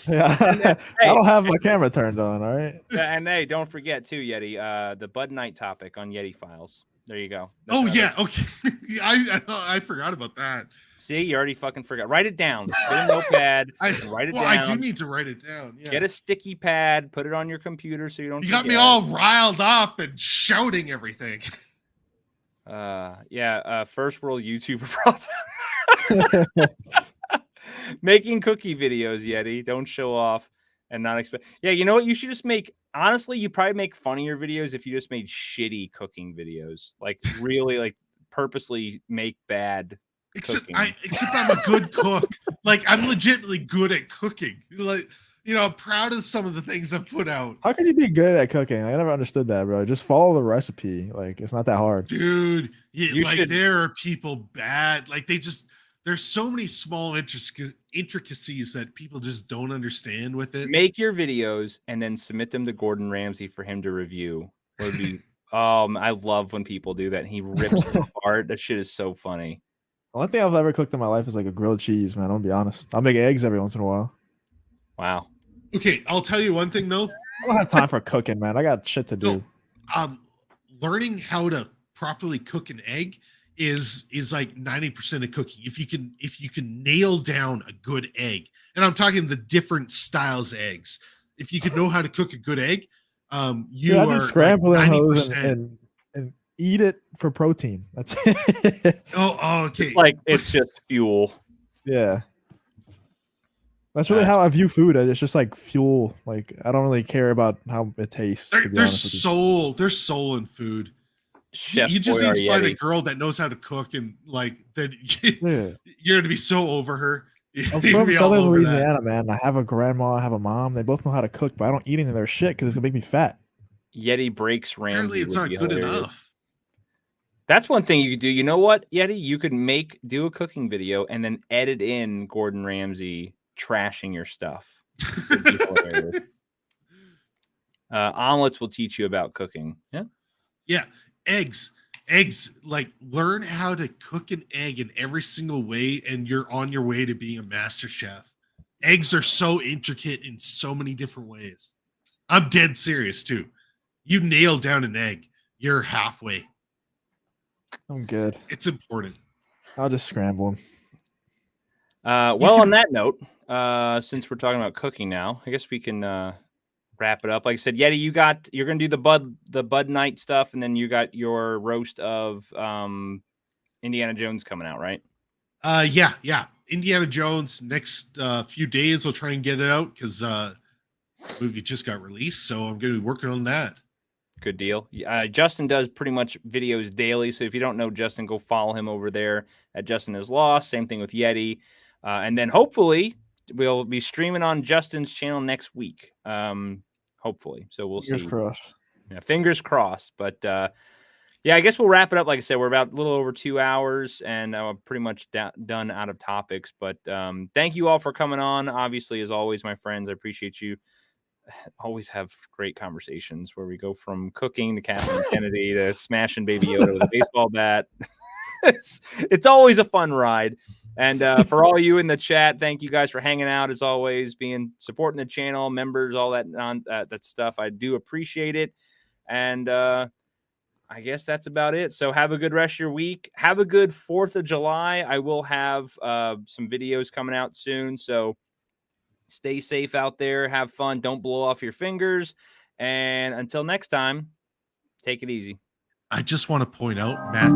Yeah, I don't have my camera turned on. All right. And hey, don't forget too, Yeti, the Bud Knight topic on Yeti Files. There you go. That's Oh another- yeah, okay. I forgot about that. See, you already fucking forgot. Write it down. Get a notepad. and write it down. I do need to write it down. Yeah. Get a sticky pad. Put it on your computer so you don't. You got me all riled up and shouting everything. First world YouTuber problem. Making cookie videos, Yeti. Don't show off and not expect. Yeah, you know what? You should just make. Honestly, you probably make funnier videos if you just made shitty cooking videos. Like really, like purposely make bad. Except cooking. I'm a good cook. Like I'm legitimately good at cooking. Like, you know, I'm proud of some of the things I've put out. How can you be good at cooking? I never understood that, bro. Just follow the recipe. Like it's not that hard. Dude, You like should- there are people bad. Like there's so many small intricacies that people just don't understand with it. Make your videos and then submit them to Gordon Ramsay for him to review. It would be. I love when people do that. And he rips them apart. That shit is so funny. The only thing I've ever cooked in my life is like a grilled cheese, man. I'll be honest. I'll make eggs every once in a while. Wow. Okay, I'll tell you one thing though. I don't have time for cooking, man. I got shit to do. No, learning how to properly cook an egg is like 90% of cooking. If you can nail down a good egg, and I'm talking the different styles of eggs. If you can know how to cook a good egg, you Dude, I are just scramble like them hoes 90%. and eat it for protein. That's it. Oh, okay. Like it's just fuel. Yeah. That's really how I view food. It's just like fuel. Like I don't really care about how it tastes. To be There's honest with you. soul. There's soul in food. Chef You just need to find a Boyardee. girl that knows how to cook, and like that Yeah. you're gonna be so over her. I'm You'd from be all Southern over that. Louisiana, man. I have a grandma, I have a mom. They both know how to cook, but I don't eat any of their shit because it's gonna make me fat. Yeti breaks Ramsay. Apparently, it's would not be good hilarious. enough. That's one thing you could do. You know what, Yeti? You could do a cooking video and then edit in Gordon Ramsay trashing your stuff. It'd be hilarious. Omelets will teach you about cooking. Yeah. Yeah, eggs. Like learn how to cook an egg in every single way, and you're on your way to being a master chef. Eggs are so intricate in so many different ways. I'm dead serious too. You nail down an egg, you're halfway. I'm good. It's important. I'll just scramble them. Well, on that note, since we're talking about cooking now, I guess we can wrap it up. Like I said, Yeti, you're gonna do the Bud Night stuff, and then you got your roast of Indiana Jones coming out, right? Yeah. Indiana Jones next few days. We'll try and get it out because the movie just got released, so I'm going to be working on that. Good deal. Justin does pretty much videos daily, so if you don't know Justin, go follow him over there at Justin Is Lost. Same thing with Yeti, and then hopefully we'll be streaming on Justin's channel next week. Hopefully, so we'll see. Fingers crossed. Yeah, fingers crossed. But yeah, I guess we'll wrap it up. Like I said, we're about a little over 2 hours, and I'm pretty much done out of topics. But thank you all for coming on. Obviously, as always, my friends, I appreciate you. Always have great conversations where we go from cooking to Kathleen Kennedy to smashing Baby Yoda with a baseball bat. It's always a fun ride. And for all you in the chat, thank you guys for hanging out as always, supporting the channel, members, all that that stuff. I do appreciate it. And I guess that's about it. So have a good rest of your week. Have a good 4th of July. I will have some videos coming out soon. So stay safe out there. Have fun. Don't blow off your fingers. And until next time, take it easy. I just want to point out, Matt,